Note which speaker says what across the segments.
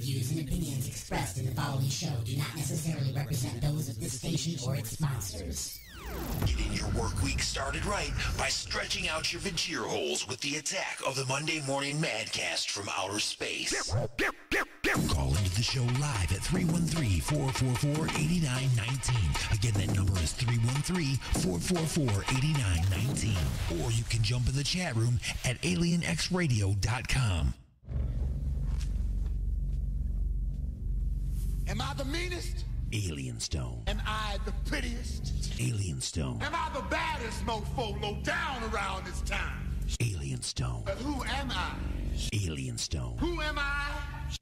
Speaker 1: views and opinions expressed in the following show do not necessarily represent those of this station or its sponsors.
Speaker 2: Getting your work week started right by stretching out your vagina holes with the attack of the Monday Morning Madcast from outer space. Call into the show live at 313-444-8919. Again, that number is 313-444-8919. Or you can jump in the chat room at alienxradio.com.
Speaker 3: Am I the meanest?
Speaker 2: Alien Stone.
Speaker 3: Am I the prettiest?
Speaker 2: Alien Stone.
Speaker 3: Am I the baddest mofo low down around this time?
Speaker 2: Alien Stone.
Speaker 3: But who am I?
Speaker 2: Alien Stone.
Speaker 3: Who am I?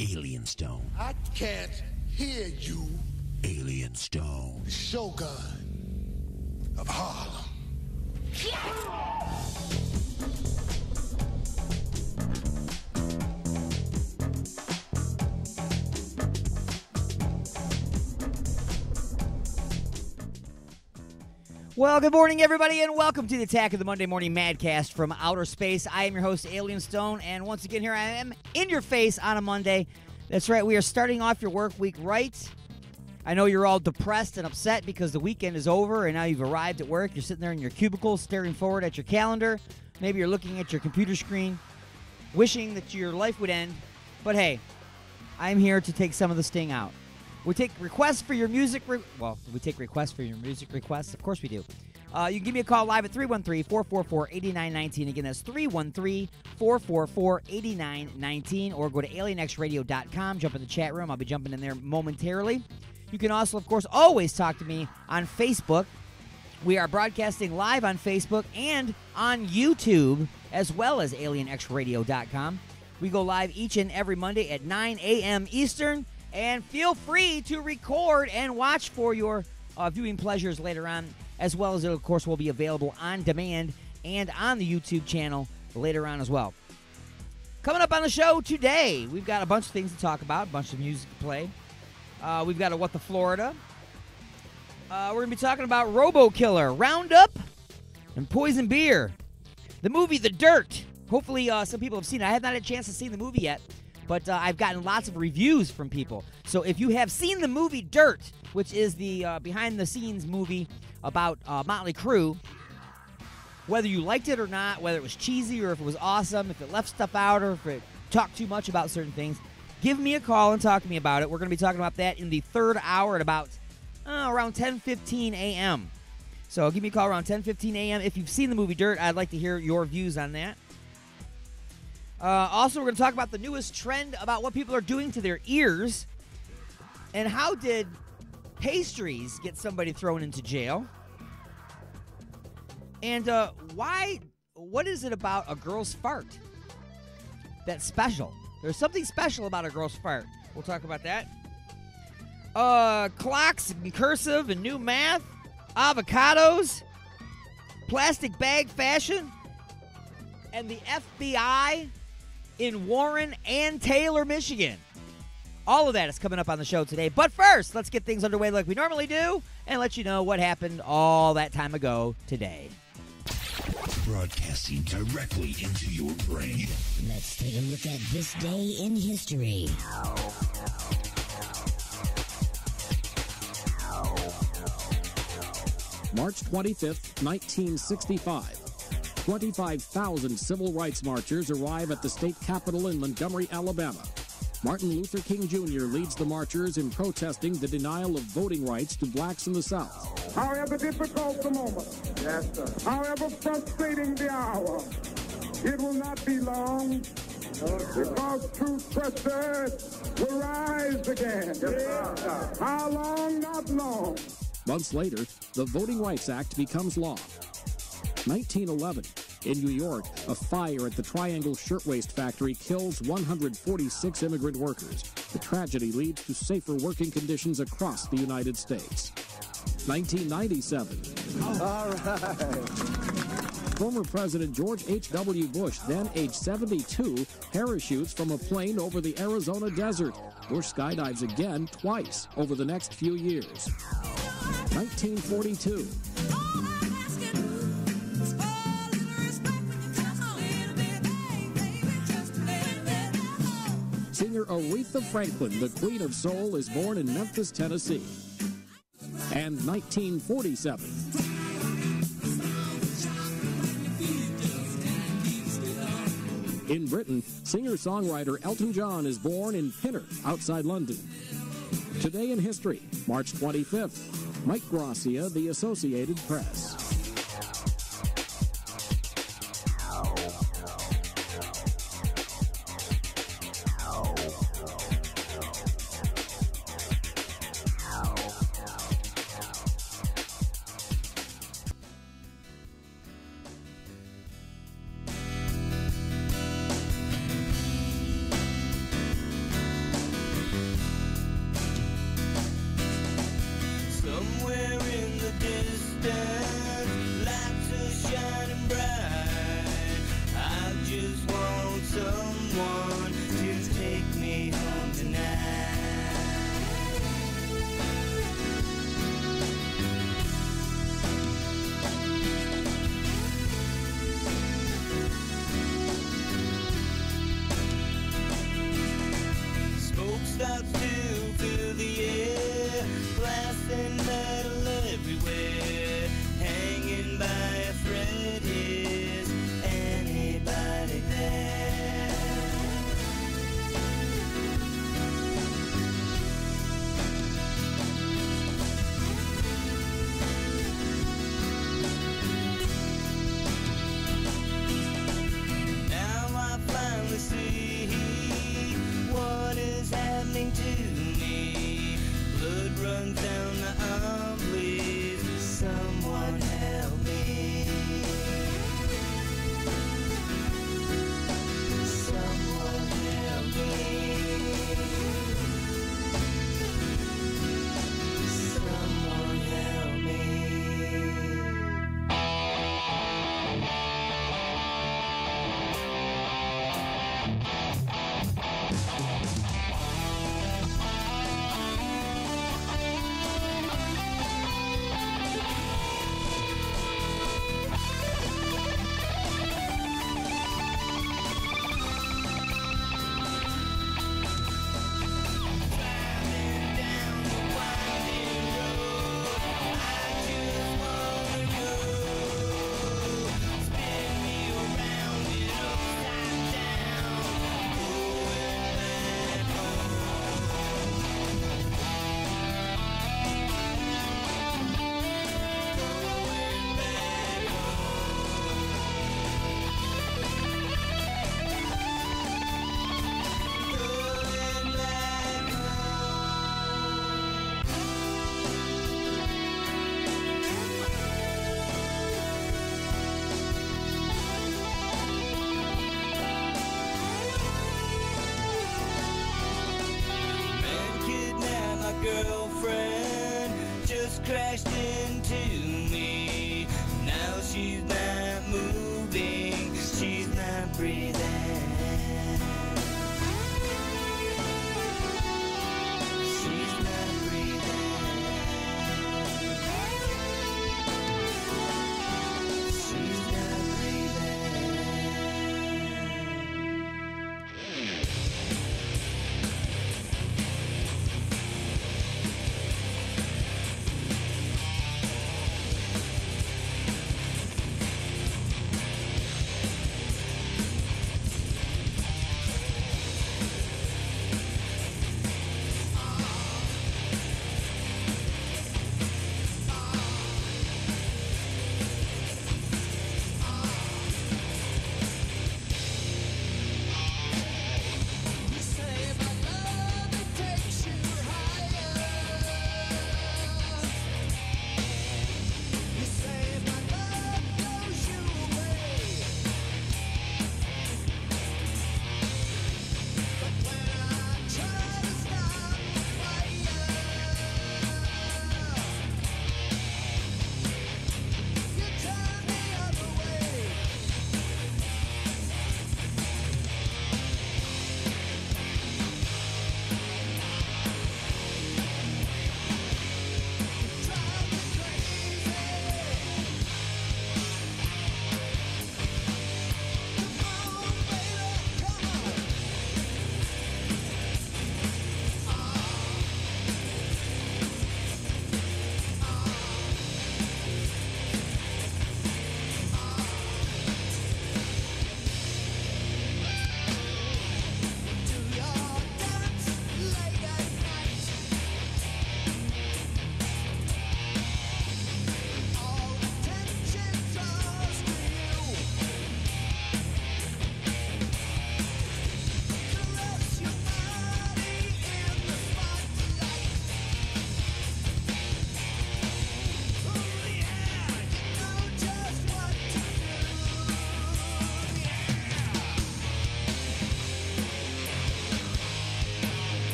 Speaker 2: Alien Stone.
Speaker 3: I can't hear you.
Speaker 2: Alien Stone.
Speaker 3: The Shogun of Harlem.
Speaker 4: Well, good morning, everybody, and welcome to the Attack of the Monday Morning Madcast from Outer Space. I am your host, Alien Stone, and once again, here I am in your face on a Monday. That's right, we are starting off your work week right. I know you're all depressed and upset because the weekend is over, and now you've arrived at work. You're sitting there in your cubicle, staring forward at your calendar. Maybe you're looking at your computer screen, wishing that your life would end. But hey, I'm here to take some of the sting out. We take requests for your music. We take requests for your music requests. Of course we do. You can give me a call live at 313-444-8919. Again, that's 313-444-8919. Or go to alienxradio.com. Jump in the chat room. I'll be jumping in there momentarily. You can also, of course, always talk to me on Facebook. We are broadcasting live on Facebook and on YouTube, as well as alienxradio.com. We go live each and every Monday at 9 a.m. Eastern. And feel free to record and watch for your viewing pleasures later on, as well as it, of course, will be available on demand and on the YouTube channel later on as well. Coming up on the show today, we've got a bunch of things to talk about, a bunch of music to play. We've got a What the Florida. We're going to be talking about Robo Killer, Roundup, and Poison Beer. The movie The Dirt. Hopefully some people have seen it. I have not had a chance to see the movie yet. But I've gotten lots of reviews from people. So if you have seen the movie Dirt, which is the behind-the-scenes movie about Motley Crue, whether you liked it or not, whether it was cheesy or if it was awesome, if it left stuff out or if it talked too much about certain things, give me a call and talk to me about it. We're going to be talking about that in the third hour at about around 10:15 a.m. So give me a call around 10:15 a.m. If you've seen the movie Dirt, I'd like to hear your views on that. Also, we're going to talk about the newest trend about what people are doing to their ears. And how did pastries get somebody thrown into jail? And what is it about a girl's fart that's special? There's something special about a girl's fart. We'll talk about that. Clocks and cursive and new math. Avocados. Plastic bag fashion. And the FBI in Warren and Taylor, Michigan. All of that is coming up on the show today. But first, let's get things underway like we normally do and let you know what happened all that time ago today.
Speaker 2: Broadcasting directly into your brain.
Speaker 1: Let's take a look at this day in history.
Speaker 5: March 25th, 1965. 25,000 civil rights marchers arrive at the state capitol in Montgomery, Alabama. Martin Luther King Jr. leads the marchers in protesting the denial of voting rights to blacks in the South.
Speaker 6: However difficult the moment, yes, sir. However frustrating the hour, it will not be long, because truth pressures will rise again. Yes, how long? Not long.
Speaker 5: Months later, the Voting Rights Act becomes law. 1911. In New York, a fire at the Triangle Shirtwaist Factory kills 146 immigrant workers. The tragedy leads to safer working conditions across the United States. 1997.
Speaker 6: All right.
Speaker 5: Former President George H.W. Bush, then age 72, parachutes from a plane over the Arizona desert. Bush skydives again twice over the next few years. 1942. singer Aretha Franklin, the Queen of Soul, is born in Memphis, Tennessee. And 1947. In Britain, singer-songwriter Elton John is born in Pinner, outside London. Today in history, March 25th, Mike Gracia, The Associated Press.
Speaker 7: Crashed into me. Now she's not moving, she's not breathing. She's not breathing. She's not breathing.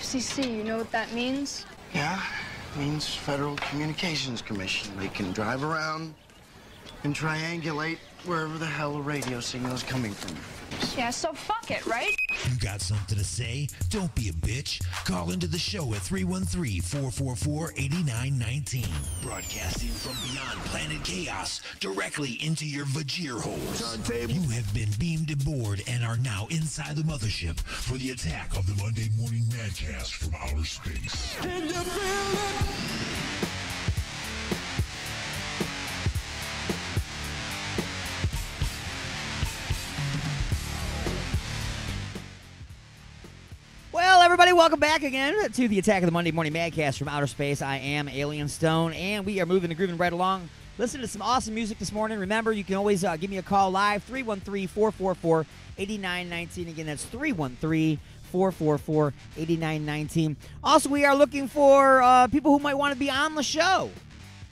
Speaker 8: FCC, you know what that means?
Speaker 9: Yeah, it means Federal Communications Commission. They can drive around and triangulate wherever the hell a radio signal is coming from.
Speaker 8: Yeah, so fuck it, right?
Speaker 2: You got something to say? Don't be a bitch. Call into the show at 313-444-8919. Broadcasting from beyond planet chaos directly into your Vajir holes. You have been beamed aboard and are now inside the mothership for the attack of the Monday Morning Madcast from outer space.
Speaker 7: Can you feel it?
Speaker 4: Well, everybody, welcome back again to the Attack of the Monday Morning Madcast from outer space. I am Alien Stone, and we are moving and grooving right along. Listen to some awesome music this morning. Remember, you can always give me a call live, 313-444-8919. Again, that's 313-444-8919. Also, we are looking for people who might want to be on the show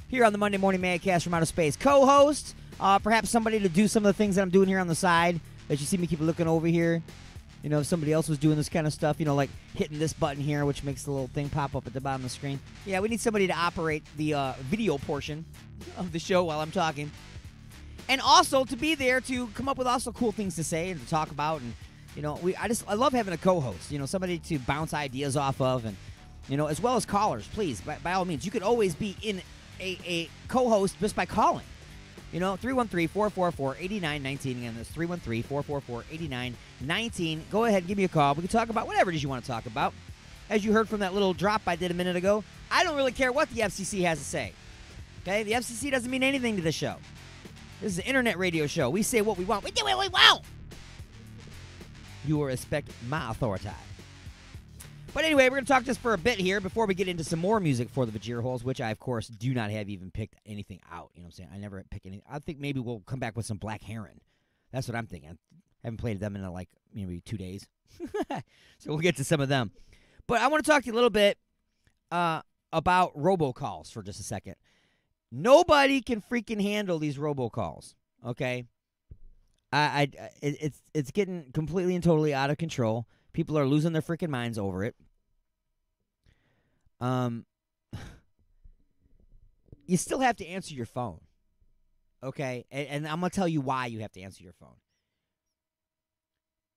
Speaker 4: here on the Monday Morning Madcast from outer space. Co-host, perhaps somebody to do some of the things that I'm doing here on the side that you see me keep looking over here. You know, if somebody else was doing this kind of stuff, you know, like hitting this button here, which makes the little thing pop up at the bottom of the screen. Yeah, we need somebody to operate the video portion of the show while I'm talking. And also to be there to come up with also cool things to say and to talk about. And, you know, I love having a co-host, you know, somebody to bounce ideas off of. And, you know, as well as callers, please, by all means. You could always be in a co-host just by calling. You know, 313-444-8919. Again, that's 313-444-8919. Go ahead and give me a call. We can talk about whatever it is you want to talk about. As you heard from that little drop I did a minute ago, I don't really care what the FCC has to say. Okay? The FCC doesn't mean anything to this show. This is an internet radio show. We say what we want. We do what we want. You will respect my authority. But anyway, we're going to talk just for a bit here before we get into some more music for the Vajir Holes, which I, of course, do not have even picked anything out. You know what I'm saying? I never pick anything. I think maybe we'll come back with some Black Heron. That's what I'm thinking. I haven't played them in, like, maybe 2 days. So we'll get to some of them. But I want to talk to you a little bit about robocalls for just a second. Nobody can freaking handle these robocalls, okay? It's getting completely and totally out of control. People are losing their freaking minds over it. You still have to answer your phone, okay? And I'm going to tell you why you have to answer your phone.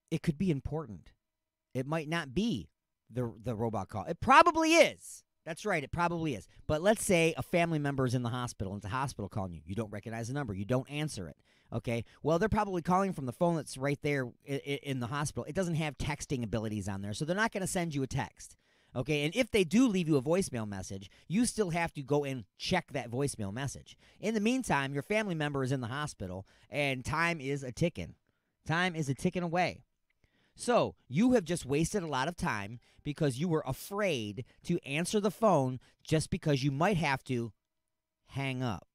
Speaker 4: It could be important. It might not be the robot call. It probably is. That's right, it probably is. But let's say a family member is in the hospital, and it's a hospital calling you. You don't recognize the number. You don't answer it. Okay, well, they're probably calling from the phone that's right there in the hospital. It doesn't have texting abilities on there, so they're not going to send you a text. Okay, and if they do leave you a voicemail message, you still have to go and check that voicemail message. In the meantime, your family member is in the hospital, and time is a-ticking. Time is a-ticking away. So you have just wasted a lot of time because you were afraid to answer the phone just because you might have to hang up.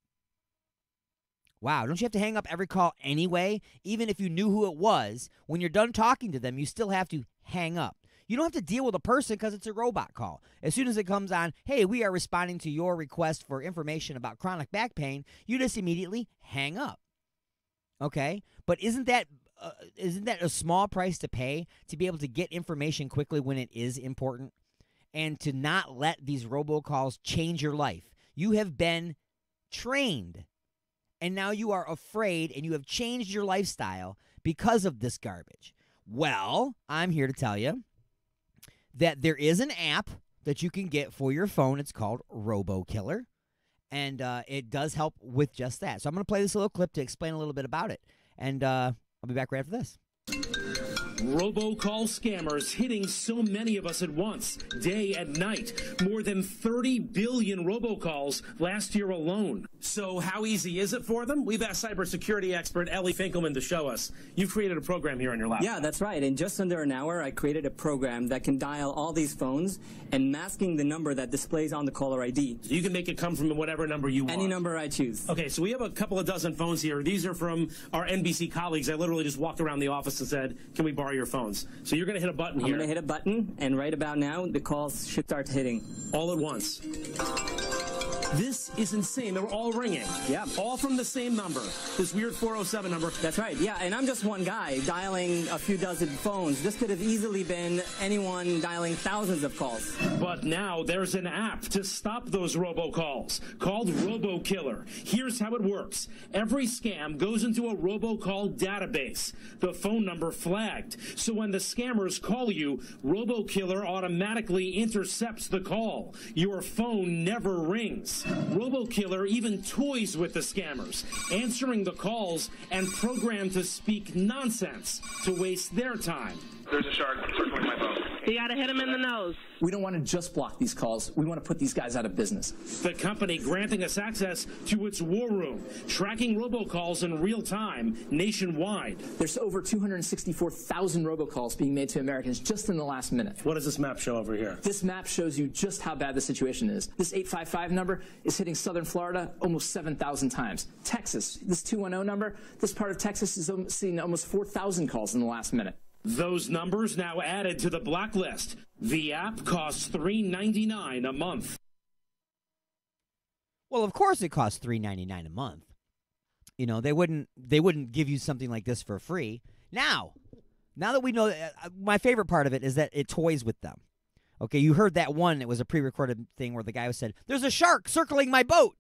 Speaker 4: Wow, don't you have to hang up every call anyway? Even if you knew who it was, when you're done talking to them, you still have to hang up. You don't have to deal with a person because it's a robot call. As soon as it comes on, hey, we are responding to your request for information about chronic back pain, you just immediately hang up. Okay? But isn't that a small price to pay to be able to get information quickly when it is important? And to not let these robocalls change your life. You have been trained. And now you are afraid and you have changed your lifestyle because of this garbage. Well, I'm here to tell you that there is an app that you can get for your phone. It's called RoboKiller. And it does help with just that. So I'm going to play this little clip to explain a little bit about it. And I'll be back right after this.
Speaker 5: Robocall scammers hitting so many of us at once, day and night. More than 30 billion robocalls last year alone.
Speaker 10: So how easy is it for them? We've asked cybersecurity expert Ellie Finkelman to show us. You've created a program here on your laptop.
Speaker 11: Yeah, that's right. In just under an hour, I created a program that can dial all these phones and masking the number that displays on the caller ID.
Speaker 10: So you can make it come from whatever number you want.
Speaker 11: Any number I choose.
Speaker 10: Okay, so we have a couple of dozen phones here. These are from our NBC colleagues. I literally just walked around the office and said, can we borrow your phones? So you're going to hit a button here.
Speaker 11: I'm going to hit a button, and right about now, the calls should start hitting.
Speaker 10: All at once. This is insane. They're all ringing.
Speaker 11: Yeah.
Speaker 10: All from the same number. This weird 407 number.
Speaker 11: That's right. Yeah, and I'm just one guy dialing a few dozen phones. This could have easily been anyone dialing thousands of calls.
Speaker 10: But now there's an app to stop those robocalls called RoboKiller. Here's how it works. Every scam goes into a robocall database. The phone number flagged. So when the scammers call you, RoboKiller automatically intercepts the call. Your phone never rings. RoboKiller even toys with the scammers, answering the calls and programmed to speak nonsense to waste their time.
Speaker 12: There's a shark circling my phone.
Speaker 13: You gotta hit him in the nose.
Speaker 14: We don't want to just block these calls. We want to put these guys out of business.
Speaker 10: The company granting us access to its war room, tracking robocalls in real time nationwide.
Speaker 14: There's over 264,000 robocalls being made to Americans just in the last minute.
Speaker 10: What does this map show over here?
Speaker 14: This map shows you just how bad the situation is. This 855 number is hitting southern Florida almost 7,000 times. Texas, this 210 number, this part of Texas is seeing almost 4,000 calls in the last minute.
Speaker 10: Those numbers now added to the blacklist. The app costs $3.99 a month.
Speaker 4: Well, of course it costs $3.99 a month. You know, they wouldn't give you something like this for free. Now that we know, my favorite part of it is that it toys with them. Okay, you heard that one. It was a pre-recorded thing where the guy said, "There's a shark circling my boat,"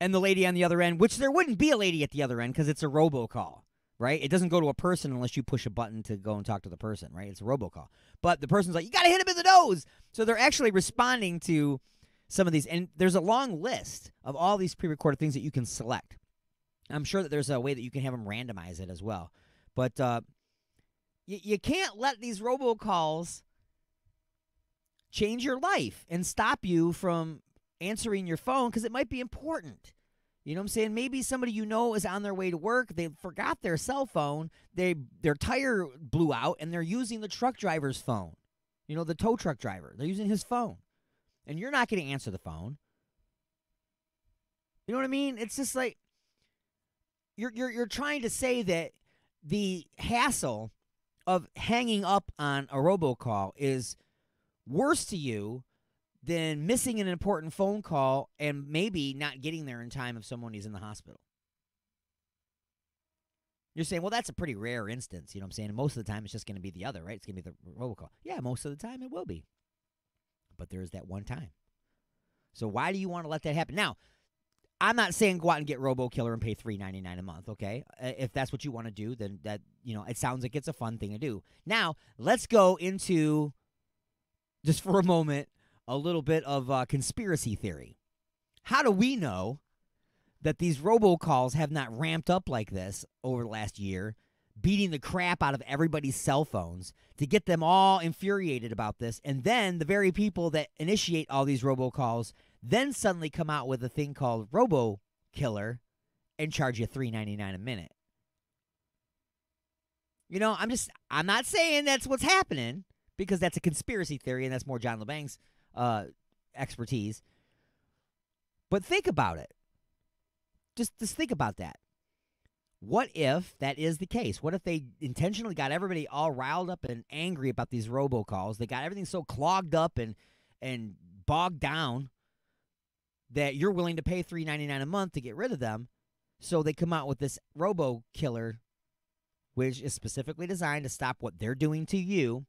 Speaker 4: and the lady on the other end, which there wouldn't be a lady at the other end because it's a robocall. Right? It doesn't go to a person unless you push a button to go and talk to the person, right? It's a robocall. But the person's like, you got to hit him in the nose. So they're actually responding to some of these. And there's a long list of all these pre-recorded things that you can select. I'm sure that there's a way that you can have them randomize it as well. But you can't let these robocalls change your life and stop you from answering your phone because it might be important. You know what I'm saying? Maybe somebody you know is on their way to work. They forgot their cell phone. Their tire blew out, and they're using the truck driver's phone. You know, the tow truck driver. They're using his phone. And you're not going to answer the phone. You know what I mean? It's just like you're trying to say that the hassle of hanging up on a robocall is worse to you than missing an important phone call and maybe not getting there in time if someone is in the hospital. You're saying, well, that's a pretty rare instance, you know what I'm saying? And most of the time it's just going to be the other, right? It's going to be the robocall. Yeah, most of the time it will be. But there is that one time. So why do you want to let that happen? Now, I'm not saying go out and get RoboKiller and pay $3.99 a month, okay? If that's what you want to do, then that, you know, it sounds like it's a fun thing to do. Now, let's go into, just for a moment, a little bit of conspiracy theory. How do we know that these robocalls have not ramped up like this over the last year, beating the crap out of everybody's cell phones to get them all infuriated about this, and then the very people that initiate all these robocalls then suddenly come out with a thing called RoboKiller and charge you $3.99 a minute? You know, I'm not saying that's what's happening, because that's a conspiracy theory, and that's more John LeBang's expertise. But think about it. Just think about that. What if that is the case? What if they intentionally got everybody all riled up and angry about these robocalls? They got everything so clogged up and bogged down that you're willing to pay $3.99 a month to get rid of them. So they come out with this RoboKiller, which is specifically designed to stop what they're doing to you,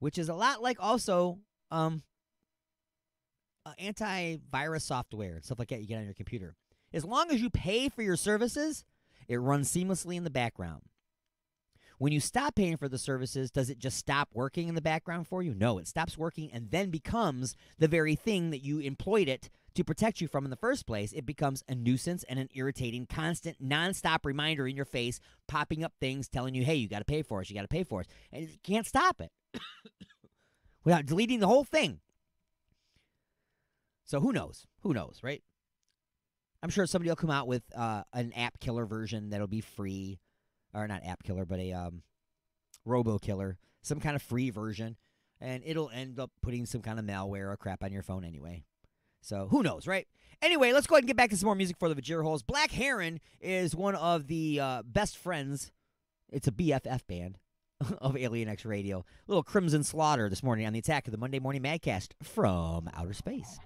Speaker 4: which is a lot like also antivirus software and stuff like that you get on your computer. As long as you pay for your services, it runs seamlessly in the background. When you stop paying for the services, does it just stop working in the background for you? No, it stops working and then becomes the very thing that you employed it to protect you from in the first place. It becomes a nuisance and an irritating, constant, nonstop reminder in your face, popping up things telling you, hey, you got to pay for us, you got to pay for us. And you can't stop it without deleting the whole thing. So who knows? Who knows, right? I'm sure somebody will come out with an app killer version that'll be free. Or not app killer, but a RoboKiller. Some kind of free version. And it'll end up putting some kind of malware or crap on your phone anyway. So who knows, right? Anyway, let's go ahead and get back to some more music for the Vajir Holes. Black Heron is one of the best friends. It's a BFF band of Alien X Radio. A little Crimson Slaughter this morning on the Attack of the Monday Morning Madcast from Outer Space.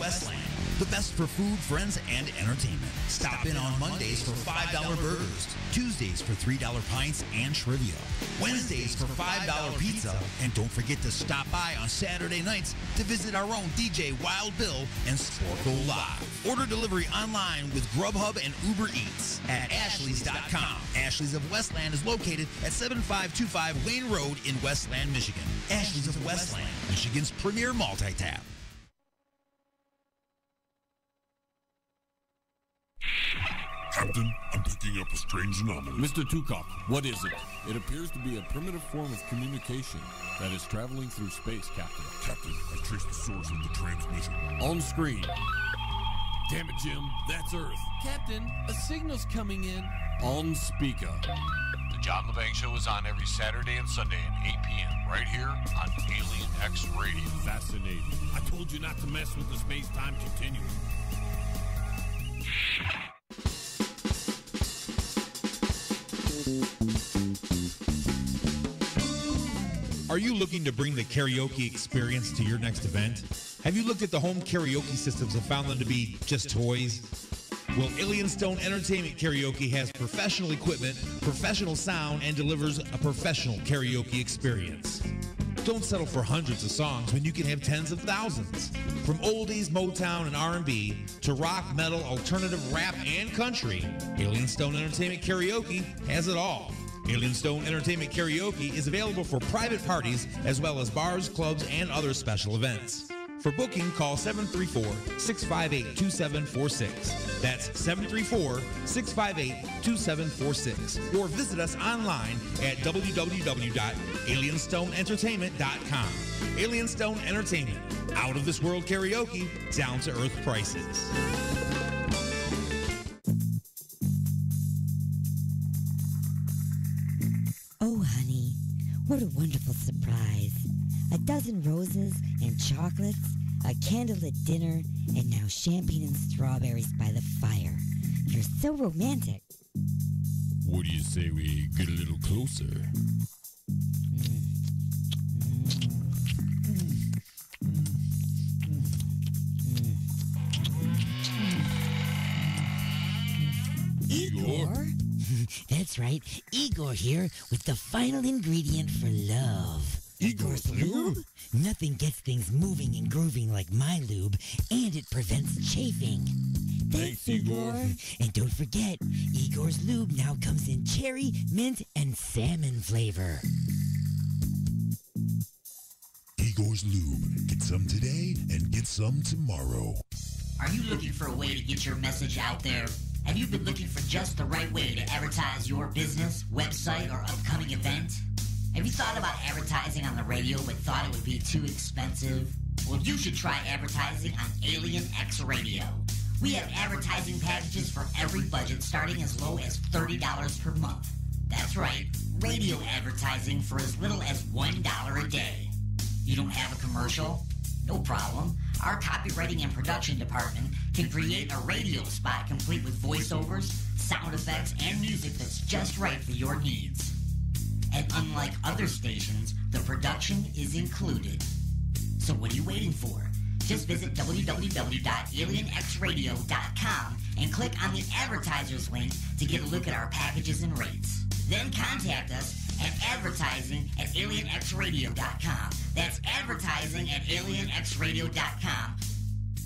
Speaker 2: Westland. The best for food, friends, and entertainment. Stop in on Mondays for $5 burgers, Tuesdays for $3 pints and trivia, Wednesdays for $5 pizza, and don't forget to stop by on Saturday nights to visit our own DJ Wild Bill and Sporkle Live. Order delivery online with Grubhub and Uber Eats at Ashley's.com. Ashley's of Westland is located at 7525 Wayne Road in Westland, Michigan. Ashley's of Westland, Michigan's premier multi-tap.
Speaker 13: Captain, I'm picking up a strange anomaly.
Speaker 15: Mr. Tukok, what is it? It appears to be a primitive form of communication that is traveling through space, Captain.
Speaker 13: Captain, I've traced the source of the transmission.
Speaker 15: On screen. Damn it, Jim. That's Earth.
Speaker 16: Captain, a signal's coming in.
Speaker 15: On speaker.
Speaker 17: The John LeBang Show is on every Saturday and Sunday at 8 p.m. right here on Alien X Radio.
Speaker 15: Fascinating. I told you not to mess with the space-time continuum.
Speaker 18: Are you looking to bring the karaoke experience to your next event? Have you looked at the home karaoke systems and found them to be just toys? Well, Alien Stone Entertainment Karaoke has professional equipment, professional sound, and delivers a professional karaoke experience. Don't settle for hundreds of songs when you can have tens of thousands. From oldies, Motown, and R&B to rock, metal, alternative, rap, and country, Alien Stone Entertainment Karaoke has it all. Alien Stone Entertainment Karaoke is available for private parties as well as bars, clubs, and other special events. For booking, call 734-658-2746. That's 734-658-2746. Or visit us online at www.alienstoneentertainment.com. Alien Stone Entertainment. Out of this world karaoke, down to earth prices.
Speaker 19: Oh, honey, what a wonderful surprise. A dozen roses and chocolates, a candlelit dinner, and now champagne and strawberries by the fire. You're so romantic.
Speaker 15: What do you say we get a little closer?
Speaker 19: Igor? That's right, Igor here with the final ingredient for love.
Speaker 13: Igor's lube?
Speaker 19: Nothing gets things moving and grooving like my lube, and it prevents chafing.
Speaker 15: Thanks, Igor.
Speaker 19: And don't forget, Igor's lube now comes in cherry, mint, and salmon flavor.
Speaker 2: Igor's Lube. Get some today and get some tomorrow.
Speaker 1: Are you looking for a way to get your message out there? Have you been looking for just the right way to advertise your business, website, or upcoming event? Have you thought about advertising on the radio but thought it would be too expensive? Well, you should try advertising on Alien X Radio. We have advertising packages for every budget starting as low as $30 per month. That's right, radio advertising for as little as $1 a day. You don't have a commercial? No problem. Our copywriting and production department can create a radio spot complete with voiceovers, sound effects, and music that's just right for your needs. And unlike other stations, the production is included. So what are you waiting for? Just visit www.alienxradio.com and click on the advertisers link to get a look at our packages and rates. Then contact us at advertising@alienxradio.com. That's advertising@alienxradio.com.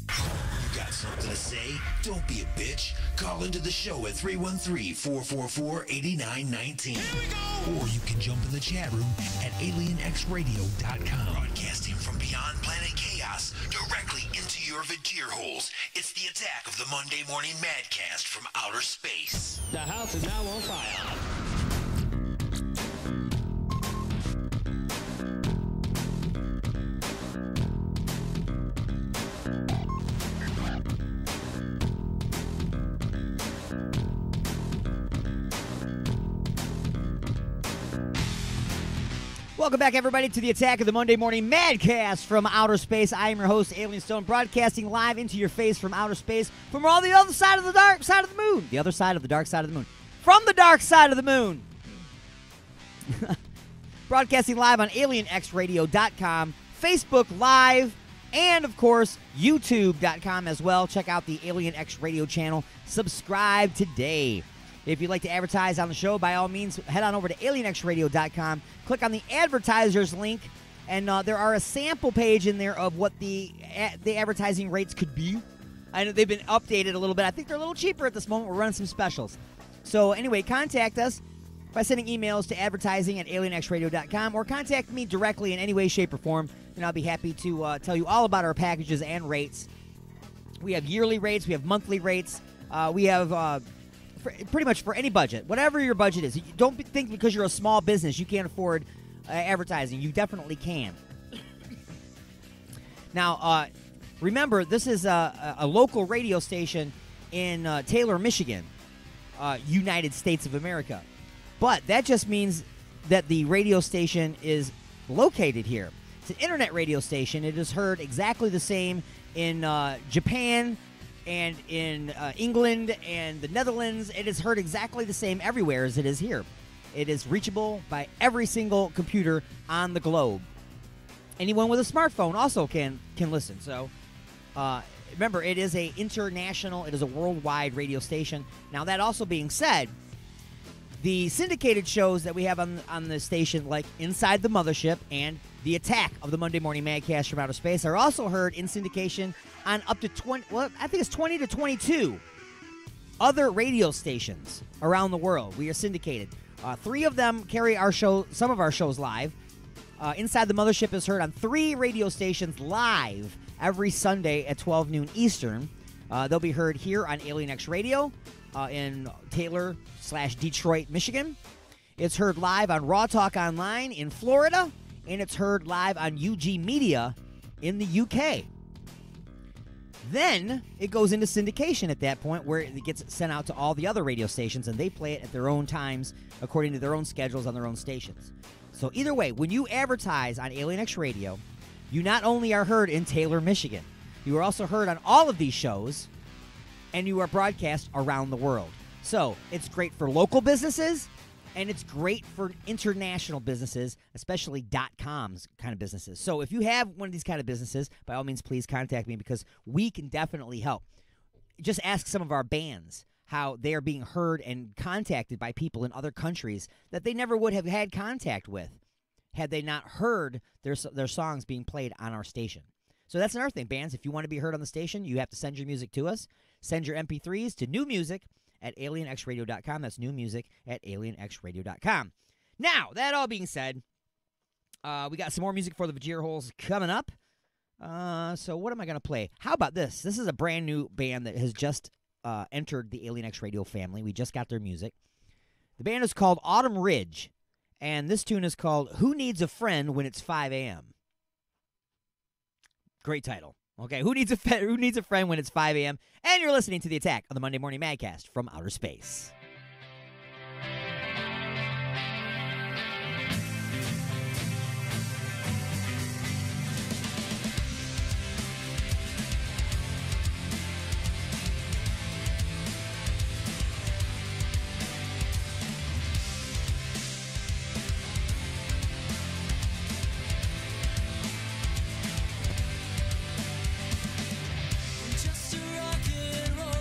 Speaker 2: You got something to say? Don't be a bitch. Call into the show at 313-444-8919. Here we go! Or you can jump in the chat room at alienxradio.com. Broadcasting from beyond planet chaos directly into your vagir holes. It's the attack of the Monday Morning Madcast from outer space.
Speaker 11: The house is now on fire.
Speaker 4: Welcome back, everybody, to the attack of the Monday Morning Madcast from outer space. I am your host, Alien Stone, broadcasting live into your face from outer space, from all the other side of the dark side of the moon. The other side of the dark side of the moon. From the dark side of the moon. Broadcasting live on alienxradio.com, Facebook Live, And, of course, YouTube.com as well. Check out the Alien X Radio channel. Subscribe today. If you'd like to advertise on the show, by all means, head on over to alienxradio.com. Click on the advertisers link, and there are a sample page in there of what the advertising rates could be. I know they've been updated a little bit. I think they're a little cheaper at this moment. We're running some specials. So anyway, contact us by sending emails to advertising@alienxradio.com or contact me directly in any way, shape, or form, and I'll be happy to tell you all about our packages and rates. We have yearly rates. We have monthly rates. We have pretty much for any budget, whatever your budget is. Don't think because you're a small business you can't afford advertising. You definitely can. Now, remember, this is a local radio station in Taylor, Michigan, United States of America. But that just means that the radio station is located here. It's an internet radio station. It is heard exactly the same in Japan and in England and the Netherlands. It is heard exactly the same everywhere as it is here. It is reachable by every single computer on the globe. Anyone with a smartphone also can listen. So remember, it is a international, it is a worldwide radio station. Now, that also being said, the syndicated shows that we have on the station, like Inside the Mothership and The Attack of the Monday Morning Madcast from Outer Space, are also heard in syndication on up to 20, well, I think it's 20 to 22 other radio stations around the world. We are syndicated. 3 of them carry our show, some of our shows live. Inside the Mothership is heard on 3 radio stations live every Sunday at 12 noon Eastern. They'll be heard here on Alien X Radio in Taylor/Detroit, Michigan. It's heard live on Raw Talk Online in Florida, and it's heard live on UG Media in the UK. Then it goes into syndication at that point, where it gets sent out to all the other radio stations, and they play it at their own times according to their own schedules on their own stations. So either way, when you advertise on Alien X Radio, you not only are heard in Taylor, Michigan, you are also heard on all of these shows, and you are broadcast around the world. So it's great for local businesses, and it's great for international businesses, especially .coms kind of businesses. So if you have one of these kind of businesses, by all means, please contact me, because we can definitely help. Just ask some of our bands how they are being heard and contacted by people in other countries that they never would have had contact with had they not heard their songs being played on our station. So that's another thing, bands. If you want to be heard on the station, you have to send your music to us. Send your MP3s to newmusic@alienxradio.com. That's newmusic@alienxradio.com. Now, that all being said, we got some more music for the Vajir Holes coming up. So what am I going to play? How about this? This is a brand new band that has just entered the Alien X Radio family. We just got their music. The band is called Autumn Ridge, and this tune is called Who Needs a Friend When It's 5 a.m.? Great title. Okay, who needs a friend when it's 5 a.m.? And you're listening to The Attack of the Monday Morning Madcast from Outer Space.
Speaker 7: Just a rock and roller.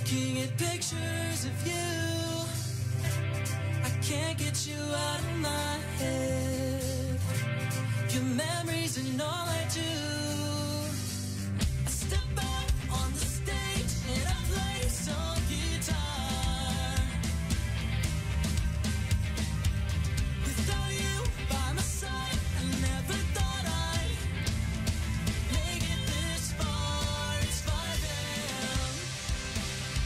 Speaker 7: Looking at pictures of you, I can't get you out of my head. Your memories and all I do. I step out on the stage and I play some guitar. Without you by my side, I never thought I'd make it this far. It's 5 a.m.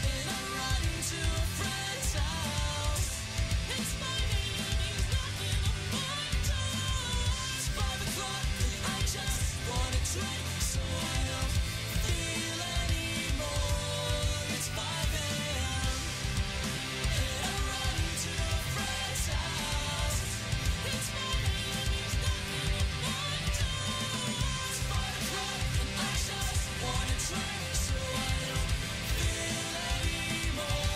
Speaker 7: and I run into a friend's house. It's 5 a.m. he's knocking on my door. It's 5 o'clock and I just wanna drink so I don't feel anymore. It's 5 a.m. and I run into a friend's house. It's 5 a.m. he's knocking on my door. It's 5 o'clock and I just wanna drink so I don't feel anymore.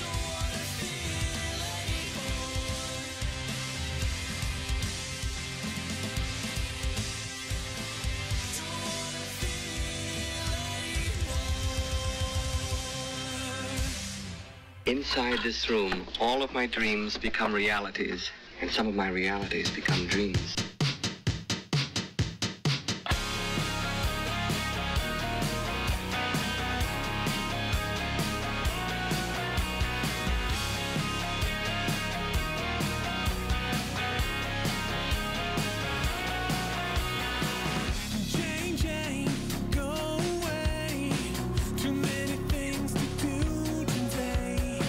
Speaker 7: Don't wanna feel anymore. Don't wanna feel anymore.
Speaker 20: Inside this room, all of my dreams become realities, and some of my realities become dreams.
Speaker 7: Change ain't go away. Too many things to do today.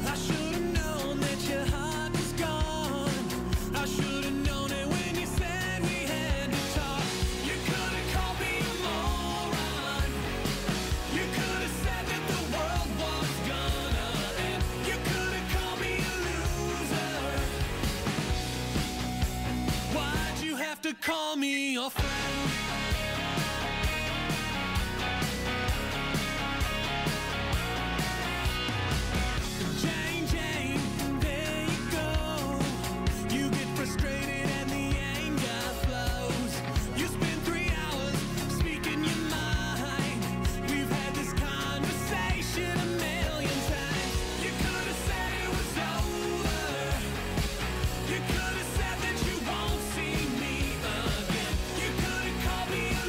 Speaker 7: I should have known that your heart was gone. I should have known it when you said we had to talk. You could have called me a moron. You could have said that the world was gonna end. You could have called me a loser. Why'd you have to call me your friend? Jane, Jane, there you go. You get frustrated and the anger flows. You spend 3 hours speaking your mind. We've had this conversation a million times. You could have said it was over. You could have said that you won't see me again. You could have called me a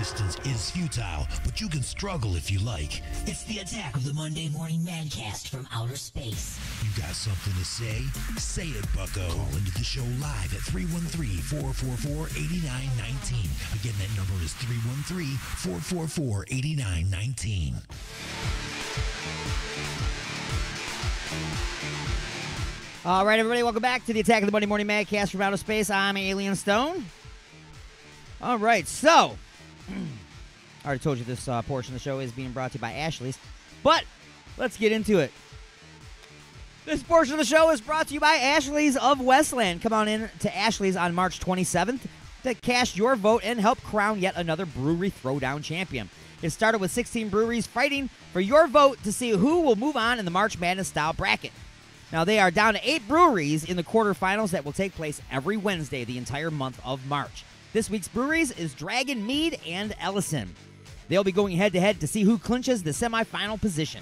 Speaker 2: Resistance is futile, but you can struggle if you like.
Speaker 1: It's the Attack of the Monday Morning Madcast from outer space.
Speaker 2: You got something to say? Say it, bucko. Call into the show live at 313-444-8919. Again, that number is 313-444-8919.
Speaker 4: All right, everybody, welcome back to the Attack of the Monday Morning Madcast from outer space. I'm Alien Stone. All right, so I already told you this portion of the show is being brought to you by Ashley's, but let's get into it. This portion of the show is brought to you by Ashley's of Westland. Come on in to Ashley's on March 27th to cast your vote and help crown yet another brewery throwdown champion. It started with 16 breweries fighting for your vote to see who will move on in the March Madness style bracket. Now, they are down to 8 breweries in the quarterfinals that will take place every Wednesday the entire month of March. This week's breweries is Dragon Mead and Ellison. They'll be going head-to-head to see who clinches the semifinal position.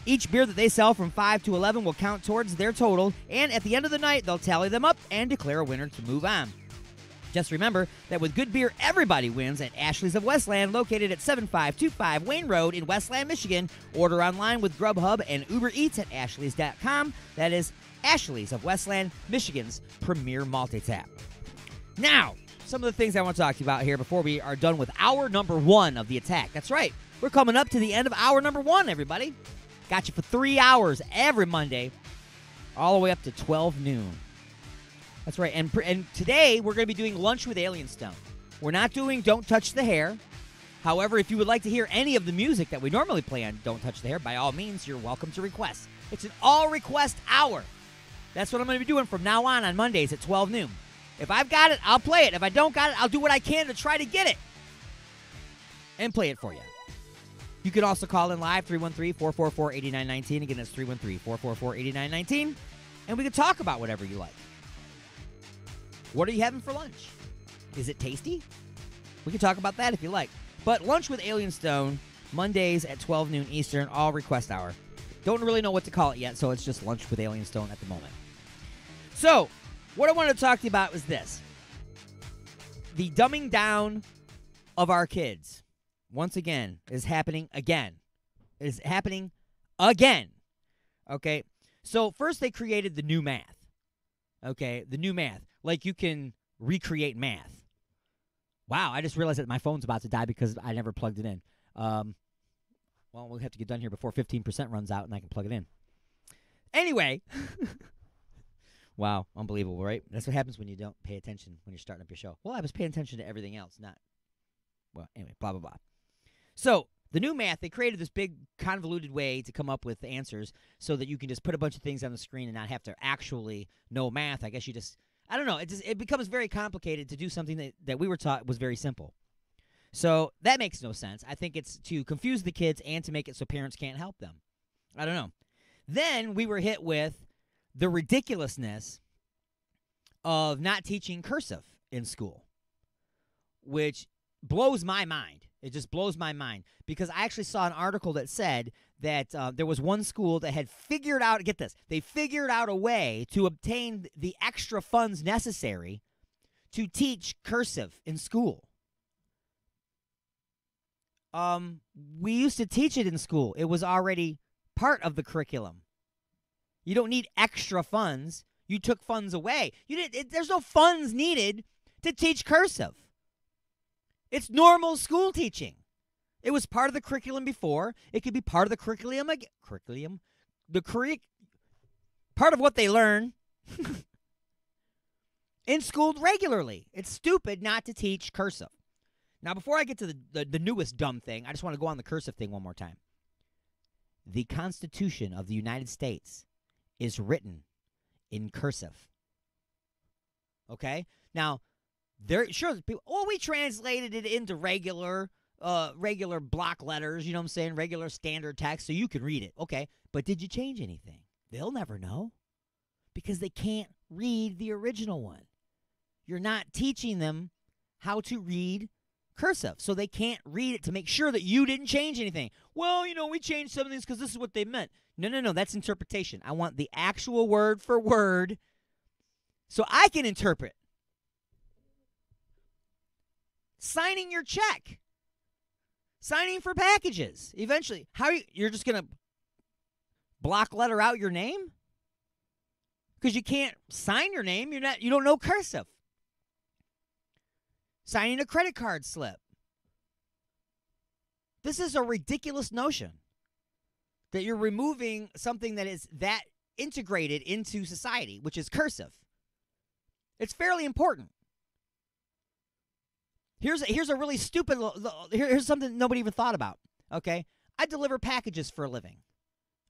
Speaker 4: Each beer that they sell from 5 to 11 will count towards their total, and at the end of the night, they'll tally them up and declare a winner to move on. Just remember that with good beer, everybody wins at Ashley's of Westland, located at 7525 Wayne Road in Westland, Michigan. Order online with Grubhub and Uber Eats at ashleys.com. That is Ashley's of Westland, Michigan's premier multi-tap. Now, some of the things I want to talk to you about here before we are done with hour number 1 of the Attack. That's right. We're coming up to the end of hour number 1, everybody. Got you for 3 hours every Monday, all the way up to 12 noon. That's right. And today, we're going to be doing Lunch with Alien Stone. We're not doing Don't Touch the Hair. However, if you would like to hear any of the music that we normally play on Don't Touch the Hair, by all means, you're welcome to request. It's an all-request hour. That's what I'm going to be doing from now on Mondays at 12 noon. If I've got it, I'll play it. If I don't got it, I'll do what I can to try to get it and play it for you. You can also call in live, 313-444-8919. Again, that's 313-444-8919. And we can talk about whatever you like. What are you having for lunch? Is it tasty? We can talk about that if you like. But Lunch with Alien Stone, Mondays at 12 noon Eastern, all request hour. Don't really know what to call it yet, so it's just Lunch with Alien Stone at the moment. So, what I wanted to talk to you about was this. The dumbing down of our kids, once again, is happening again. It is happening again. Okay? So, first they created the new math. Okay? The new math. Like you can recreate math. Wow, I just realized that my phone's about to die because I never plugged it in. Well, we'll have to get done here before 15% runs out and I can plug it in. Anyway. Wow, unbelievable, right? That's what happens when you don't pay attention when you're starting up your show. Well, I was paying attention to everything else, not... Well, anyway, blah, blah, blah. So, the new math, they created this big convoluted way to come up with answers so that you can just put a bunch of things on the screen and not have to actually know math. I guess you just... I don't know. It becomes very complicated to do something that we were taught was very simple. So that makes no sense. I think it's to confuse the kids and to make it so parents can't help them. I don't know. Then we were hit with the ridiculousness of not teaching cursive in school, which blows my mind. It just blows my mind because I actually saw an article that said that there was one school that had figured out, get this, they figured out a way to obtain the extra funds necessary to teach cursive in school. We used to teach it in school. It was already part of the curriculum. You don't need extra funds. You took funds away. There's no funds needed to teach cursive. It's normal school teaching. It was part of the curriculum before. It could be part of the curriculum again. Part of what they learn in school regularly. It's stupid not to teach cursive. Now, before I get to the newest dumb thing, I just want to go on the cursive thing one more time. The Constitution of the United States is written in cursive. Okay? Now, we translated it into regular block letters, you know what I'm saying? Regular standard text so you can read it. Okay, but did you change anything? They'll never know because they can't read the original one. You're not teaching them how to read cursive, so they can't read it to make sure that you didn't change anything. Well, we changed some of these because this is what they meant. No, that's interpretation. I want the actual word for word so I can interpret. Signing your check. Signing for packages. Eventually, you're just going to block letter out your name? Because you can't sign your name. You don't know cursive. Signing a credit card slip. This is a ridiculous notion that you're removing something that is that integrated into society, which is cursive. It's fairly important. Here's a really stupid. Here's something nobody even thought about. Okay, I deliver packages for a living.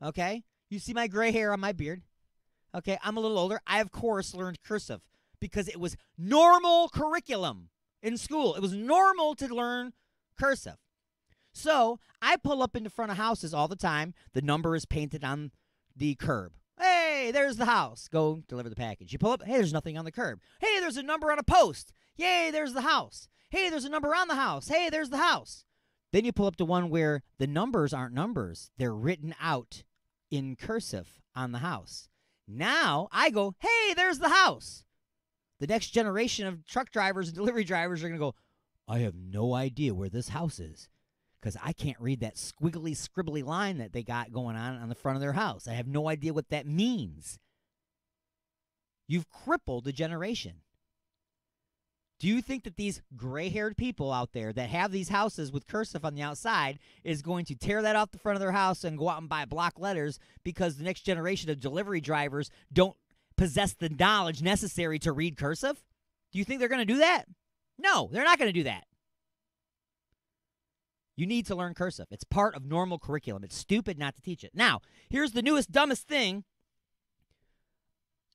Speaker 4: Okay, you see my gray hair on my beard. Okay, I'm a little older. I of course learned cursive because it was normal curriculum in school. It was normal to learn cursive. So I pull up into front of houses all the time. The number is painted on the curb. Hey, there's the house. Go deliver the package. You pull up. Hey, there's nothing on the curb. Hey, there's a number on a post. Yay, there's the house. Hey, there's a number on the house. Hey, there's the house. Then you pull up to one where the numbers aren't numbers. They're written out in cursive on the house. Now I go, hey, there's the house. The next generation of truck drivers and delivery drivers are going to go, I have no idea where this house is because I can't read that squiggly, scribbly line that they got going on the front of their house. I have no idea what that means. You've crippled a generation. Do you think that these gray-haired people out there that have these houses with cursive on the outside is going to tear that off the front of their house and go out and buy block letters because the next generation of delivery drivers don't possess the knowledge necessary to read cursive? Do you think they're going to do that? No, they're not going to do that. You need to learn cursive. It's part of normal curriculum. It's stupid not to teach it. Now, here's the newest, dumbest thing.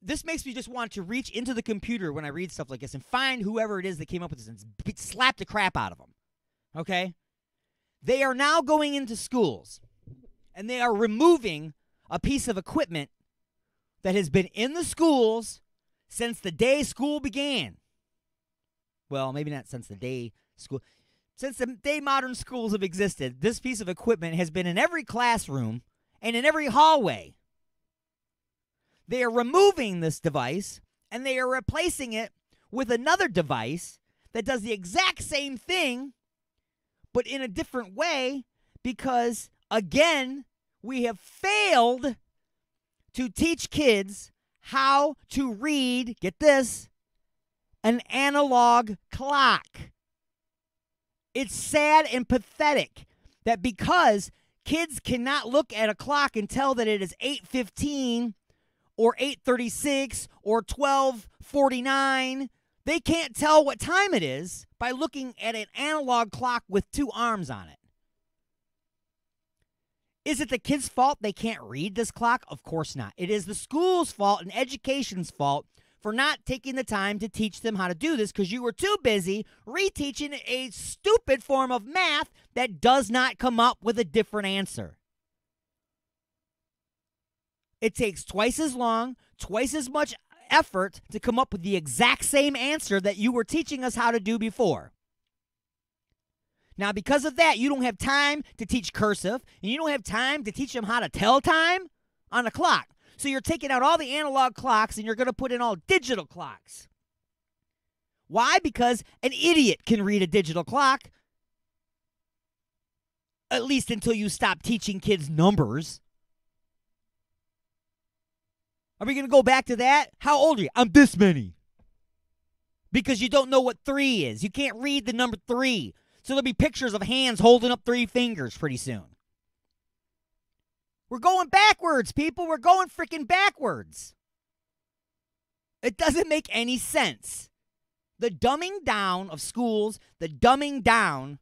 Speaker 4: This makes me just want to reach into the computer when I read stuff like this and find whoever it is that came up with this and slap the crap out of them. Okay? They are now going into schools, and they are removing a piece of equipment that has been in the schools since the day school began. Well, maybe not since the day school. Since the day modern schools have existed, this piece of equipment has been in every classroom and in every hallway. They are removing this device, and they are replacing it with another device that does the exact same thing, but in a different way, because, again, we have failed to teach kids how to read, get this, an analog clock. It's sad and pathetic that because kids cannot look at a clock and tell that it is 8:15 or 8:36 or 12:49, they can't tell what time it is by looking at an analog clock with two arms on it. Is it the kids' fault they can't read this clock? Of course not. It is the school's fault and education's fault for not taking the time to teach them how to do this because you were too busy reteaching a stupid form of math that does not come up with a different answer. It takes twice as long, twice as much effort to come up with the exact same answer that you were teaching us how to do before. Now, because of that, you don't have time to teach cursive, and you don't have time to teach them how to tell time on a clock. So you're taking out all the analog clocks, and you're going to put in all digital clocks. Why? Because an idiot can read a digital clock, at least until you stop teaching kids numbers. Are we going to go back to that? How old are you? I'm this many. Because you don't know what 3 is. You can't read the number 3. So there'll be pictures of hands holding up 3 fingers pretty soon. We're going backwards, people. We're going freaking backwards. It doesn't make any sense. The dumbing down of schools, the dumbing down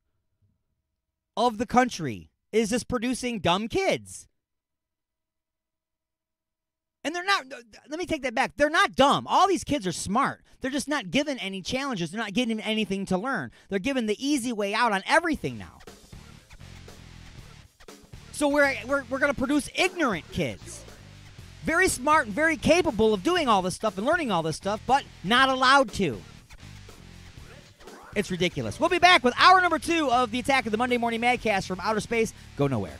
Speaker 4: of the country is just producing dumb kids. And they're not, let me take that back. They're not dumb. All these kids are smart. They're just not given any challenges. They're not given anything to learn. They're given the easy way out on everything now. So we're going to produce ignorant kids. Very smart and very capable of doing all this stuff and learning all this stuff, but not allowed to. It's ridiculous. We'll be back with hour number 2 of the Attack of the Monday Morning Madcast from Outer Space. Go nowhere.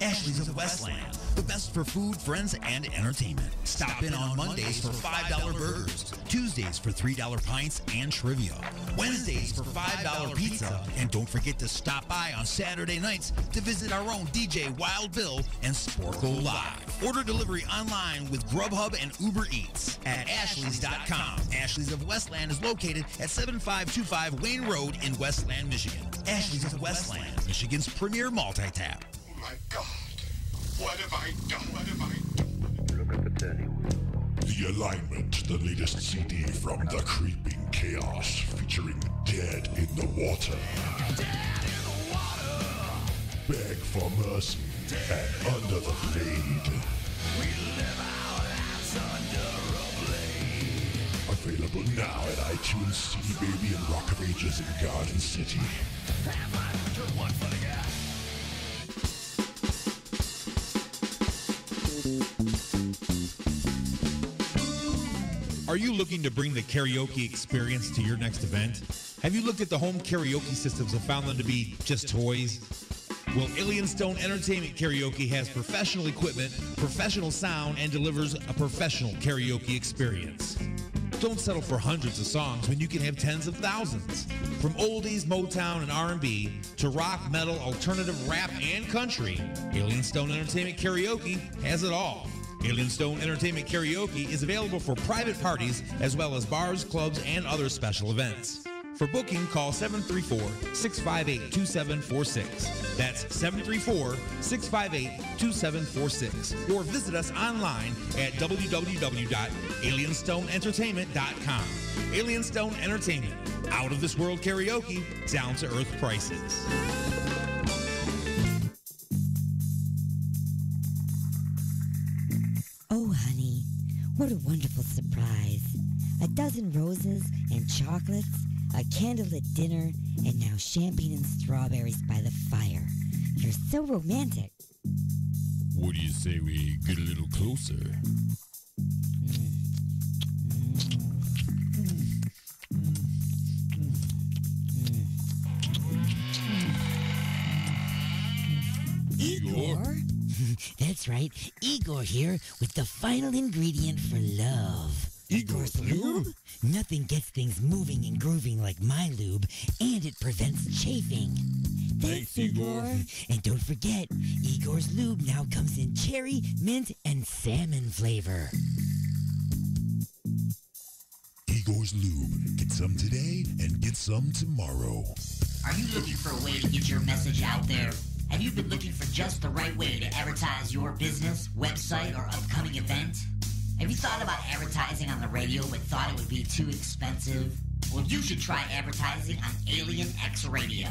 Speaker 2: Ashley's of Westland, the best for food, friends, and entertainment. Stop in on Mondays for $5 burgers, Tuesdays for $3 pints and trivia, Wednesdays for $5 pizza, and don't forget to stop by on Saturday nights to visit our own DJ Wild Bill and Sporkle Live. Order delivery online with Grubhub and Uber Eats at ashleys.com. Ashley's of Westland is located at 7525 Wayne Road in Westland, Michigan. Ashley's of Westland, Michigan's premier multi-tap.
Speaker 3: Oh my God. What have I done? What have I done?
Speaker 13: Look at the turning. The Alignment, the latest CD from The Creeping Chaos, featuring Dead in the Water.
Speaker 7: Dead in the water.
Speaker 13: Beg for mercy and Under the Blade.
Speaker 7: We live our lives under a blade.
Speaker 13: Available now at iTunes, CD Baby, and Rock of Ages in Garden City.
Speaker 7: One for the guy.
Speaker 18: Are you looking to bring the karaoke experience to your next event? Have you looked at the home karaoke systems and found them to be just toys? Well, Alien Stone Entertainment Karaoke has professional equipment, professional sound, and delivers a professional karaoke experience. Don't settle for hundreds of songs when you can have tens of thousands. From oldies, Motown, and R&B to rock, metal, alternative, rap, and country, Alien Stone Entertainment Karaoke has it all. Alien Stone Entertainment Karaoke is available for private parties as well as bars, clubs, and other special events. For booking, call 734-658-2746. That's 734-658-2746. Or visit us online at www.alienstoneentertainment.com. Alien Stone Entertainment. Out of this world karaoke, down to earth prices.
Speaker 19: Oh, honey, what a wonderful surprise. A dozen roses and chocolates, a candlelit dinner, and now champagne and strawberries by the fire. You're so romantic.
Speaker 15: What do you say we get a little closer?
Speaker 19: Igor? That's right, Igor here with the final ingredient for love. Igor's lube? Nothing gets things moving and grooving like my lube, and it prevents chafing. Thanks, Igor. And don't forget, Igor's lube now comes in cherry, mint, and salmon flavor.
Speaker 13: Igor's Lube. Get some today and get some tomorrow.
Speaker 1: Are you looking for a way to get your message out there? Have you been looking for just the right way to advertise your business, website, or upcoming event? Have you thought about advertising on the radio but thought it would be too expensive? Well, you should try advertising on Alien X Radio.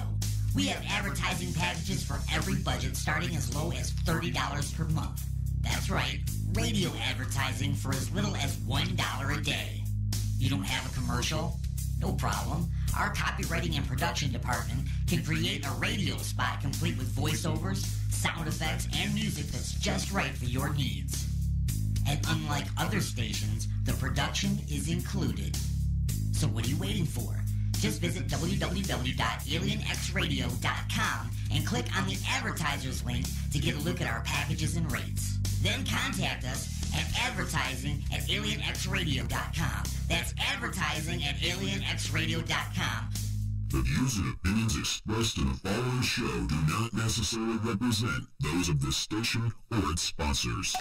Speaker 1: We have advertising packages for every budget starting as low as $30 per month. That's right, radio advertising for as little as $1 a day. You don't have a commercial? No problem. Our copywriting and production department can create a radio spot complete with voiceovers, sound effects, and music that's just right for your needs. And unlike other stations, the production is included. So what are you waiting for? Just visit www.alienxradio.com and click on the advertisers link to get a look at our packages and rates. Then contact us at advertising@alienxradio.com. That's advertising@alienxradio.com.
Speaker 13: The views and opinions expressed in the following show do not necessarily represent those of this station or its sponsors.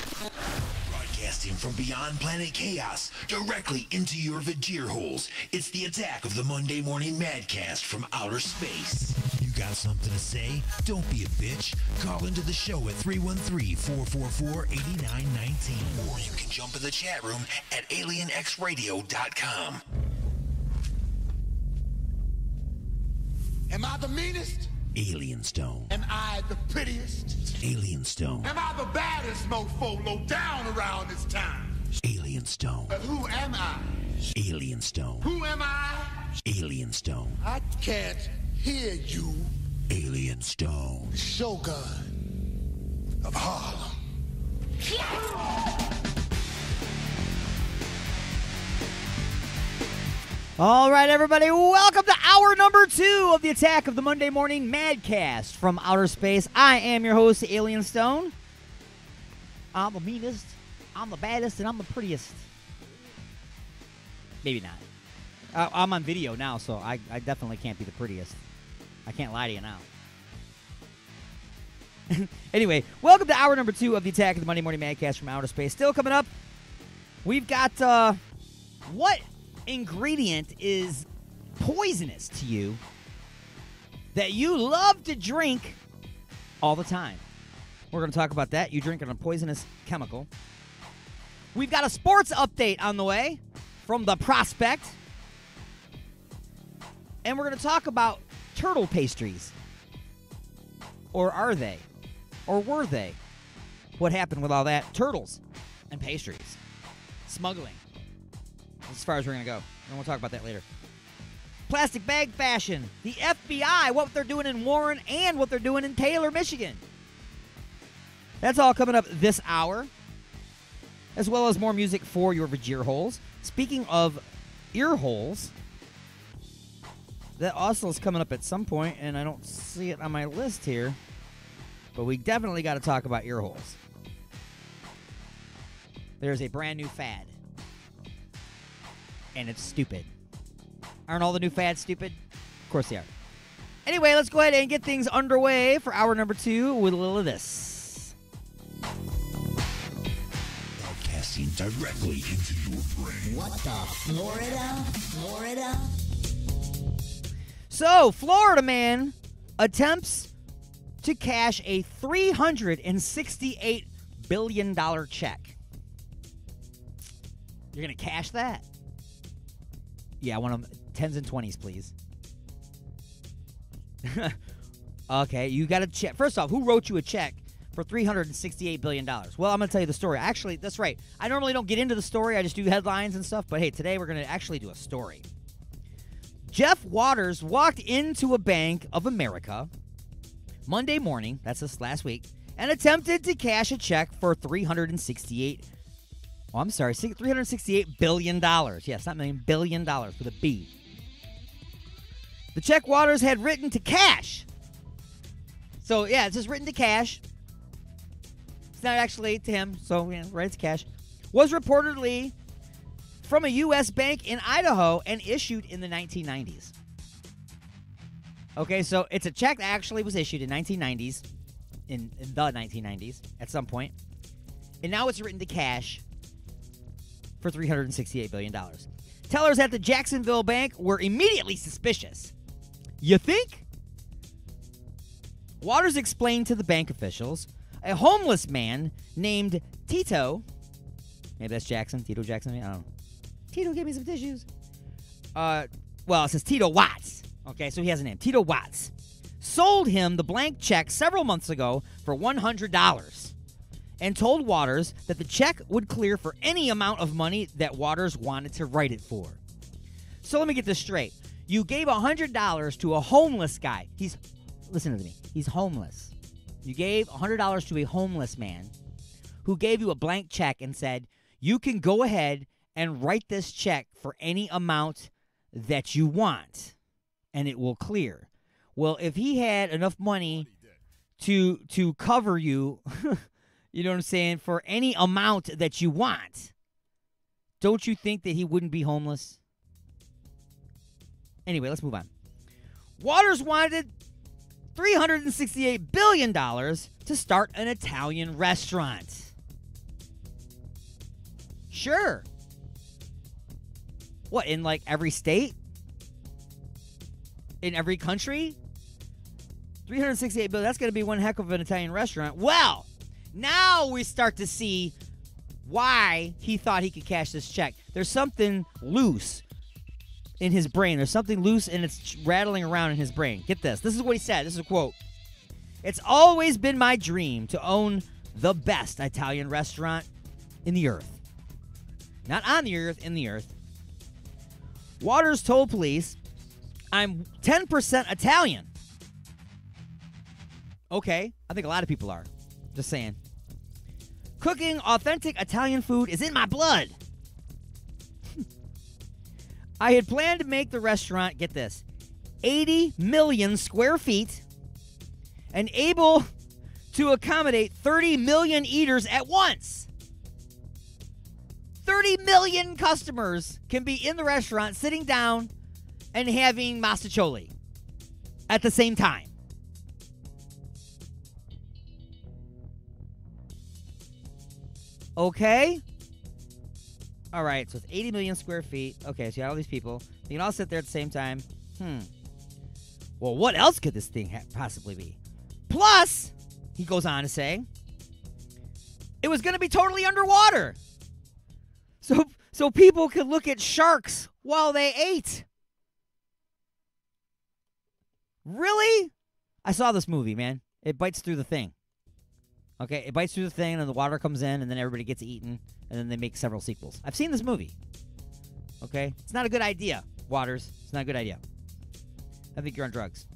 Speaker 2: Broadcasting from beyond planet chaos, directly into your vajir holes, it's the attack of the Monday Morning Madcast from outer space. You got something to say? Don't be a bitch. Call into the show at 313-444-8919. Or you can jump in the chat room at alienxradio.com.
Speaker 3: Am I the meanest?
Speaker 2: Alien Stone.
Speaker 3: Am I the prettiest?
Speaker 2: Alien Stone.
Speaker 3: Am I the baddest mofo low down around this time?
Speaker 2: Alien Stone.
Speaker 3: But who am I?
Speaker 2: Alien Stone.
Speaker 3: Who am I?
Speaker 2: Alien Stone.
Speaker 3: I can't hear you.
Speaker 2: Alien Stone.
Speaker 3: The Shogun of Harlem.
Speaker 4: All right, everybody, welcome to hour number 2 of the Attack of the Monday Morning Madcast from Outer Space. I am your host, Alien Stone. I'm the meanest, I'm the baddest, and I'm the prettiest. Maybe not. I'm on video now, so I definitely can't be the prettiest. I can't lie to you now. Anyway, welcome to hour number 2 of the Attack of the Monday Morning Madcast from Outer Space. Still coming up, we've got, what ingredient is poisonous to you that you love to drink all the time? We're going to talk about that. You drinking a poisonous chemical. We've got a sports update on the way from the Prospect. And we're going to talk about turtle pastries. Or are they? Or were they? What happened with all that? Turtles and pastries. Smuggling. As far as we're going to go. And we'll talk about that later. Plastic bag fashion. The FBI, what they're doing in Warren and what they're doing in Taylor, Michigan. That's all coming up this hour. As well as more music for your ear holes. Speaking of ear holes, that also is coming up at some point, and I don't see it on my list here. But we definitely got to talk about ear holes. There's a brand new fad. And it's stupid. Aren't all the new fads stupid? Of course they are. Anyway, let's go ahead and get things underway for hour number 2 with a little of this.
Speaker 2: Broadcasting directly into your brain.
Speaker 1: What the Florida?
Speaker 4: So, Florida man attempts to cash a $368 billion check. You're going to cash that? Yeah, I want them 10s and 20s, please. Okay, you got to check. First off, who wrote you a check for $368 billion? Well, I'm going to tell you the story. Actually, that's right. I normally don't get into the story. I just do headlines and stuff. But hey, today we're going to actually do a story. Jeff Waters walked into a Bank of America Monday morning, that's this last week, and attempted to cash a check for $368 billion. Yes, not million, $1 billion with a B. The check Waters had written to cash. So, yeah, it's just written to cash. It's not actually to him, so, yeah, right, it's cash. Was reportedly from a U.S. bank in Idaho and issued in the 1990s. Okay, so it's a check that actually was issued in 1990s, in the 1990s at some point. And now it's written to cash for $368 billion. Tellers at the Jacksonville Bank were immediately suspicious. You think? Waters explained to the bank officials a homeless man named Tito, maybe that's Jackson, Tito Jackson, I don't know. Tito, give me some tissues. Well, it says Tito Watts. Okay, so he has a name. Tito Watts sold him the blank check several months ago for $100 and told Waters that the check would clear for any amount of money that Waters wanted to write it for. So let me get this straight. You gave $100 to a homeless guy. Listen to me. He's homeless. You gave $100 to a homeless man who gave you a blank check and said, you can go ahead and write this check for any amount that you want, and it will clear. Well, if he had enough money to cover you, you know what I'm saying, for any amount that you want, don't you think that he wouldn't be homeless? Anyway, let's move on. Waters wanted $368 billion to start an Italian restaurant. Sure. What, in like every state? In every country? $368 billion, that's going to be one heck of an Italian restaurant. Well, now we start to see why he thought he could cash this check. There's something loose in his brain. There's something loose and it's rattling around in his brain. Get this. This is what he said. This is a quote. It's always been my dream to own the best Italian restaurant in the earth. Not on the earth, in the earth. Waters told police, I'm 10% Italian. Okay, I think a lot of people are. Just saying. Cooking authentic Italian food is in my blood. I had planned to make the restaurant, get this, 80 million square feet and able to accommodate 30 million eaters at once. 30 million customers can be in the restaurant sitting down and having masticholi at the same time. Okay? All right, so it's 80 million square feet. Okay, so you got all these people. You can all sit there at the same time. Well, what else could this thing possibly be? Plus, he goes on to say, it was going to be totally underwater. So people could look at sharks while they ate. Really? I saw this movie, man. It bites through the thing. Okay, it bites through the thing, and the water comes in, and then everybody gets eaten, and then they make several sequels. I've seen this movie. Okay? It's not a good idea, Waters. It's not a good idea. I think you're on drugs.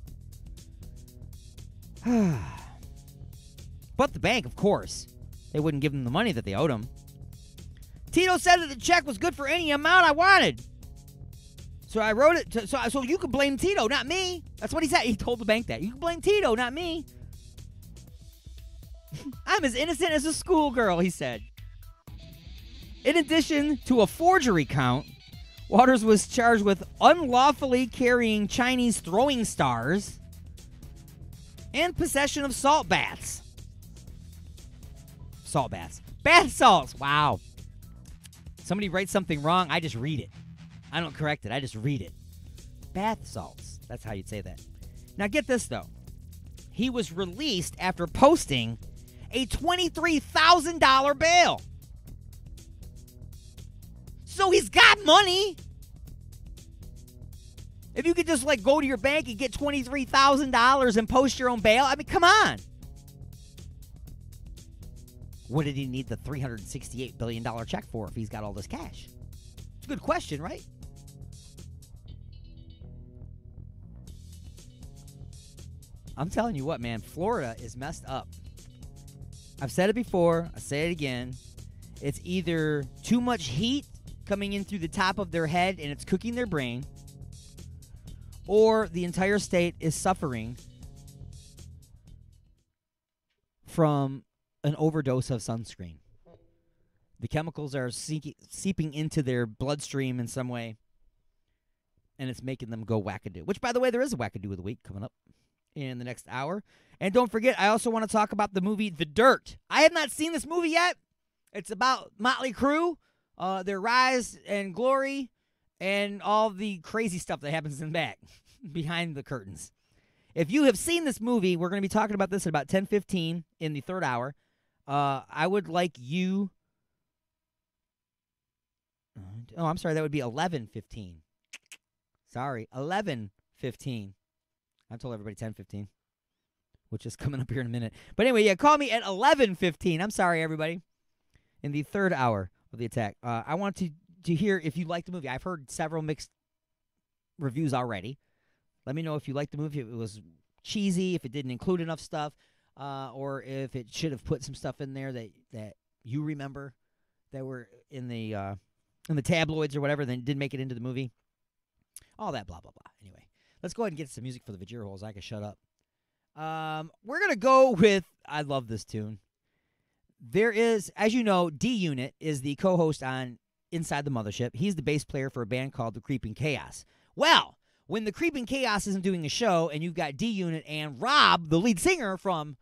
Speaker 4: But the bank, of course. They wouldn't give them the money that they owed him. Tito said that the check was good for any amount I wanted. So I wrote it. So you can blame Tito, not me. That's what he said. He told the bank that. You can blame Tito, not me. I'm as innocent as a schoolgirl, he said. In addition to a forgery count, Waters was charged with unlawfully carrying Chinese throwing stars and possession of salt baths. Salt baths. Bath salts. Wow. Somebody writes something wrong, I just read it. I don't correct it. I just read it. Bath salts. That's how you'd say that. Now get this, though. He was released after posting a $23,000 bail. So he's got money. If you could just go to your bank and get $23,000 and post your own bail, I mean, come on. What did he need the $368 billion check for if he's got all this cash? It's a good question, right? I'm telling you what, man, Florida is messed up. I've said it before. I say it again. It's either too much heat coming in through the top of their head and it's cooking their brain, or the entire state is suffering from an overdose of sunscreen. The chemicals are seeping into their bloodstream in some way, and it's making them go wackadoo. Which, by the way, there is a wackadoo of the week coming up in the next hour. And don't forget, I also want to talk about the movie The Dirt. I have not seen this movie yet. It's about Motley Crue, their rise and glory, and all the crazy stuff that happens in the back, behind the curtains. If you have seen this movie, we're going to be talking about this at about 10:15 in the third hour. I would like you... Oh, I'm sorry, that would be 11:15. Sorry, 11:15. I told everybody 10:15, which is coming up here in a minute. But anyway, yeah, call me at 11:15. I'm sorry, everybody. In the third hour of the attack. I want to hear if you like the movie. I've heard several mixed reviews already. Let me know if you liked the movie, if it was cheesy, if it didn't include enough stuff, or if it should have put some stuff in there that you remember that were in the tabloids or whatever, then didn't make it into the movie. All that blah, blah, blah. Anyway, let's go ahead and get some music for the Vajir holes. I can shut up. We're going to go with, I love this tune. There is, as you know, D-Unit is the co-host on Inside the Mothership. He's the bass player for a band called The Creeping Chaos. Well, when The Creeping Chaos isn't doing a show and you've got D-Unit and Rob, the lead singer from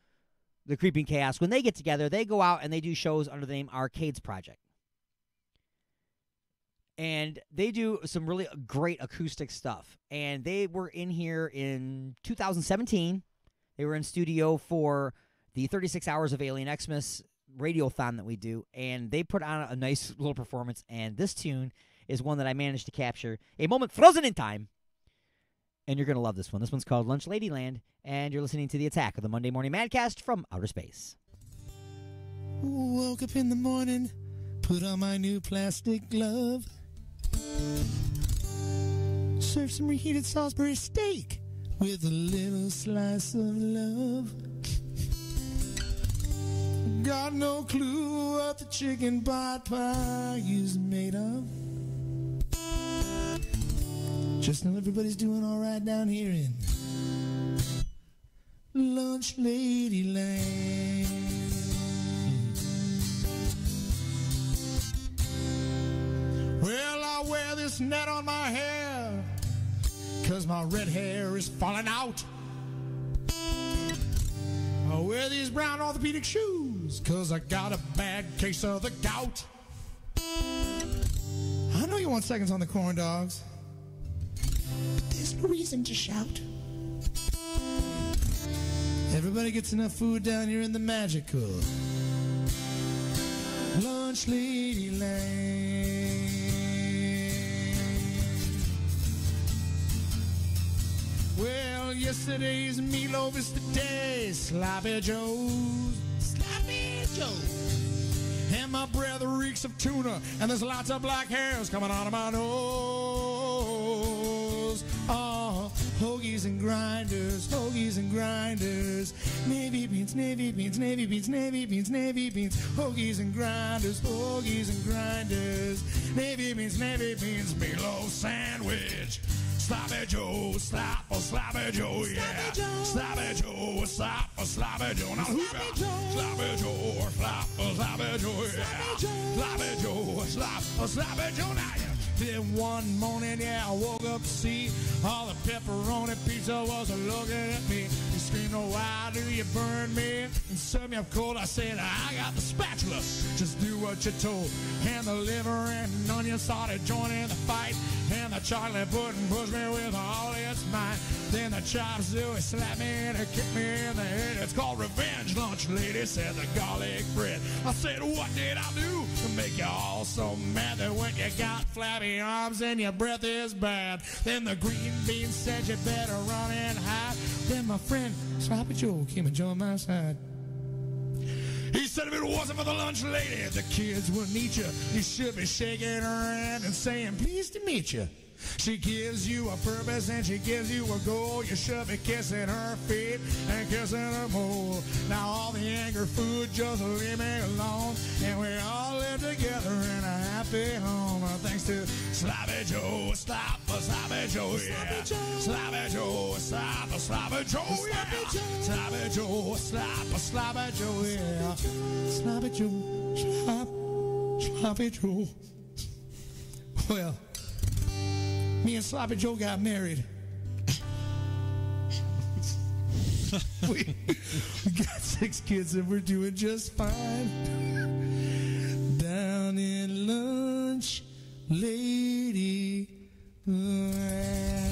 Speaker 4: The Creeping Chaos, when they get together, they go out and they do shows under the name Arcades Project. And they do some really great acoustic stuff. And they were in here in 2017. They were in studio for the 36 Hours of Alien Xmas radiothon that we do. And they put on a nice little performance. And this tune is one that I managed to capture. A moment frozen in time. And you're going to love this one. This one's called Lunch Ladyland. And you're listening to The Attack of the Monday Morning Madcast from Outer Space.
Speaker 21: Woke up in the morning, put on my new plastic glove. Serve some reheated Salisbury steak with a little slice of love. Got no clue what the chicken pot pie is made of. Just know everybody's doing all right down here in Lunch Lady Land. Well, I wear this net on my hair 'cause my red hair is falling out. I wear these brown orthopedic shoes 'cause I got a bad case of the gout. I know you want seconds on the corn dogs, but there's no reason to shout. Everybody gets enough food down here in the magical Lunch Lady Land. Well, yesterday's meatloaf is today Sloppy Joe's. Sloppy Joe's. And my breath reeks of tuna, and there's lots of black hairs coming out of my nose. Oh, hoagies and grinders, hoagies and grinders. Navy beans, navy beans, navy beans, navy beans, navy beans. Hoagies and grinders, hoagies and grinders. Navy beans, meatloaf sandwich. Sloppy Joe, sloppy Joe, yeah. Sloppy Joe, sloppy Joe. Now who got sloppy Joe, sloppy Joe, yeah. Sloppy Joe, sloppy Joe. Now yeah. Then one morning, yeah, I woke up to see all the pepperoni pizza was looking at me. He screamed, "Oh, why do you burn me and serve me up cold?" I said, "I got the spatula, just do what you're told." And the liver and onion started joining the fight, and the chocolate pudding pushed me with all its might. Then the chop suey slapped me and it kicked me in the head. It's called revenge, lunch lady, said the garlic bread. I said, "What did I do to make you all so mad that when you got flabby arms and your breath is bad?" Then the green bean said, "You better run and hide." Then my friend Sloppy Joe came and joined my side. He said, "If it wasn't for the lunch lady, the kids wouldn't eat you. You should be shaking her hand and saying, 'Pleased to meet you.' She gives you a purpose and she gives you a goal. You should be kissing her feet and kissing her more. Now all the anger food, just leave me alone. And we all live together in a happy home. Thanks to Sloppy Joe, sloppy Joe, yeah. Sloppy Joe, sloppy Joe, yeah. Sloppy Joe, sloppy Joe, yeah. Sloppy Joe, sloppy Joe. Well, me and Sloppy Joe got married. we got 6 kids and we're doing just fine. Down in Lunch Lady Land.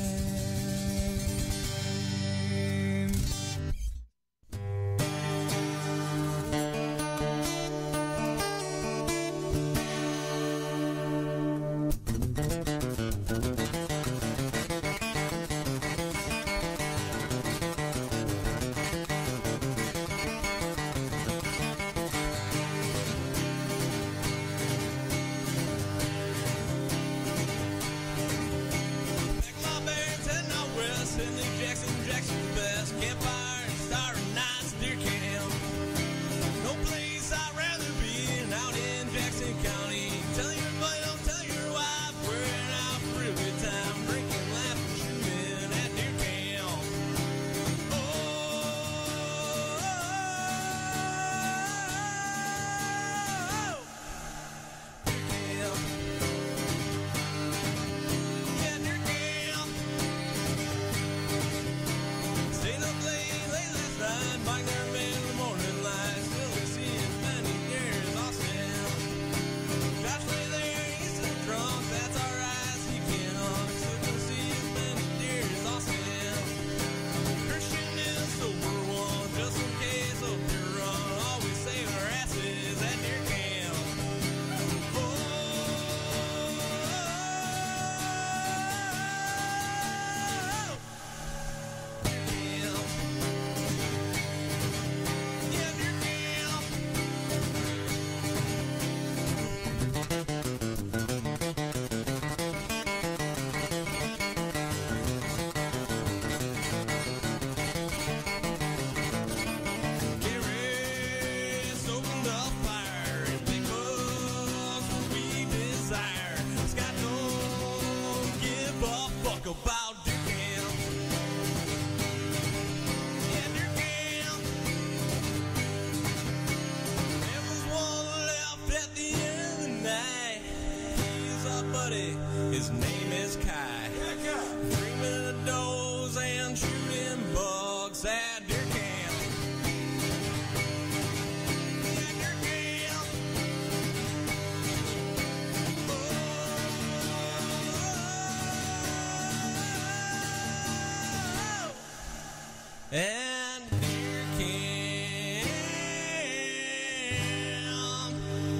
Speaker 7: And here came.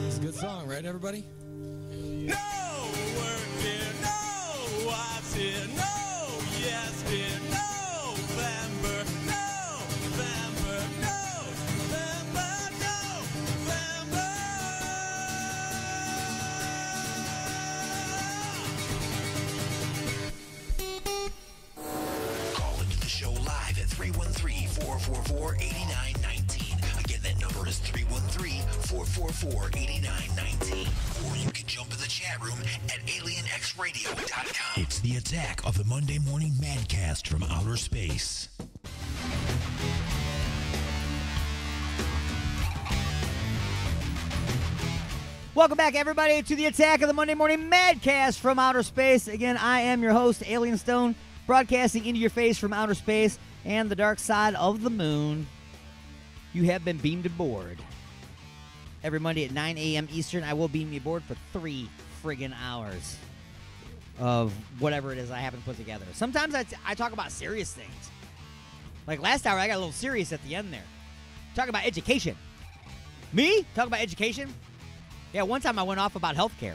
Speaker 21: It's a good song, right, everybody?
Speaker 7: No work here, no wives here, no yes here, November, November, November, November.
Speaker 2: Call into the show live at 313-444-8919. Again, that number is 313-444-8919. Or you can jump in the chat room at alienxradio.com. It's the attack of the Monday Morning Madcast from outer space.
Speaker 4: Welcome back, everybody, to the attack of the Monday Morning Madcast from outer space. Again, I am your host, Alien Stone, broadcasting into your face from outer space and the dark side of the moon. You have been beamed aboard. Every Monday at 9 a.m. Eastern, I will beam you aboard for 3 friggin' hours of whatever it is I happen to put together. Sometimes I talk about serious things. Like last hour, I got a little serious at the end there. Talk about education. Me? Talk about education? Yeah, one time I went off about healthcare.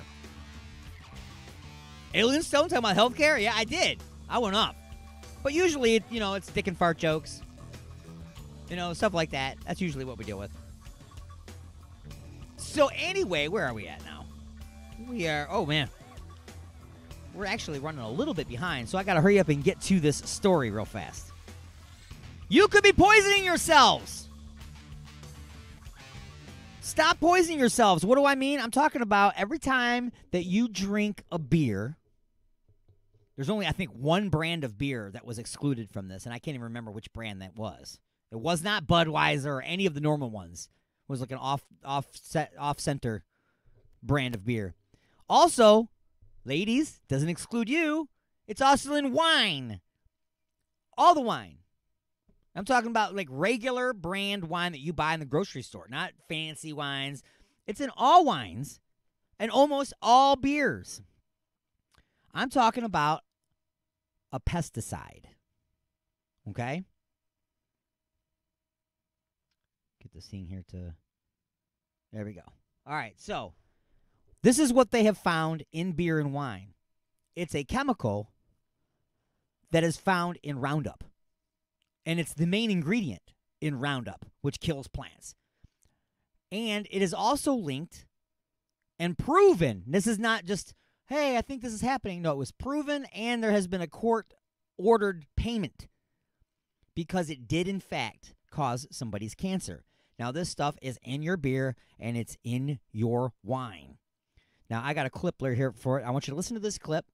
Speaker 4: Alien Stone talking about healthcare? Yeah, I did. I went off. But usually, it's dick and fart jokes. Stuff like that. That's usually what we deal with. So anyway, where are we at now? We are, oh man. We're actually running a little bit behind, so I got to hurry up and get to this story real fast. You could be poisoning yourselves. Stop poisoning yourselves. What do I mean? I'm talking about every time that you drink a beer. There's only, I think, one brand of beer that was excluded from this, and I can't even remember which brand that was. It was not Budweiser or any of the normal ones. It was like an off-center brand of beer. Also, ladies, doesn't exclude you. It's also in wine. All the wine. I'm talking about like regular brand wine that you buy in the grocery store, not fancy wines. It's in all wines and almost all beers. I'm talking about a pesticide. Okay? Get this thing here to... There we go. All right, so this is what they have found in beer and wine. It's a chemical that is found in Roundup. And it's the main ingredient in Roundup, which kills plants. And it is also linked and proven. This is not just, hey, I think this is happening. No, it was proven, and there has been a court-ordered payment because it did, in fact, cause somebody's cancer. Now, this stuff is in your beer, and it's in your wine. Now, I got a clip here for it. I want you to listen to this clip.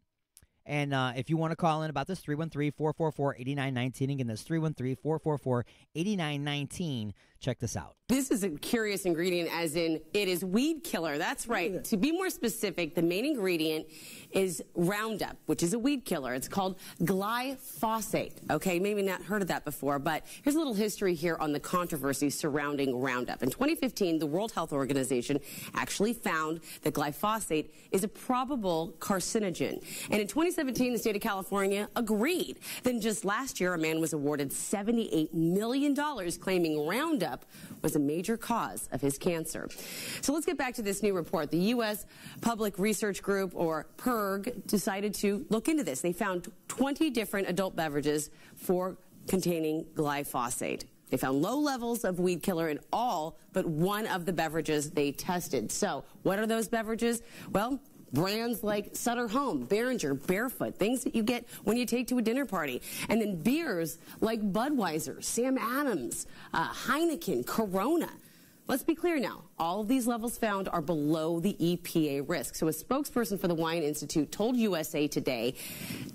Speaker 4: And if you want to call in about this, 313-444-8919. Again, that's 313-444-8919. Check this out.
Speaker 6: This is a curious ingredient, as in it is weed killer. That's right. To be more specific, the main ingredient is Roundup, which is a weed killer. It's called glyphosate. Okay, maybe not heard of that before, but here's a little history here on the controversy surrounding Roundup. In 2015, the World Health Organization actually found that glyphosate is a probable carcinogen. And in 2017, the state of California agreed. Then just last year, a man was awarded $78 million claiming Roundup was a major cause of his cancer. So let's get back to this new report. The U.S. Public Research Group, or PIRG, decided to look into this. They found 20 different adult beverages containing glyphosate. They found low levels of weed killer in all but one of the beverages they tested. So what are those beverages? Well, brands like Sutter Home, Behringer, Barefoot, things that you get when you take to a dinner party. And then beers like Budweiser, Sam Adams, Heineken, Corona. Let's be clear now. All of these levels found are below the EPA risk. So a spokesperson for the Wine Institute told USA Today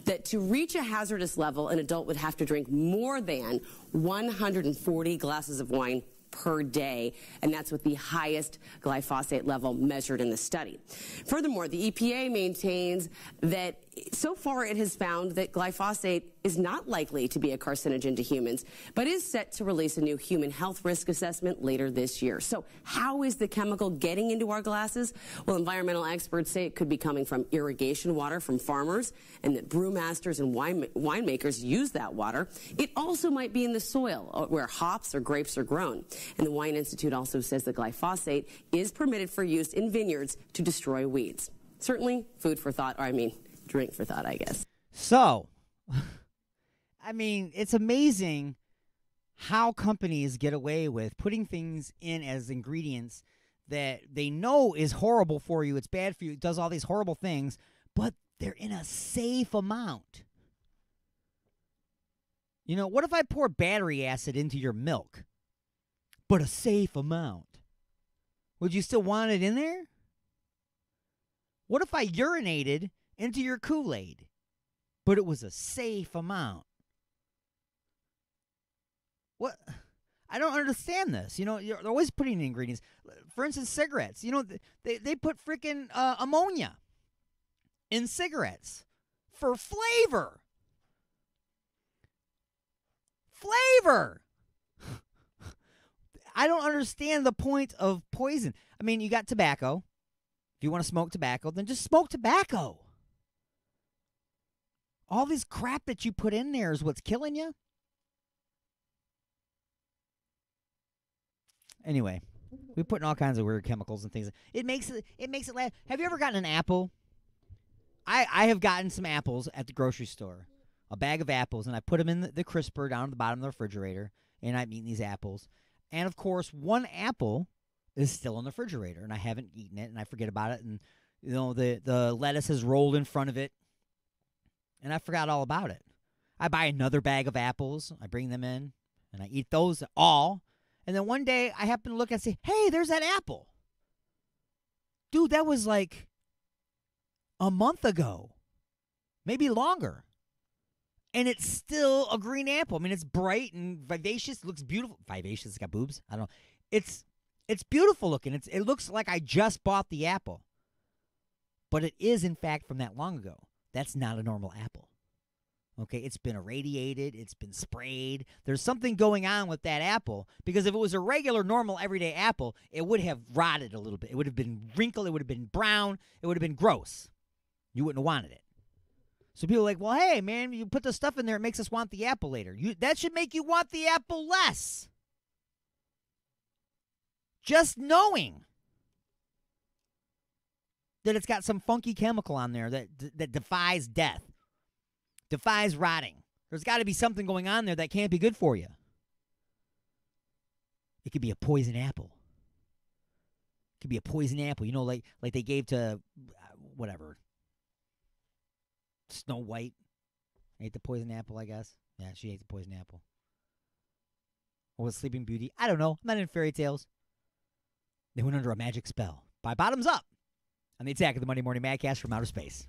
Speaker 6: that to reach a hazardous level, an adult would have to drink more than 140 glasses of wine per day, and that's with the highest glyphosate level measured in the study. Furthermore, the EPA maintains that So far, it has found that glyphosate is not likely to be a carcinogen to humans, but is set to release a new human health risk assessment later this year. So how is the chemical getting into our glasses? Well, environmental experts say it could be coming from irrigation water from farmers, and that brewmasters and winemakers use that water. It also might be in the soil where hops or grapes are grown. And the Wine Institute also says that glyphosate is permitted for use in vineyards to destroy weeds. Certainly food for thought, or I mean, drink for thought, I guess.
Speaker 4: So, I mean, it's amazing how companies get away with putting things in as ingredients that they know is horrible for you, it's bad for you, it does all these horrible things, but they're in a safe amount. You know, what if I pour battery acid into your milk, but a safe amount? Would you still want it in there? What if I urinated into your Kool-Aid, but it was a safe amount? What? I don't understand this. You know, they're always putting in ingredients. For instance, cigarettes. You know, they put freaking ammonia in cigarettes for flavor. Flavor! I don't understand the point of poison. I mean, you got tobacco. If you want to smoke tobacco, then just smoke tobacco. All this crap that you put in there is what's killing you. Anyway, we put in all kinds of weird chemicals and things. It makes it laugh. Have you ever gotten an apple? I have gotten some apples at the grocery store, a bag of apples, and I put them in the crisper down at the bottom of the refrigerator, and I'm eating these apples. And of course, one apple is still in the refrigerator, and I haven't eaten it, and I forget about it, and you know the lettuce has rolled in front of it, and I forgot all about it. I buy another bag of apples, I bring them in, and I eat those all, and then one day I happen to look and say, hey, there's that apple. Dude, that was like a month ago, maybe longer, and it's still a green apple. I mean, it's bright and vivacious, looks beautiful. Vivacious, it's got boobs? I don't know. It's beautiful looking. It looks like I just bought the apple. But it is, in fact, from that long ago. That's not a normal apple. Okay, it's been irradiated. It's been sprayed. There's something going on with that apple, because if it was a regular, normal, everyday apple, it would have rotted a little bit. It would have been wrinkled. It would have been brown. It would have been gross. You wouldn't have wanted it. So people are like, well, hey, man, you put the stuff in there, it makes us want the apple later. That should make you want the apple less. Just knowing that it's got some funky chemical on there that defies death, defies rotting. There's got to be something going on there that can't be good for you. It could be a poison apple. It could be a poison apple. You know, like they gave to, whatever, Snow White. Ate the poison apple, I guess. Yeah, she ate the poison apple. Or was Sleeping Beauty? I don't know. I'm not in fairy tales. They went under a magic spell. By Bottoms Up on the Attack of the Monday Morning Madcast from Outer Space.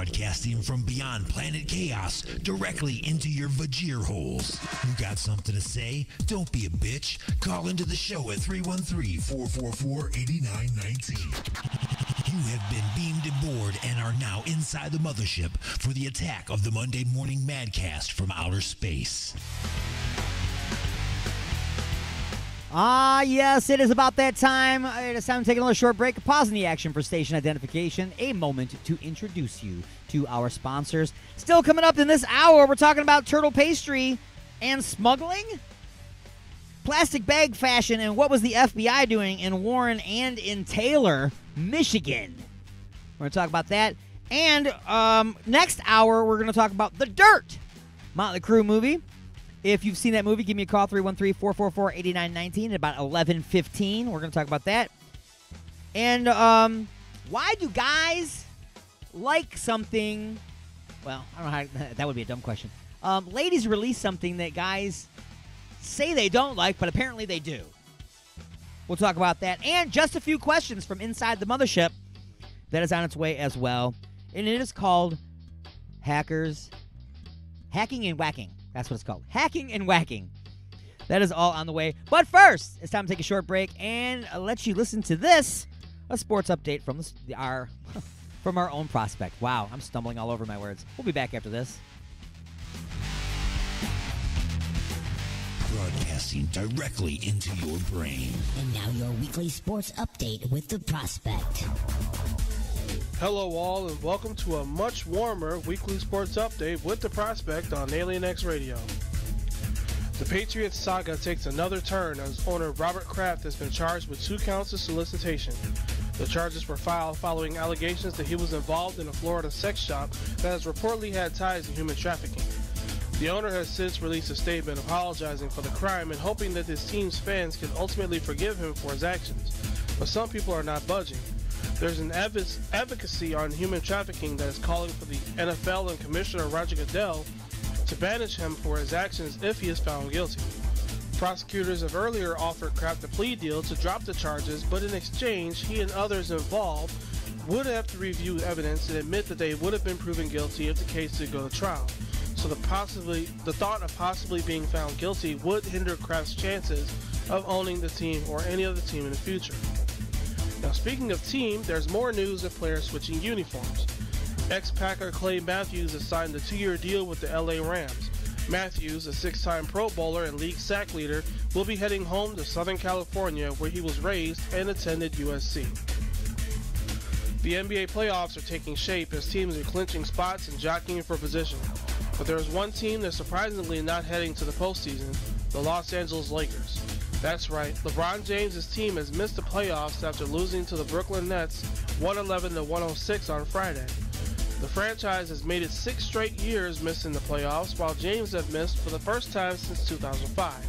Speaker 2: Broadcasting from beyond planet chaos directly into your vajir holes. You got something to say? Don't be a bitch. Call into the show at 313-444-8919. You have been beamed aboard and are now inside the mothership for the attack of the Monday Morning Madcast from outer space.
Speaker 4: Ah, yes, it is about that time. It is time to take another short break. Pausing the action for station identification. A moment to introduce you to our sponsors. Still coming up in this hour, we're talking about turtle pastry and smuggling, plastic bag fashion, and what was the FBI doing in Warren and in Taylor, Michigan. We're going to talk about that. And next hour, we're going to talk about The Dirt, Motley Crue movie. If you've seen that movie, give me a call, 313-444-8919 at about 11:15. We're going to talk about that. And why do guys like something? Well, I don't know how that would be a dumb question. Ladies release something that guys say they don't like, but apparently they do. We'll talk about that. And just a few questions from inside the mothership that is on its way as well. And it is called Hacking and Whacking. That's what it's called. Hacking and Whacking. That is all on the way. But first, it's time to take a short break and let you listen to this, a sports update from our own prospect. Wow, I'm stumbling all over my words. We'll be back after this.
Speaker 2: Broadcasting directly into your brain.
Speaker 19: And now your weekly sports update with the prospect.
Speaker 9: Hello all, and welcome to a much warmer weekly sports update with the prospect on Alien X Radio. The Patriots saga takes another turn as owner Robert Kraft has been charged with 2 counts of solicitation. The charges were filed following allegations that he was involved in a Florida sex shop that has reportedly had ties to human trafficking. The owner has since released a statement apologizing for the crime and hoping that his team's fans can ultimately forgive him for his actions. But some people are not budging. There's an advocacy on human trafficking that is calling for the NFL and Commissioner Roger Goodell to banish him for his actions if he is found guilty. Prosecutors have earlier offered Kraft a plea deal to drop the charges, but in exchange, he and others involved would have to review evidence and admit that they would have been proven guilty if the case did go to trial. So the thought of possibly being found guilty would hinder Kraft's chances of owning the team or any other team in the future. Now, speaking of team, there's more news of players switching uniforms. Ex-Packer Clay Matthews has signed a 2-year deal with the LA Rams. Matthews, a 6-time Pro Bowler and league sack leader, will be heading home to Southern California, where he was raised and attended USC. The NBA playoffs are taking shape as teams are clinching spots and jockeying for position. But there is one team that's surprisingly not heading to the postseason, the Los Angeles Lakers. That's right, LeBron James' team has missed the playoffs after losing to the Brooklyn Nets 111-106 on Friday. The franchise has made it 6 straight years missing the playoffs, while James had missed for the first time since 2005.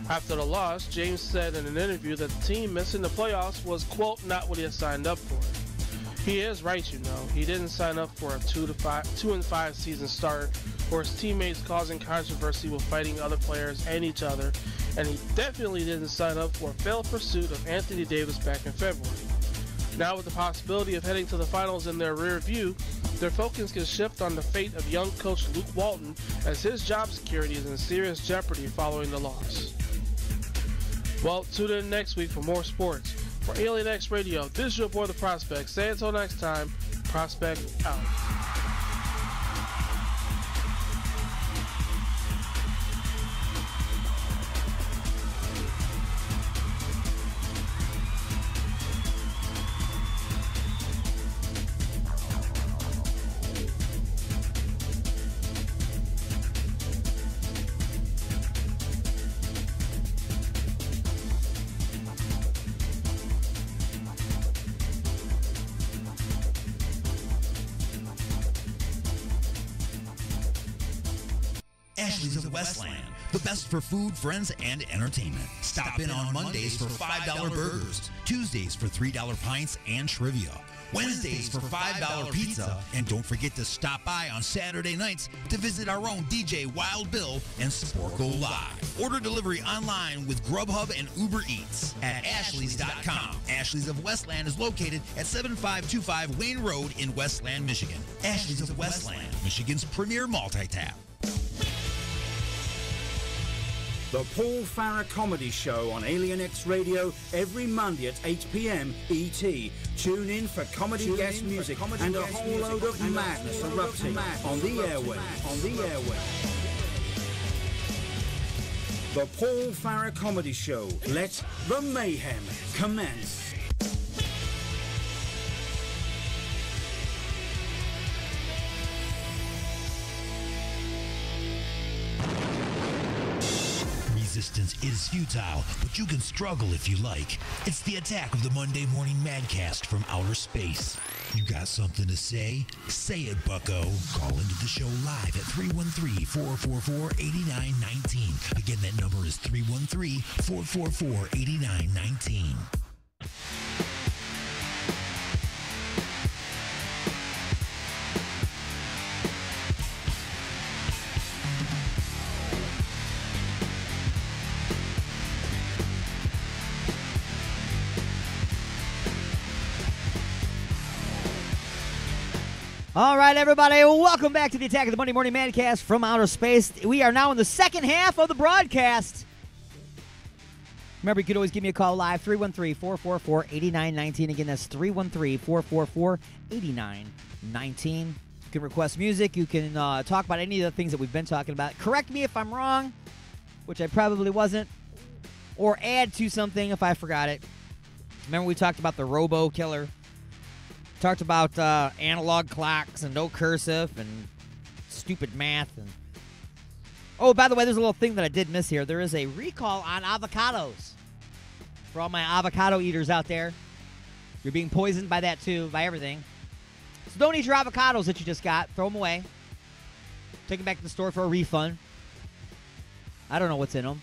Speaker 9: After the loss, James said in an interview that the team missing the playoffs was, quote, not what he had signed up for. He is right, you know. He didn't sign up for a 2-5 season start, or his teammates causing controversy with fighting other players and each other, and he definitely didn't sign up for a failed pursuit of Anthony Davis back in February. Now with the possibility of heading to the finals in their rear view, their focus can shift on the fate of young coach Luke Walton, as his job security is in serious jeopardy following the loss. Well, tune in next week for more sports. For Alien X Radio, this is your boy the Prospect. Say until next time, Prospect out.
Speaker 2: Ashley's of Westland, The best for food, friends, and entertainment. Stop in on Mondays for $5 burgers, Tuesdays for $3 pints and trivia, Wednesdays for $5 pizza, and don't forget to stop by on Saturday nights to visit our own DJ Wild Bill and Sporko Live. Order delivery online with Grubhub and Uber Eats at ashleys.com. Ashley's of Westland is located at 7525 Wayne Road in Westland, Michigan. Ashley's of Westland, Michigan's premier multi-tap.
Speaker 8: The Paul Farah Comedy Show on Alien X Radio every Monday at 8 p.m. ET. Tune in for comedy guest music and a whole load of madness erupting on the airwaves. The Paul Farah Comedy Show. Let the mayhem commence.
Speaker 2: Resistance is futile, but you can struggle if you like. It's the attack of the Monday Morning Madcast from outer space. You got something to say? Say it, bucko. Call into the show live at 313-444-8919. Again, that number is 313-444-8919.
Speaker 4: All right, everybody, welcome back to the Attack of the Monday Morning Madcast from outer space. We are now in the second half of the broadcast. Remember, you could always give me a call live, 313-444-8919. Again, that's 313-444-8919. You can request music. You can talk about any of the things that we've been talking about. Correct me if I'm wrong, which I probably wasn't, or add to something if I forgot it. Remember we talked about the Robo Killer? Talked about analog clocks and no cursive and stupid math. And oh, by the way, there's a little thing that I did miss here. There is a recall on avocados. For all my avocado eaters out there, you're being poisoned by that too, by everything. So don't eat your avocados that you just got. Throw them away. Take them back to the store for a refund. I don't know what's in them.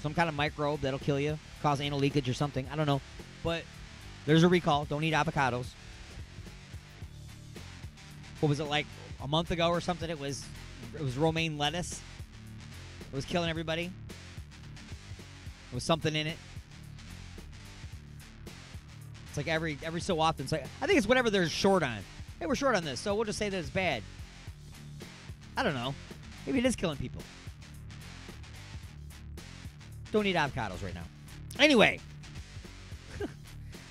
Speaker 4: Some kind of microbe that'll kill you, cause anal leakage or something. I don't know. But there's a recall. Don't eat avocados. What was it, like a month ago or something? It was romaine lettuce. It was killing everybody. There was something in it. It's like every so often. It's like, I think it's whatever they're short on. Hey, we're short on this, so we'll just say that it's bad. I don't know. Maybe it is killing people. Don't eat avocados right now. Anyway.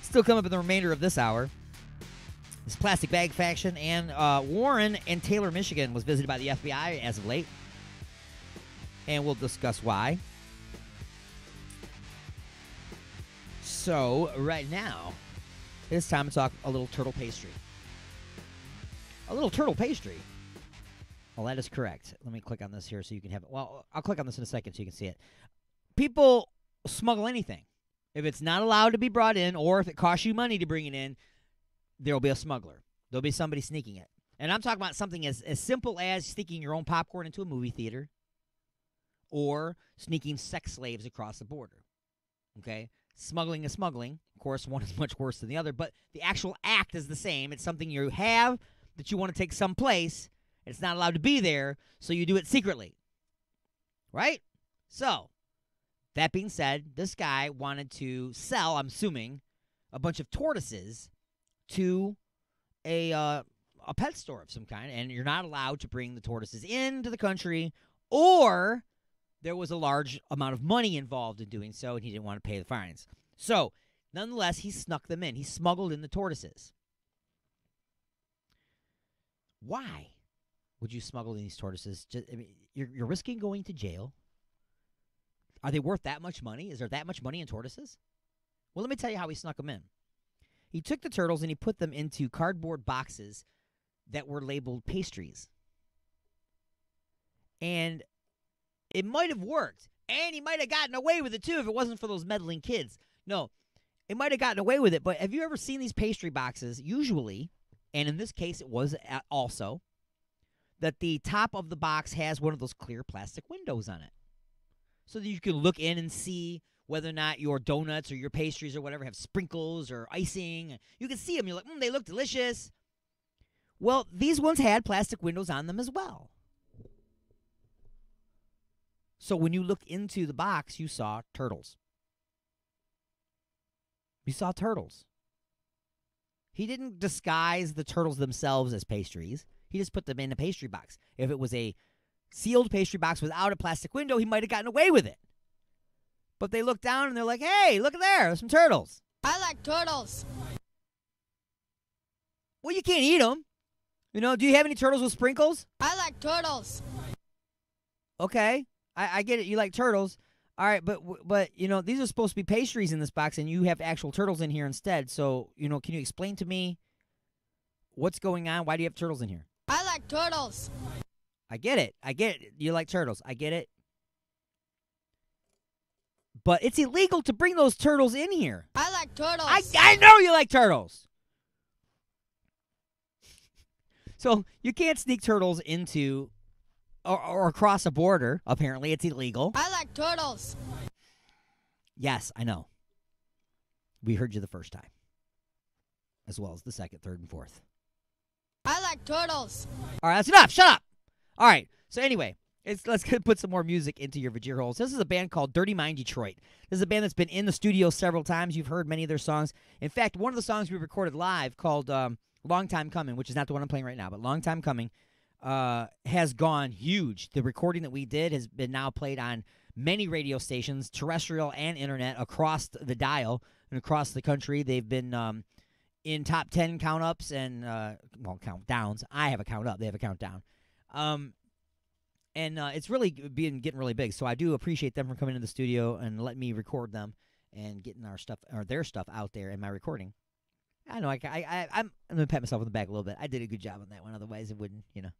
Speaker 4: Still coming up in the remainder of this hour. This plastic bag faction, and Warren and Taylor, Michigan was visited by the FBI as of late. And we'll discuss why. So, right now, it's time to talk a little turtle pastry. A little turtle pastry? Well, that is correct. Let me click on this here so you can have it. Well, I'll click on this in a second so you can see it. People smuggle anything. If it's not allowed to be brought in, or if it costs you money to bring it in, there will be a smuggler. There'll be somebody sneaking it. And I'm talking about something as simple as sneaking your own popcorn into a movie theater or sneaking sex slaves across the border. Okay? Smuggling is smuggling. Of course, one is much worse than the other, but the actual act is the same. It's something you have that you want to take someplace. It's not allowed to be there, so you do it secretly. Right? So, that being said, this guy wanted to sell, I'm assuming, a bunch of tortoises to a pet store of some kind, and you're not allowed to bring the tortoises into the country, or there was a large amount of money involved in doing so, and he didn't want to pay the fines. So, nonetheless, he snuck them in. He smuggled in the tortoises. Why would you smuggle in these tortoises? You're risking going to jail. Are they worth that much money? Is there that much money in tortoises? Well, let me tell you how he snuck them in. He took the turtles and he put them into cardboard boxes that were labeled pastries. And it might have worked. And he might have gotten away with it, too, if it wasn't for those meddling kids. No, it might have gotten away with it. But have you ever seen these pastry boxes? Usually, and in this case it was also, that the top of the box has one of those clear plastic windows on it. so that you can look in and see whether or not your donuts or your pastries or whatever have sprinkles or icing. You can see them. You're like, they look delicious. Well, these ones had plastic windows on them as well. So when you look into the box, you saw turtles. You saw turtles. He didn't disguise the turtles themselves as pastries. He just put them in a pastry box. If it was a sealed pastry box without a plastic window, he might have gotten away with it. But they look down and they're like, hey, look at there. There's some turtles.
Speaker 5: I like turtles.
Speaker 4: Well, you can't eat them. You know, do you have any turtles with sprinkles?
Speaker 5: I like turtles.
Speaker 4: Okay. I get it. You like turtles. All right, but you know, these are supposed to be pastries in this box, and you have actual turtles in here instead. So, you know, can you explain to me what's going on? Why do you have turtles in here?
Speaker 5: I like turtles.
Speaker 4: I get it. You like turtles. I get it. But it's illegal to bring those turtles in here.
Speaker 5: I like turtles.
Speaker 4: I know you like turtles. So you can't sneak turtles into or across a border. Apparently, it's illegal.
Speaker 5: I like turtles.
Speaker 4: Yes, I know. We heard you the first time, as well as the second, third, and fourth.
Speaker 5: I like turtles.
Speaker 4: All right, that's enough. Shut up. All right. So anyway, let's put some more music into your Vajir holes. This is a band called Dirty Mind Detroit. This is a band that's been in the studio several times. You've heard many of their songs. In fact, one of the songs we recorded live called Long Time Coming, which is not the one I'm playing right now, but Long Time Coming, has gone huge. The recording that we did has been now played on many radio stations, terrestrial and internet, across the dial and across the country. They've been in top 10 count-ups and, count-downs. I have a count-up. They have a countdown. And it's really getting really big. So I do appreciate them for coming into the studio and letting me record them and getting our stuff or their stuff out there in my recording. I know I'm going to pat myself on the back a little bit. I did a good job on that one. Otherwise, it wouldn't, you know.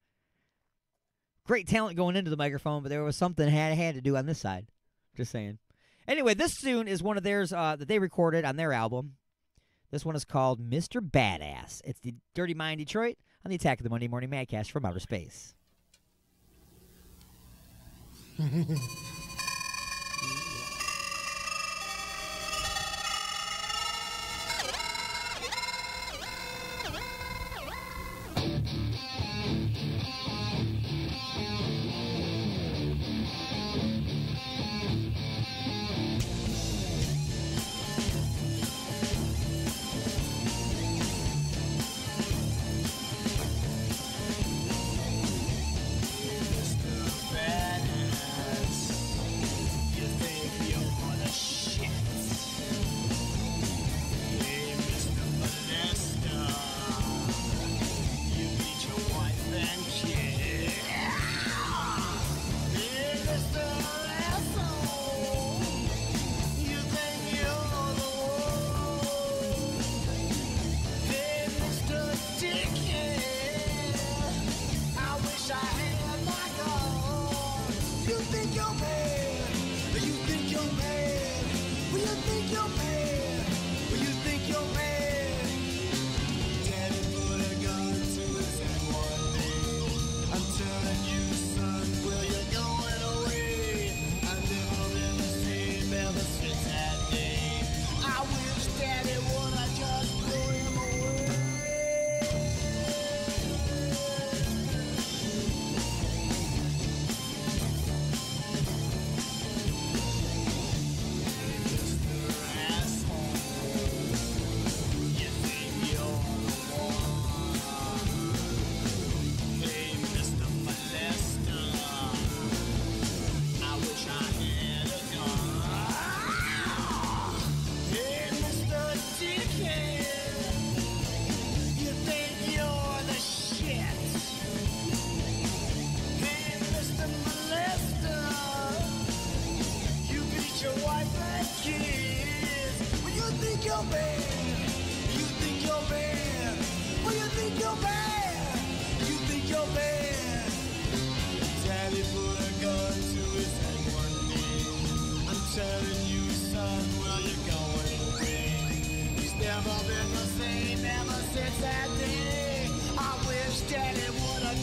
Speaker 4: Great talent going into the microphone, but there was something I had to do on this side. Just saying. Anyway, this tune is one of theirs that they recorded on their album. This one is called Mr. Badass. It's the Dirty Mind Detroit on the Attack of the Monday Morning Madcast from Outer Space.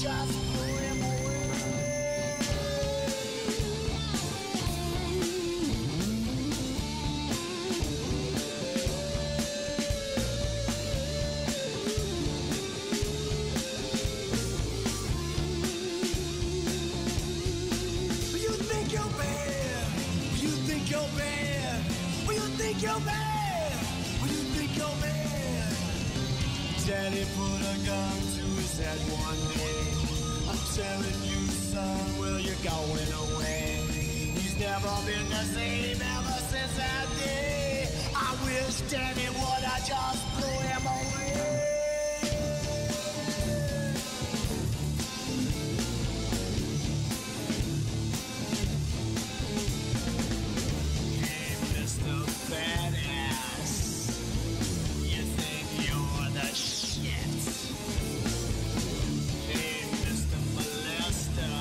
Speaker 7: Just blew him away. think you're bad? Well, you think you're bad. Daddy put a gun to his head one day. I'm telling you, son, well, you're going away. He's never been the same ever since that day. I wish Daddy would have just blew him away. Badass, you think you're the shit? Hey, Mr. Molester,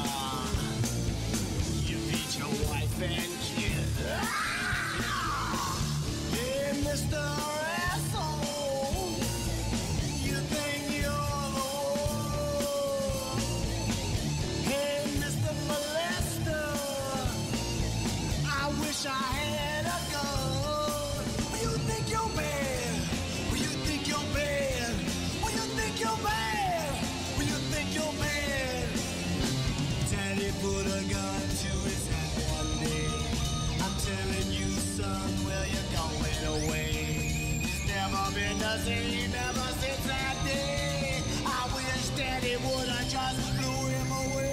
Speaker 7: you beat your wife and kid. Hey, Mr. Asshole, you think you're the one? Hey, Mr. Molester, I wish I had a gun. You think you're bad? Well, you think you're bad? Well, you think you're bad? Well, you think you're bad? Daddy put a gun to his head one day. I'm telling you, son, well, you're going away. He's never been the same ever since that day. I wish Daddy would have just blew him away.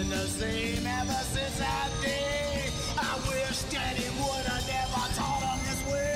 Speaker 7: The same ever since that day. I wish Daddy would have never taught him this way.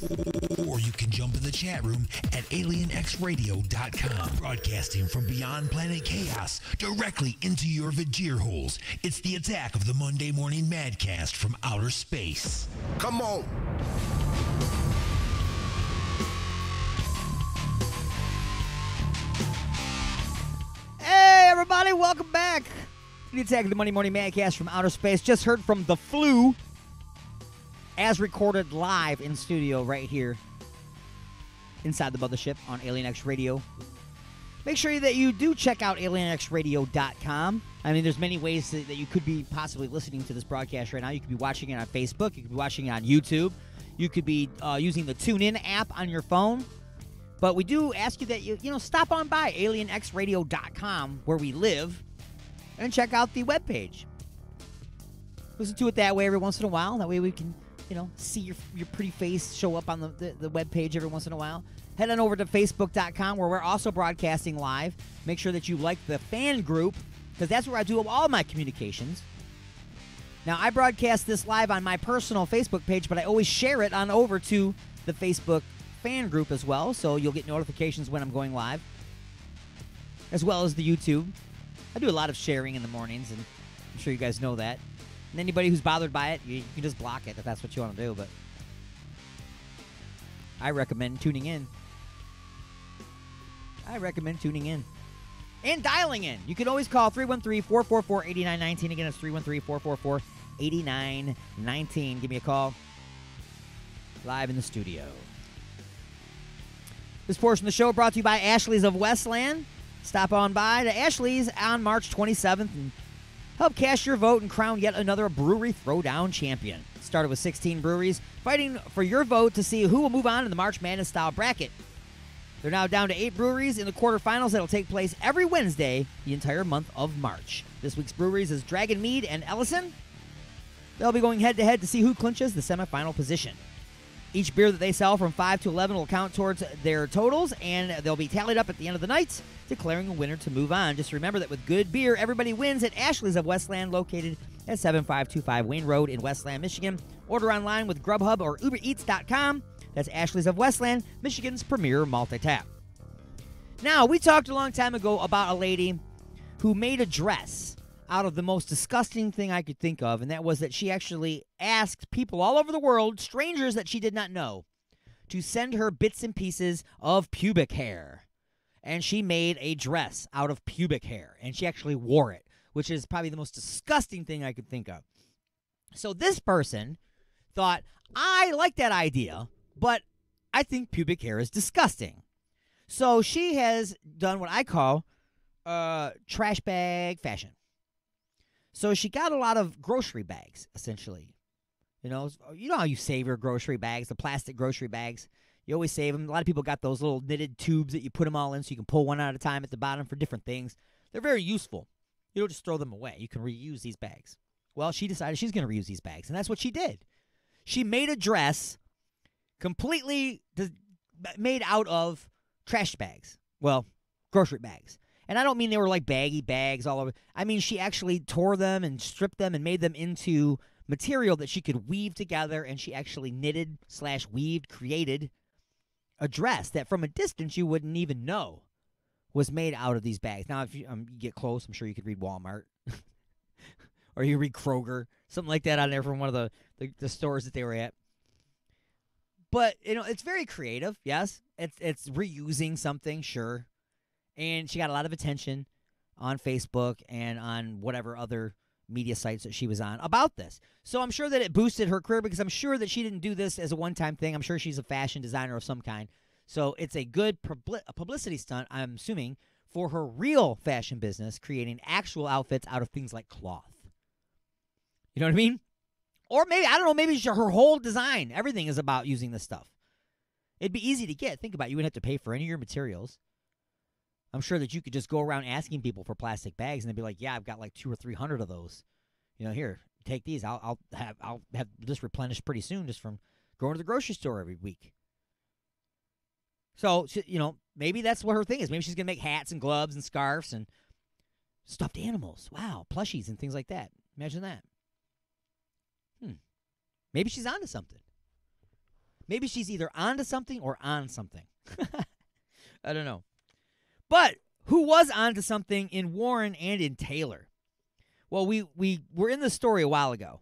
Speaker 2: Or you can jump in the chat room at alienxradio.com. Broadcasting from beyond planet chaos directly into your Vajir holes. It's the attack of the Monday Morning Madcast from outer space.
Speaker 3: Come on.
Speaker 4: Hey, everybody, welcome back. The attack of the Monday Morning Madcast from outer space. Just heard from The Flu, as recorded live in studio right here inside the mothership on Alien X Radio. Make sure that you do check out alienxradio.com. I mean, there's many ways that you could be possibly listening to this broadcast right now. You could be watching it on Facebook. You could be watching it on YouTube. You could be using the TuneIn app on your phone. But we do ask you that you stop on by alienxradio.com, where we live, and check out the webpage. Listen to it that way every once in a while. That way we can, see your pretty face show up on the webpage every once in a while. Head on over to facebook.com, where we're also broadcasting live. Make sure that you like the fan group, because that's where I do all my communications. Now, I broadcast this live on my personal Facebook page, but I always share it on over to the Facebook fan group as well, so you'll get notifications when I'm going live, as well as the YouTube. I do a lot of sharing in the mornings, and I'm sure you guys know that. And anybody who's bothered by it, you can just block it if that's what you want to do, but I recommend tuning in. And dialing in. You can always call 313-444-8919. Again, it's 313-444-8919. Give me a call. Live in the studio. This portion of the show brought to you by Ashley's of Westland. Stop on by to Ashley's on March 27th and help cast your vote and crown yet another brewery throwdown champion. It started with 16 breweries fighting for your vote to see who will move on in the March Madness style bracket. They're now down to 8 breweries in the quarterfinals that will take place every Wednesday the entire month of March. This week's breweries is Dragon Mead and Ellison. They'll be going head-to-head to see who clinches the semifinal position. Each beer that they sell from 5 to 11 will count towards their totals, and they'll be tallied up at the end of the night, declaring a winner to move on. Just remember that with good beer, everybody wins at Ashley's of Westland, located at 7525 Wayne Road in Westland, Michigan. Order online with Grubhub or UberEats.com. That's Ashley's of Westland, Michigan's premier multi-tap. Now, we talked a long time ago about a lady who made a dress out of the most disgusting thing I could think of, and that was that she actually asked people all over the world, strangers that she did not know, to send her bits and pieces of pubic hair. And she made a dress out of pubic hair, and she actually wore it, which is probably the most disgusting thing I could think of. So this person thought, I like that idea, but I think pubic hair is disgusting. So she has done what I call trash bag fashion. So she got a lot of grocery bags, essentially. You know how you save your grocery bags, the plastic grocery bags. You always save them. A lot of people got those little knitted tubes that you put them all in so you can pull one at a time at the bottom for different things. They're very useful. You don't just throw them away. You can reuse these bags. Well, she decided she's going to reuse these bags, and that's what she did. She made a dress completely made out of trash bags. Well, grocery bags. And I don't mean they were like baggy bags all over. I mean, she actually tore them and stripped them and made them into material that she could weave together, and she actually knitted/weaved, created a dress that from a distance you wouldn't even know was made out of these bags. Now, if you get close, I'm sure you could read Walmart or you read Kroger, something like that on there from one of the stores that they were at. But, it's very creative, yes. It's reusing something, sure. And she got a lot of attention on Facebook and on whatever other media sites that she was on about this. So I'm sure that it boosted her career because I'm sure that she didn't do this as a one-time thing. I'm sure she's a fashion designer of some kind. So it's a good publicity stunt, I'm assuming, for her real fashion business, creating actual outfits out of things like cloth. You know what I mean? Or maybe, I don't know, maybe her whole design, everything is about using this stuff. It'd be easy to get. Think about it. You wouldn't have to pay for any of your materials. I'm sure that you could just go around asking people for plastic bags, and they'd be like, "Yeah, I've got like 200 or 300 of those. Here, take these. I'll have this replenished pretty soon just from going to the grocery store every week." So, maybe that's what her thing is. Maybe she's gonna make hats and gloves and scarves and stuffed animals. Wow, plushies and things like that. Imagine that. Maybe she's onto something. Maybe she's either onto something or on something. I don't know. But who was onto something in Warren and in Taylor? Well, we were in the story a while ago.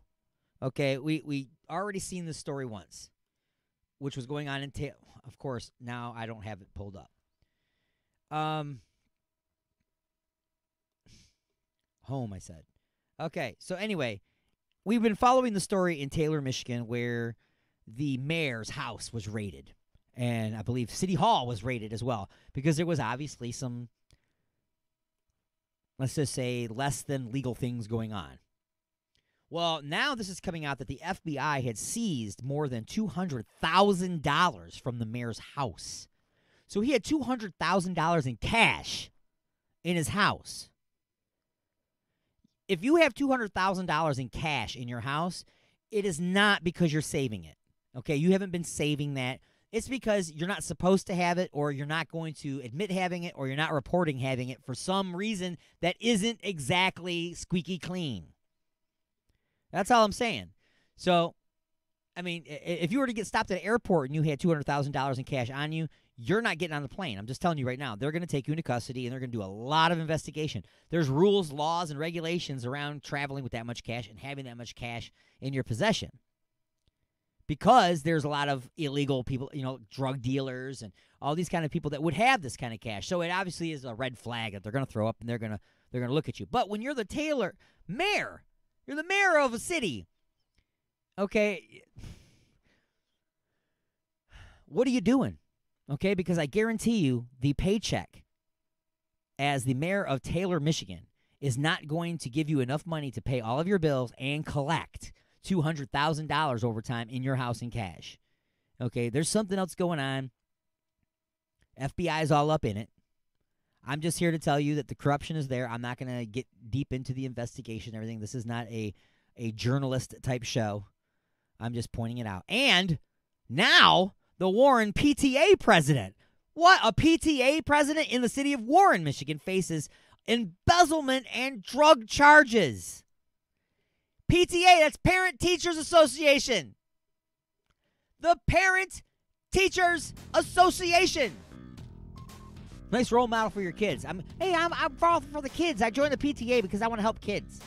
Speaker 4: Okay, we already seen this story once, which was going on in Taylor. Of course, now I don't have it pulled up. Home, I said. Okay, so anyway, we've been following the story in Taylor, Michigan, where the mayor's house was raided. And I believe City Hall was raided as well, because there was obviously some, let's just say, less than legal things going on. Well, now this is coming out that the FBI had seized more than $200,000 from the mayor's house. So he had $200,000 in cash in his house. If you have $200,000 in cash in your house, it is not because you're saving it. Okay, you haven't been saving that. It's because you're not supposed to have it, or you're not going to admit having it, or you're not reporting having it for some reason that isn't exactly squeaky clean. That's all I'm saying. So, I mean, if you were to get stopped at an airport and you had $200,000 in cash on you, you're not getting on the plane. I'm just telling you right now. They're going to take you into custody, and they're going to do a lot of investigation. There's rules, laws, and regulations around traveling with that much cash and having that much cash in your possession. Because there's a lot of illegal people, you know, drug dealers and all these kind of people that would have this kind of cash. So it obviously is a red flag that they're going to throw up, and they're going to look at you. But when you're the Taylor mayor, you're the mayor of a city. Okay, what are you doing? Okay, because I guarantee you the paycheck as the mayor of Taylor, Michigan, is not going to give you enough money to pay all of your bills and collect $200,000 over time in your house in cash. Okay, there's something else going on. FBI is all up in it. I'm just here to tell you that the corruption is there. I'm not going to get deep into the investigation and everything. This is not a journalist-type show. I'm just pointing it out. And now the Warren PTA president. What? A PTA president in the city of Warren, Michigan, faces embezzlement and drug charges. PTA, that's Parent Teachers Association. The Parent Teachers Association. Nice role model for your kids. I'm for the kids. I joined the PTA because I want to help kids.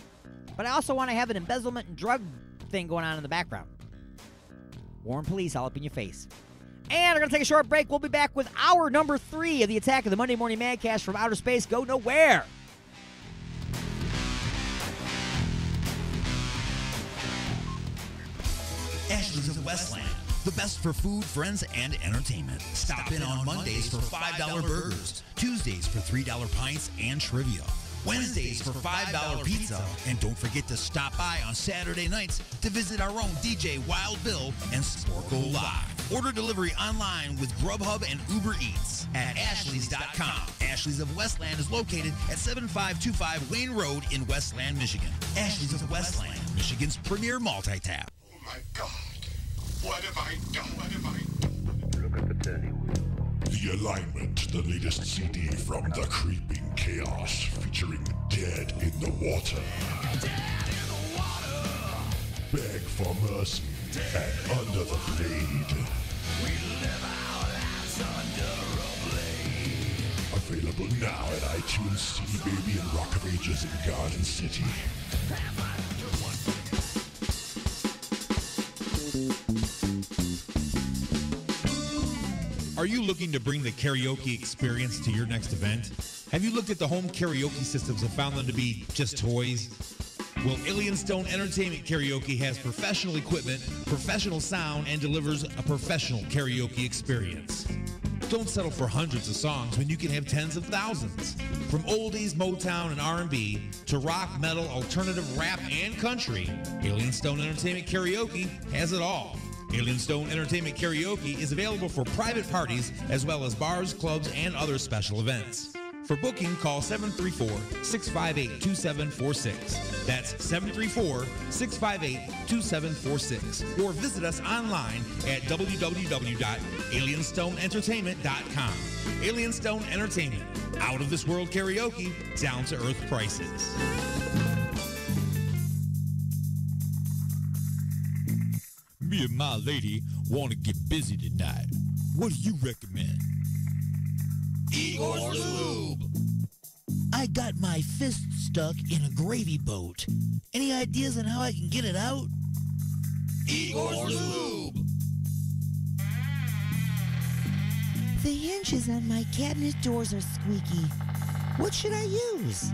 Speaker 4: But I also want to have an embezzlement and drug thing going on in the background. Warren police all up in your face. And we're going to take a short break. We'll be back with hour number 3 of the Attack of the Monday Morning Madcast from Outer Space. Go nowhere.
Speaker 2: Ashley's of Westland. The best for food, friends, and entertainment. Stop in on Mondays for $5 burgers, Tuesdays for $3 pints and trivia, Wednesdays for $5 pizza, and don't forget to stop by on Saturday nights to visit our own DJ Wild Bill and Sporkle Live. Order delivery online with Grubhub and Uber Eats at ashleys.com. Ashley's of Westland is located at 7525 Wayne Road in Westland, Michigan. Ashley's of Westland, Michigan's premier multi-tap.
Speaker 3: Oh my God. What have I done? What have I done?
Speaker 13: Look at the turning wheel. The Alignment, the latest CD from The Creeping Chaos, featuring Dead in the Water. Dead in the water. Beg for mercy and Under the Blade. We live our lives under a blade. Available now at iTunes, CD Baby, and Rock of Ages in Garden City.
Speaker 18: Are you looking to bring the karaoke experience to your next event? Have you looked at the home karaoke systems and found them to be just toys? Well, Alien Stone Entertainment Karaoke has professional equipment, professional sound, and delivers a professional karaoke experience. Don't settle for hundreds of songs when you can have tens of thousands. From oldies, Motown, and R&B to rock, metal, alternative, rap, and country, Alien Stone Entertainment Karaoke has it all. Alien Stone Entertainment Karaoke is available for private parties as well as bars, clubs, and other special events. For booking, call 734-658-2746. That's 734-658-2746. Or visit us online at www.alienstoneentertainment.com. Alien Stone Entertainment. Out of this world karaoke, down to earth prices. me and my lady want to get busy tonight. What do you recommend? Igor's Lube. I got my fist stuck in a gravy boat. Any ideas on how I can get it out? Igor's Lube.
Speaker 19: The hinges on my cabinet doors are squeaky. What should I use?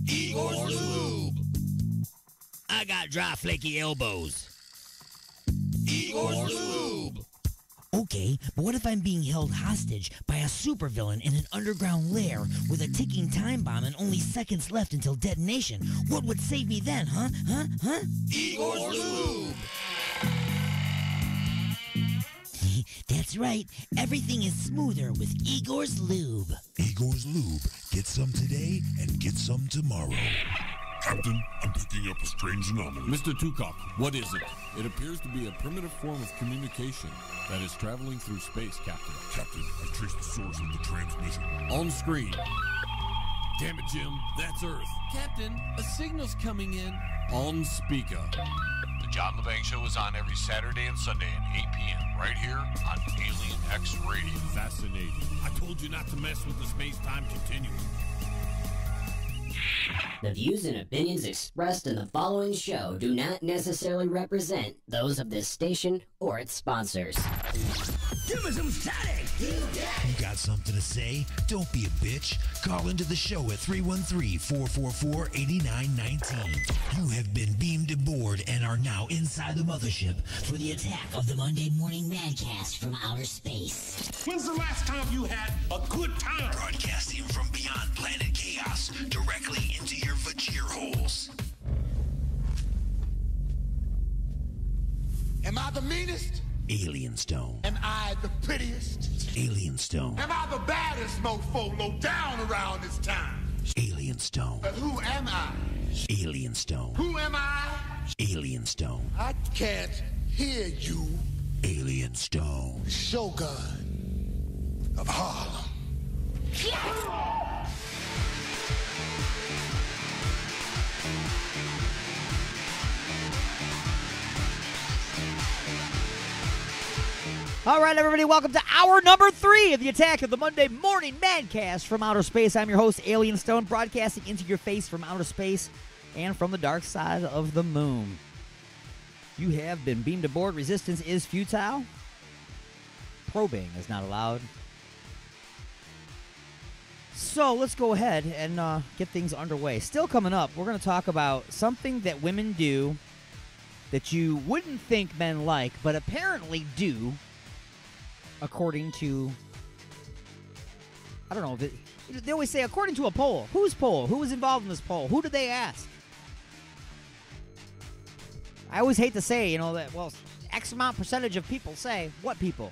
Speaker 18: Igor's Lube. I got dry, flaky elbows. Igor's Lube.
Speaker 19: Okay, but what if I'm being held hostage by a supervillain in an underground lair with a ticking time bomb and only seconds left until detonation? What would save me then, huh?
Speaker 18: Igor's Lube.
Speaker 19: That's right. Everything is smoother with Igor's Lube.
Speaker 13: Igor's Lube. Get some today and get some tomorrow.
Speaker 15: Captain, I'm picking up a strange anomaly. Mr. Tukok, what is it? It appears to be a primitive form of communication that is traveling through space, Captain.
Speaker 13: Captain, I've traced the source of the transmission.
Speaker 15: On screen. Damn it, Jim. That's Earth.
Speaker 16: Captain, a signal's coming in.
Speaker 15: On speaker.
Speaker 17: The John LeBang Show is on every Saturday and Sunday at 8 p.m. right here on Alien X Radio.
Speaker 15: Fascinating. I told you not to mess with the space-time continuum.
Speaker 12: The views and opinions expressed in the following show do not necessarily represent those of this station or its sponsors.
Speaker 2: Give me some static! You got something to say? Don't be a bitch. Call into the show at 313-444-8919. You have been beamed aboard and are now inside the mothership for the attack of the Monday Morning Madcast from outer space.
Speaker 3: When's the last time you had a good time?
Speaker 2: Broadcasting from beyond planet chaos, directly into your vagir holes.
Speaker 3: Am I the meanest?
Speaker 2: Alien Stone.
Speaker 3: Am I the prettiest?
Speaker 2: Alien Stone.
Speaker 3: Am I the baddest mofo low down around this time?
Speaker 2: Alien Stone.
Speaker 3: But who am I?
Speaker 2: Alien Stone.
Speaker 3: Who am I?
Speaker 2: Alien Stone.
Speaker 3: I can't hear you.
Speaker 2: Alien Stone.
Speaker 3: Shogun of Harlem.
Speaker 4: All right, everybody, welcome to hour number 3 of the attack of the Monday Morning Madcast from outer space. I'm your host, Alien Stone, broadcasting into your face from outer space and from the dark side of the moon. You have been beamed aboard. Resistance is futile. Probing is not allowed. So let's go ahead and get things underway. Still coming up, we're going to talk about something that women do that you wouldn't think men like, but apparently do. According to, I don't know, they always say according to a poll. Whose poll? Who was involved in this poll? Who did they ask? I always hate to say, that, well, X amount percentage of people say. What people?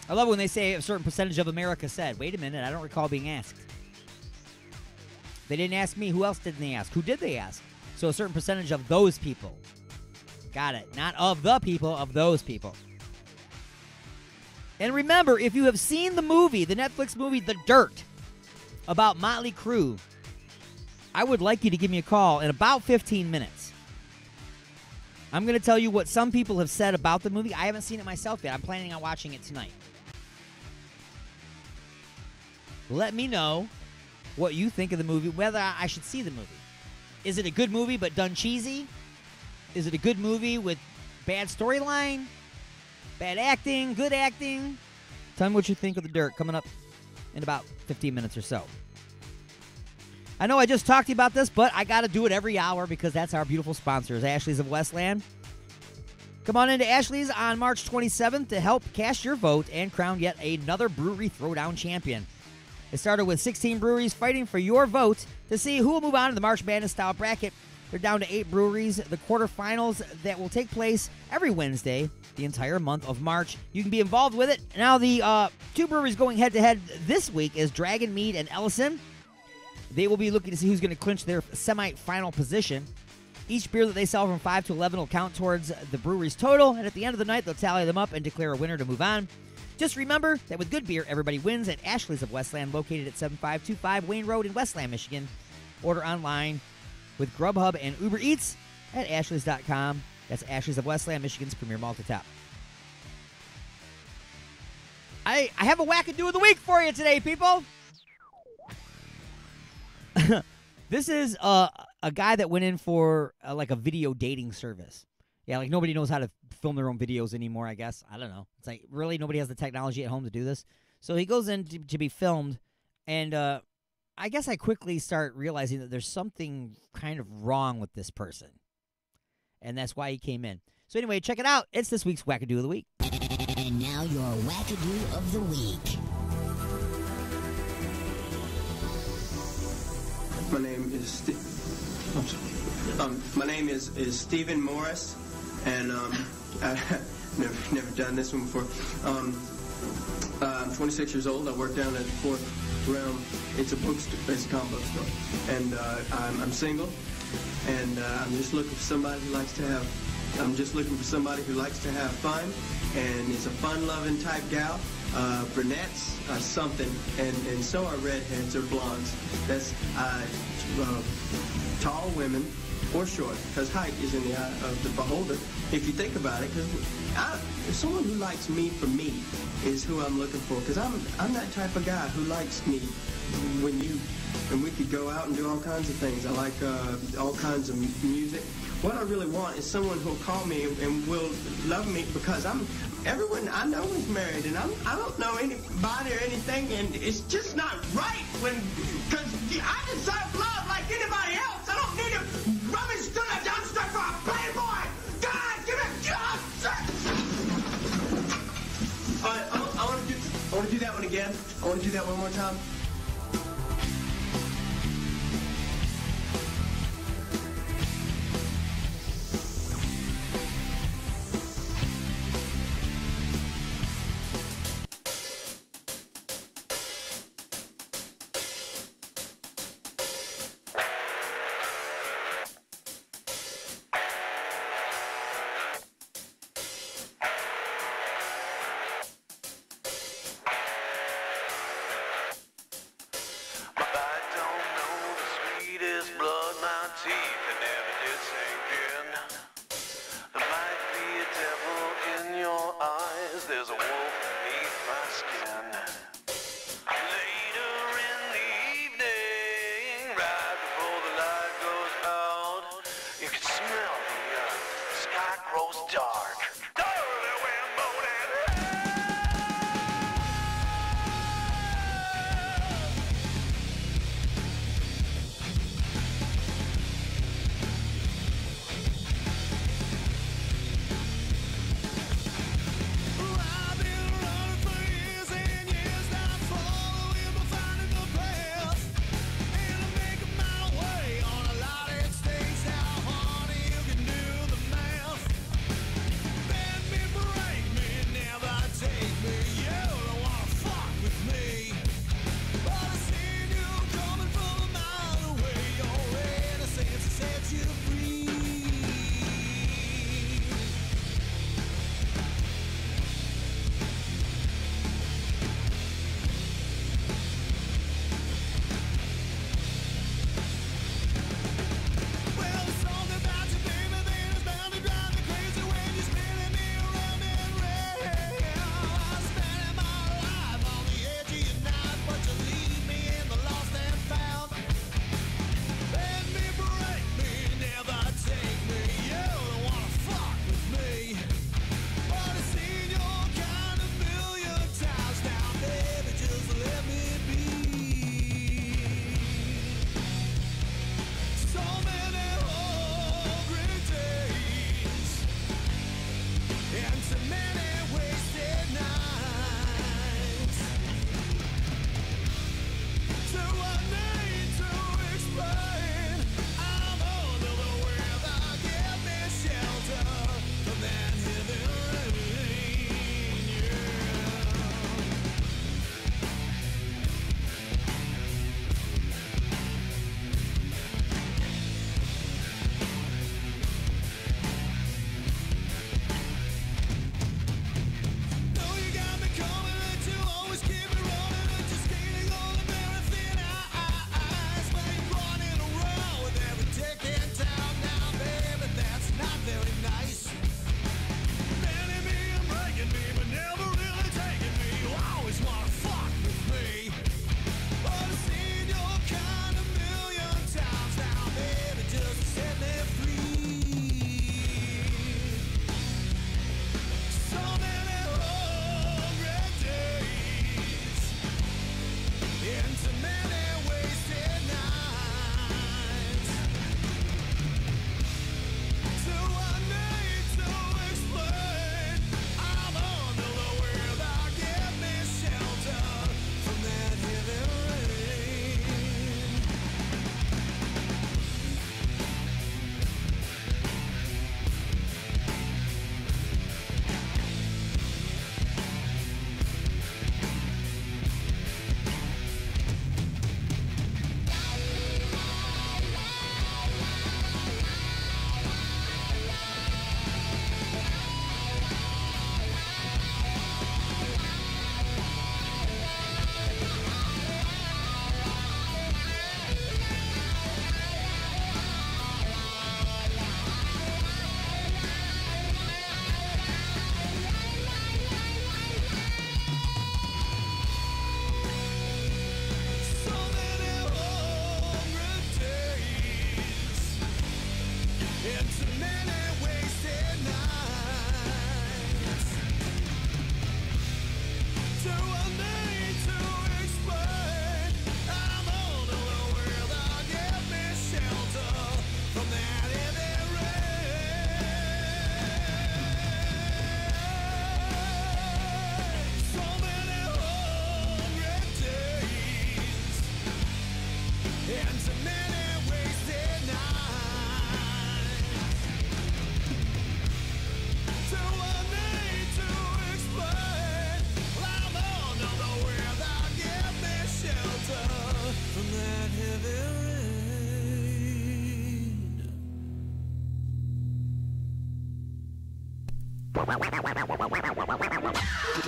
Speaker 4: I love when they say a certain percentage of America said. Wait a minute, I don't recall being asked. They didn't ask me. Who else didn't they ask? Who did they ask? So a certain percentage of those people. Got it. Not of the people, of those people. And remember, if you have seen the movie, the Netflix movie, The Dirt, about Motley Crue, I would like you to give me a call in about 15 minutes. I'm going to tell you what some people have said about the movie. I haven't seen it myself yet. I'm planning on watching it tonight. Let me know what you think of the movie, whether I should see the movie. Is it a good movie but done cheesy? Is it a good movie with bad storyline? Bad acting, good acting. Tell me what you think of The Dirt coming up in about 15 minutes or so. I know I just talked to you about this, but I got to do it every hour because that's our beautiful sponsors, Ashley's of Westland. Come on into Ashley's on March 27th to help cast your vote and crown yet another brewery throwdown champion. It started with 16 breweries fighting for your vote to see who will move on to the March Madness-style bracket. They're down to 8 breweries. The quarterfinals that will take place every Wednesday, the entire month of March. You can be involved with it. Now, the 2 breweries going head-to-head this week is Dragon Mead and Ellison. They will be looking to see who's going to clinch their semi-final position. Each beer that they sell from 5 to 11 will count towards the brewery's total, and at the end of the night, they'll tally them up and declare a winner to move on. Just remember that with good beer, everybody wins at Ashley's of Westland, located at 7525 Wayne Road in Westland, Michigan. Order online with Grubhub and Uber Eats at ashleys.com That's Ashley's of Westland, Michigan's premier multi-tap. I have a wackadoo of the week for you today, people. This is a guy that went in for like a video dating service. Yeah, like nobody knows how to film their own videos anymore, I guess. I don't know. It's like really nobody has the technology at home to do this. So he goes in to be filmed, and I guess I quickly start realizing that there's something kind of wrong with this person. And that's why he came in. So anyway, check it out. It's this week's Wackadoo of the Week.
Speaker 19: And now your Wackadoo of the Week.
Speaker 14: My name is my name is Stephen Morris, and I've never done this one before. I'm 26 years old. I work down at the Fourth Realm. It's a bookstore. It's a comic book store, and I'm single, and I'm just looking for somebody who likes to have. I'm just looking for somebody who likes to have fun, and is a fun-loving type gal. Brunettes are something, and so are redheads or blondes. That's tall women or short, because height is in the eye of the beholder. If you think about it, because someone who likes me for me is who I'm looking for, because I'm that type of guy who likes me and we could go out and do all kinds of things. I like all kinds of music. What I really want is someone who'll call me and will love me, because everyone I know is married, and I don't know anybody or anything, and it's just not right because I deserve love like anybody else. I don't need to rummage through the dumpster for a playboy. God, give me a job. I want to do that one again. I want to do that one more time.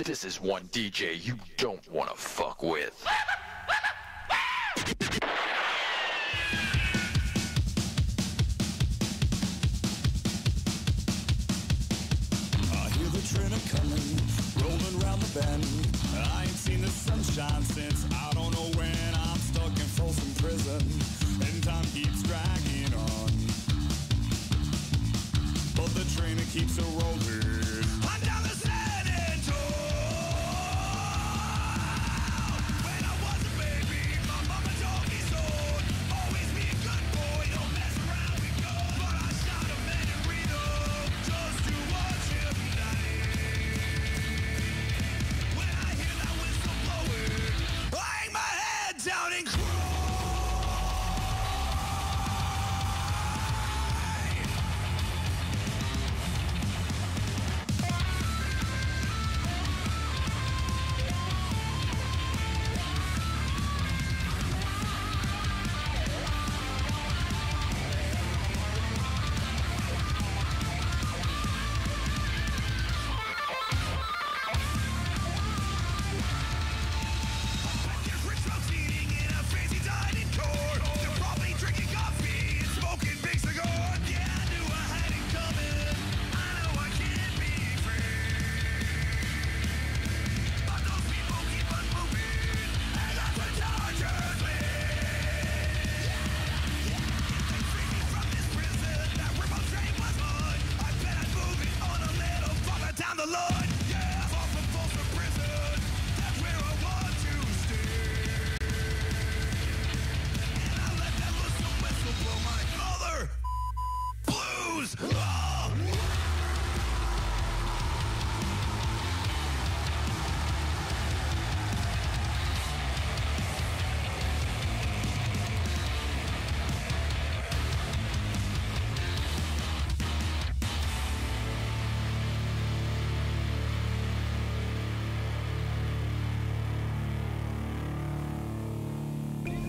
Speaker 10: This is one DJ you don't want to fuck with.
Speaker 7: I hear the train a-coming, rolling round the bend. I ain't seen the sunshine since I don't know when. I'm stuck in Folsom Prison, and time keeps dragging on. But the train it keeps a-rolling. I'm down the San Antonio. When I was a baby, my mama told me so. Always be a good boy, don't mess around with guns. But I shot a man in Reno just to watch him die. When I hear that whistle blowing, I hang my head down and cry.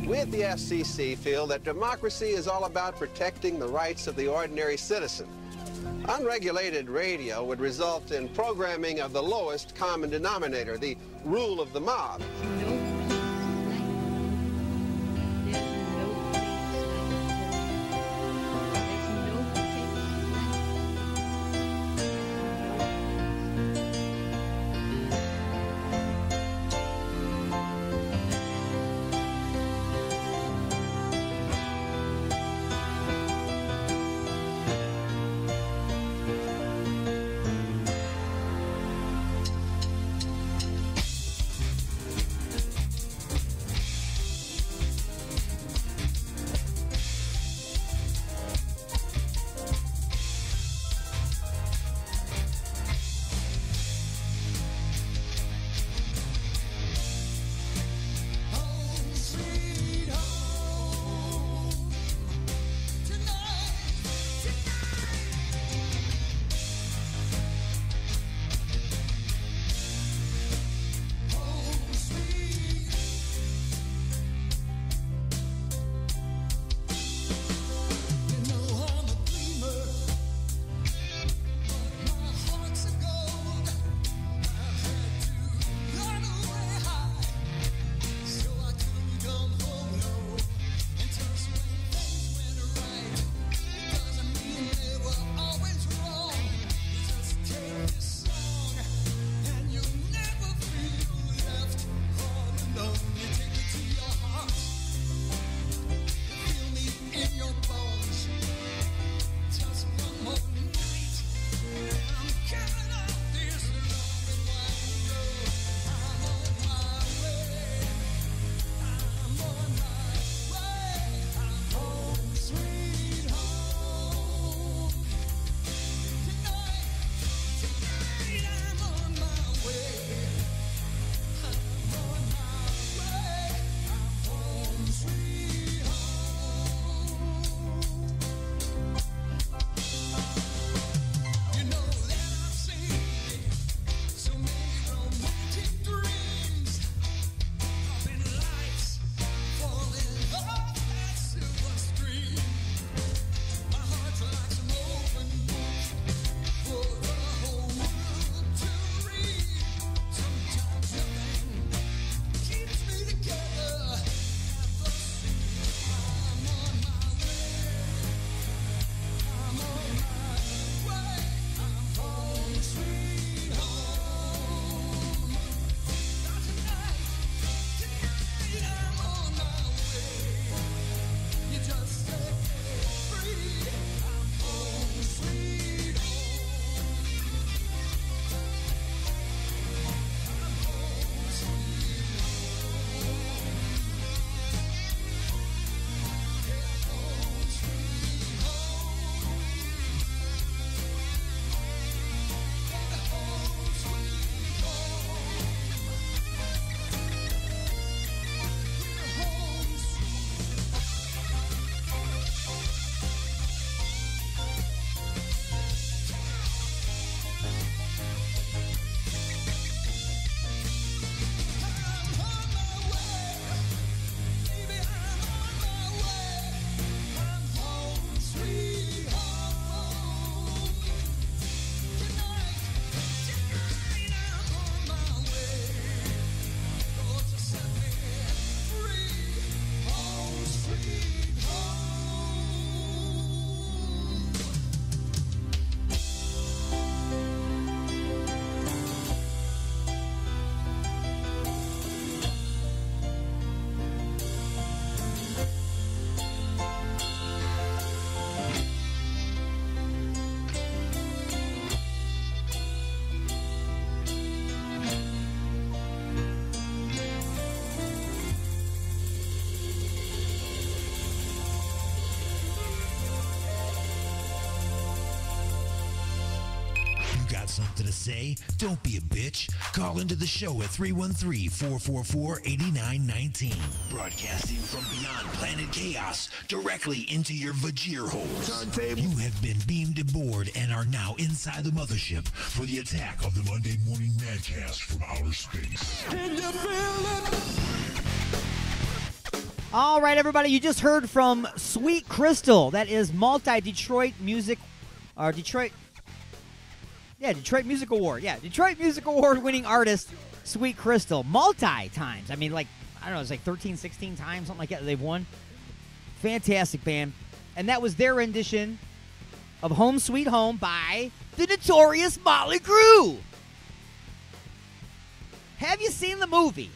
Speaker 22: We at the FCC feel that democracy is all about protecting the rights of the ordinary citizen. Unregulated radio would result in programming of the lowest common denominator, the rule of the mob.
Speaker 2: got something to say? Don't be a bitch. Call into the show at 313-444-8919. Broadcasting from beyond planet chaos directly into your Vajir hole. You have been beamed aboard and are now inside the mothership for the attack of the Monday Morning Madcast from outer space. Can you feel it?
Speaker 4: All right, everybody, you just heard from Sweet Crystal. That is Detroit Music Award. Yeah, Detroit Music Award winning artist, Sweet Crystal. Multi-times. I mean, like, I don't know, it's like 13, 16 times, something like that they've won. Fantastic band. And that was their rendition of Home Sweet Home by the notorious Motley Crue. Have you seen the movie?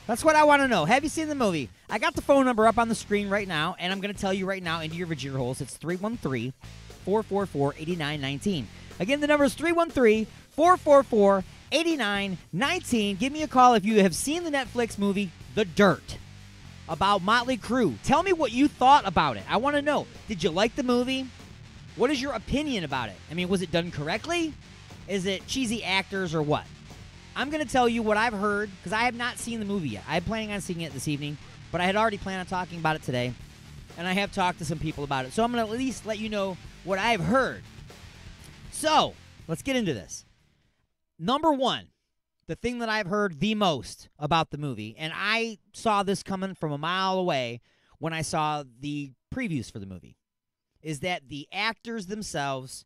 Speaker 4: That's what I want to know. Have you seen the movie? I got the phone number up on the screen right now, and I'm going to tell you right now into your Vajir holes. It's 313-444-8919. Again, the number is 313-444-8919. Give me a call if you have seen the Netflix movie The Dirt about Motley Crue. Tell me what you thought about it. I want to know. Did you like the movie? What is your opinion about it? I mean, was it done correctly? Is it cheesy actors or what? I'm going to tell you what I've heard, because I have not seen the movie yet. I'm planning on seeing it this evening, but I had already planned on talking about it today, and I have talked to some people about it. So I'm going to at least let you know what I've heard. So, let's get into this. Number one, the thing that I've heard the most about the movie, and I saw this coming from a mile away when I saw the previews for the movie, is that the actors themselves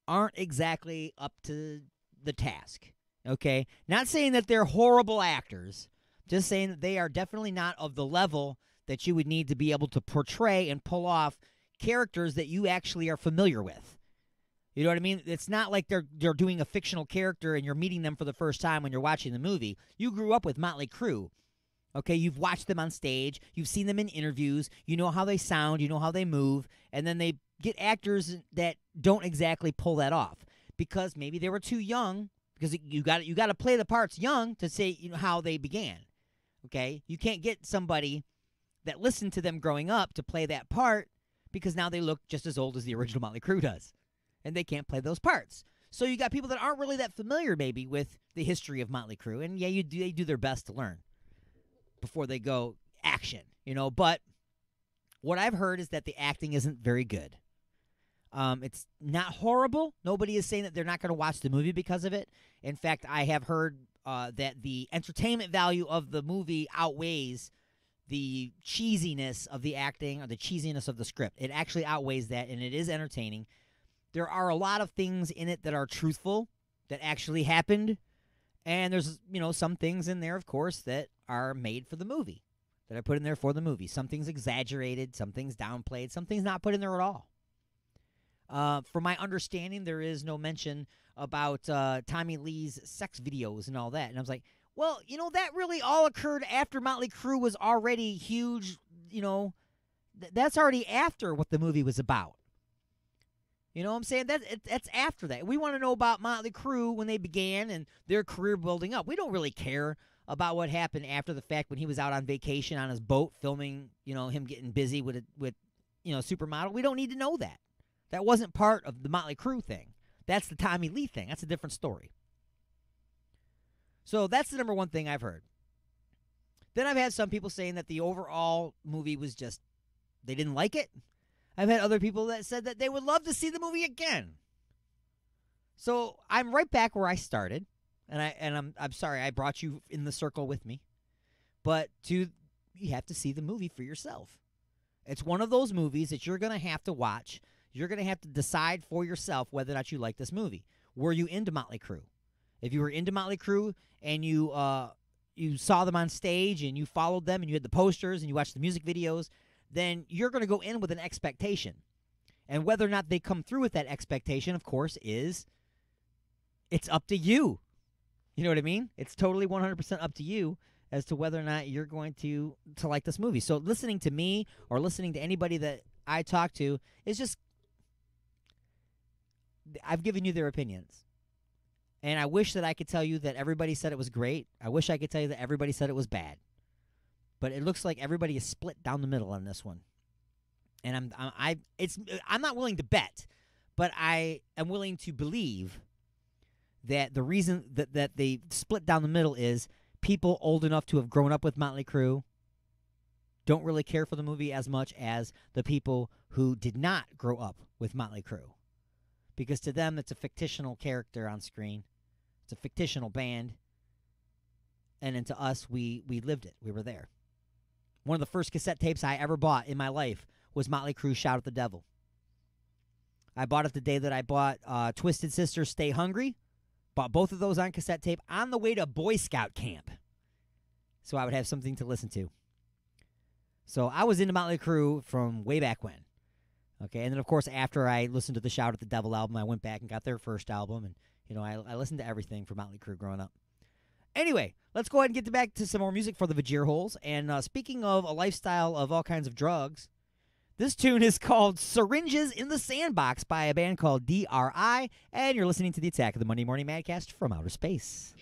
Speaker 4: aren't exactly up to the task. Okay? Not saying that they're horrible actors, just saying that they are definitely not of the level that you would need to be able to portray and pull off characters that you actually are familiar with. You know what I mean? It's not like they're doing a fictional character and you're meeting them for the first time when you're watching the movie. You grew up with Motley Crue. Okay, you've watched them on stage, you've seen them in interviews, you know how they sound, you know how they move, and then they get actors that don't exactly pull that off because maybe they were too young. Because you got to play the parts young to say how they began, okay? You can't get somebody that listened to them growing up to play that part because now they look just as old as the original Motley Crue does, and they can't play those parts. So you got people that aren't really that familiar maybe with the history of Motley Crue, and yeah, they do their best to learn before they go action, But what I've heard is that the acting isn't very good. It's not horrible. Nobody is saying that they're not going to watch the movie because of it. In fact, I have heard that the entertainment value of the movie outweighs the cheesiness of the acting or the cheesiness of the script. It actually outweighs that, and it is entertaining. There are a lot of things in it that are truthful, that actually happened, and there's, some things in there, of course, that are made for the movie, that are put in there for the movie. Some things exaggerated, some things downplayed, some things not put in there at all. From my understanding, there is no mention about Tommy Lee's sex videos and all that. And I was like, well, that really all occurred after Motley Crue was already huge. That's already after what the movie was about. You know what I'm saying? That's after that. We want to know about Motley Crue when they began and their career building up. We don't really care about what happened after the fact when he was out on vacation on his boat filming, him getting busy with supermodel. We don't need to know that. That wasn't part of the Motley Crue thing. That's the Tommy Lee thing. That's a different story. So that's the number one thing I've heard. Then I've had some people saying that the overall movie was just, they didn't like it. I've had other people that said that they would love to see the movie again. So I'm right back where I started, and I'm sorry I brought you in the circle with me, but you have to see the movie for yourself. It's one of those movies that you're going to have to watch. You're going to have to decide for yourself whether or not you like this movie. Were you into Motley Crue? If you were into Motley Crue and you saw them on stage and you followed them and you had the posters and you watched the music videos, then you're going to go in with an expectation. And whether or not they come through with that expectation, of course, it's up to you. You know what I mean? It's totally 100% up to you as to whether or not you're going to like this movie. So listening to me or listening to anybody that I talk to is just, I've given you their opinions. And I wish that I could tell you that everybody said it was great. I wish I could tell you that everybody said it was bad. But it looks like everybody is split down the middle on this one. And I'm not willing to bet, but I am willing to believe that the reason that they split down the middle is people old enough to have grown up with Motley Crue don't really care for the movie as much as the people who did not grow up with Motley Crue. Because to them, it's a fictional character on screen. It's a fictional band. And then to us, we lived it. We were there. One of the first cassette tapes I ever bought in my life was Motley Crue Shout at the Devil. I bought it the day that I bought Twisted Sister Stay Hungry. Bought both of those on cassette tape on the way to Boy Scout camp. So I would have something to listen to. So I was into Motley Crue from way back when. Okay, and then, of course, after I listened to the Shout at the Devil album, I went back and got their first album. And, you know, I listened to everything from Motley Crue growing up. Anyway, let's go ahead and get back to some more music for the Vajir Holes. And speaking of a lifestyle of all kinds of drugs, this tune is called Syringes in the Sandbox by a band called DRI. And you're listening to the Attack of the Monday Morning Madcast from Outer Space.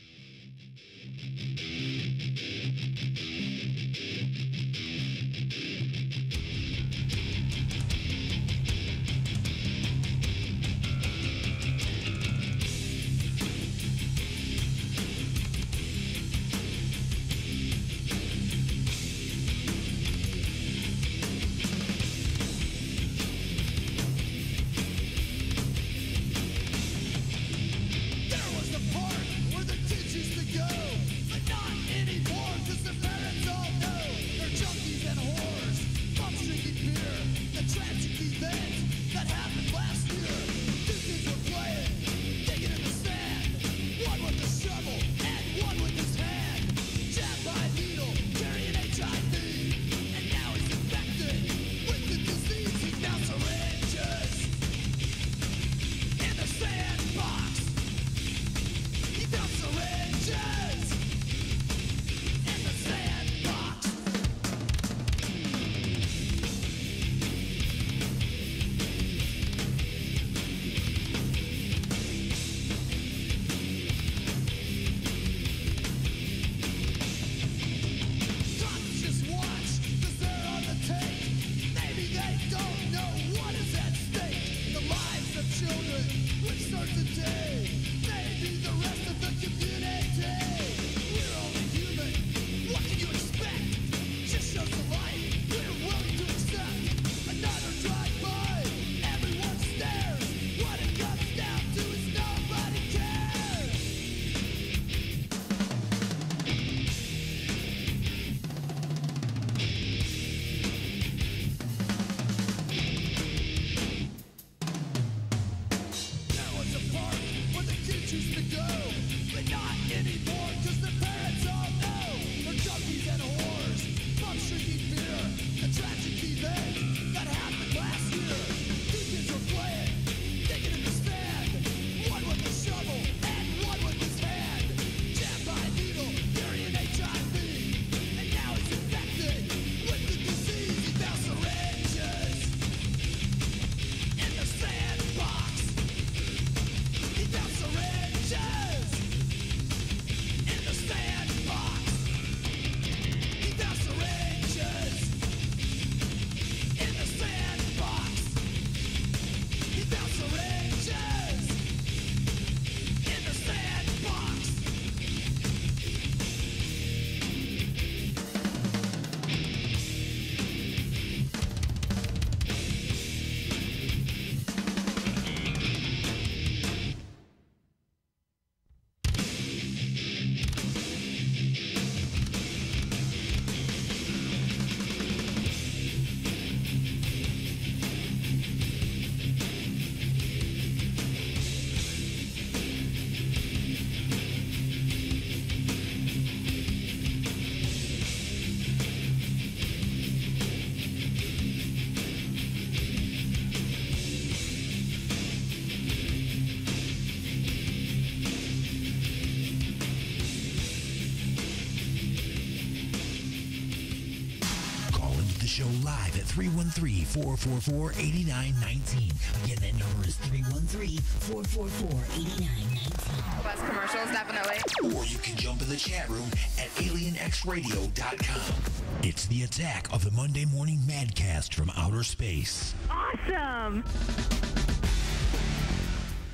Speaker 2: show live at 313-444-8919. Again, that number is 313-444-8919.
Speaker 11: Less commercials, definitely.
Speaker 2: Or you can jump in the chat room at alienxradio.com. It's the attack of the Monday Morning Madcast from Outer Space.
Speaker 11: Awesome!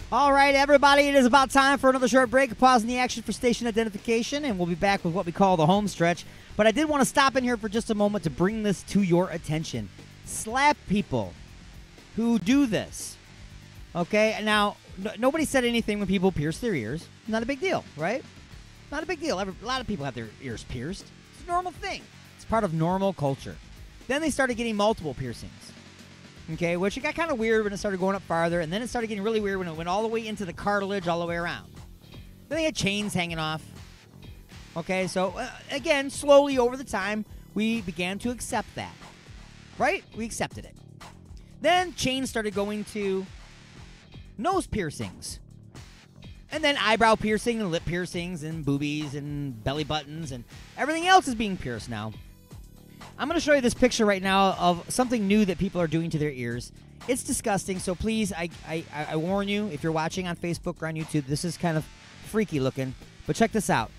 Speaker 4: All right, everybody, it is about time for another short break. Pause in the action for station identification, and we'll be back with what we call the home stretch. But I did want to stop in here for just a moment to bring this to your attention. Slap people who do this. Okay, now, nobody said anything when people pierce their ears. Not a big deal, right? Not a big deal. A lot of people have their ears pierced. It's a normal thing. It's part of normal culture. Then they started getting multiple piercings. Okay, which it got kind of weird when it started going up farther, and then it started getting really weird when it went all the way into the cartilage all the way around. Then they had chains hanging off. Okay, so again, slowly over the time, we began to accept that. Right? We accepted it. Then chains started going to nose piercings. And then eyebrow piercing and lip piercings and boobies and belly buttons and everything else is being pierced now. I'm going to show you this picture right now of something new that people are doing to their ears. It's disgusting, so please, I warn you, if you're watching on Facebook or on YouTube, this is kind of freaky looking, but check this out.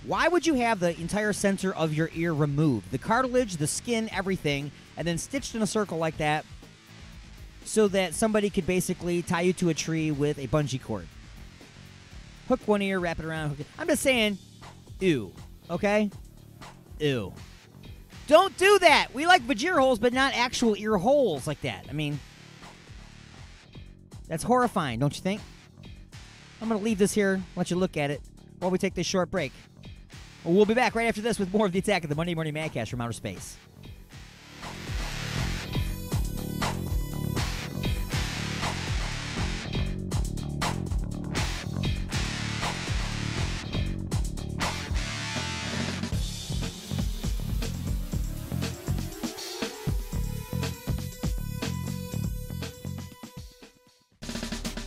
Speaker 4: Why would you have the entire center of your ear removed? The cartilage, the skin, everything, and then stitched in a circle like that so that somebody could basically tie you to a tree with a bungee cord. Hook one ear, wrap it around. Hook it. I'm just saying, ew, okay? Ew. Don't do that. We like vagina holes, but not actual ear holes like that. I mean, that's horrifying, don't you think? I'm going to leave this here, let you look at it while we take this short break. We'll be back right after this with more of the Attack of the Monday Morning Madcast from Outer Space.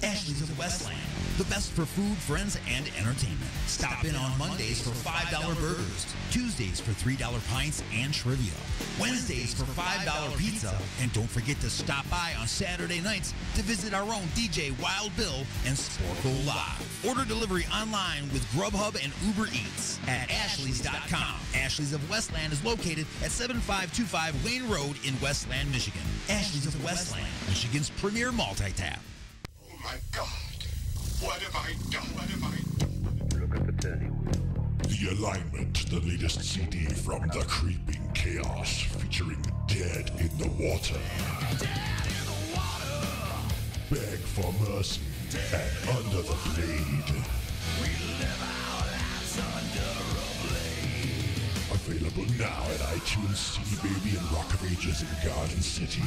Speaker 2: Ashley's of Westland, the best for food, friends, and entertainment. Stop in on Mondays for $5 burgers, Tuesdays for $3 pints and trivia, Wednesdays for $5 pizza, and don't forget to stop by on Saturday nights to visit our own DJ Wild Bill and Sporkle Live. Order delivery online with Grubhub and Uber Eats at ashleys.com. Ashley's of Westland is located at 7525 Wayne Road in Westland, Michigan. Ashley's of Westland, Michigan's premier multi-tap.
Speaker 3: Oh my God. What have I done? What have I done? Look at the turning wheel.
Speaker 13: The Alignment, the latest CD from the Creeping Chaos, featuring Dead in the Water.
Speaker 7: Dead in the water.
Speaker 13: Beg for mercy and Under the Blade.
Speaker 7: We live our lives under a blade.
Speaker 13: Available now at iTunes, CD Baby, and Rock of Ages in Garden City.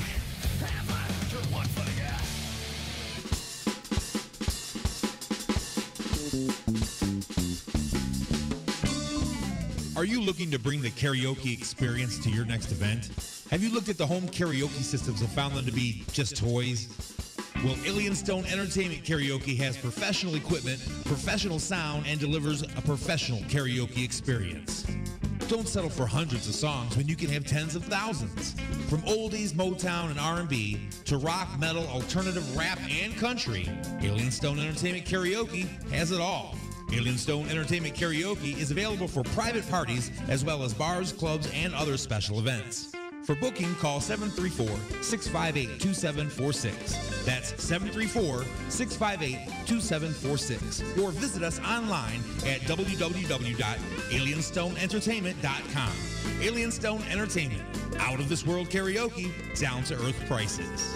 Speaker 7: One for the gas.
Speaker 18: Are you looking to bring the karaoke experience to your next event? Have you looked at the home karaoke systems and found them to be just toys? Well, Alien Stone Entertainment Karaoke has professional equipment, professional sound, and delivers a professional karaoke experience. Don't settle for hundreds of songs when you can have tens of thousands. From oldies, Motown, and R&B to rock, metal, alternative, rap, and country, Alien Stone Entertainment Karaoke has it all. Alien Stone Entertainment Karaoke is available for private parties as well as bars, clubs, and other special events. For booking, call 734-658-2746. That's 734-658-2746. Or visit us online at www.alienstoneentertainment.com. Alien Stone Entertainment. Out of this world karaoke, down to earth prices.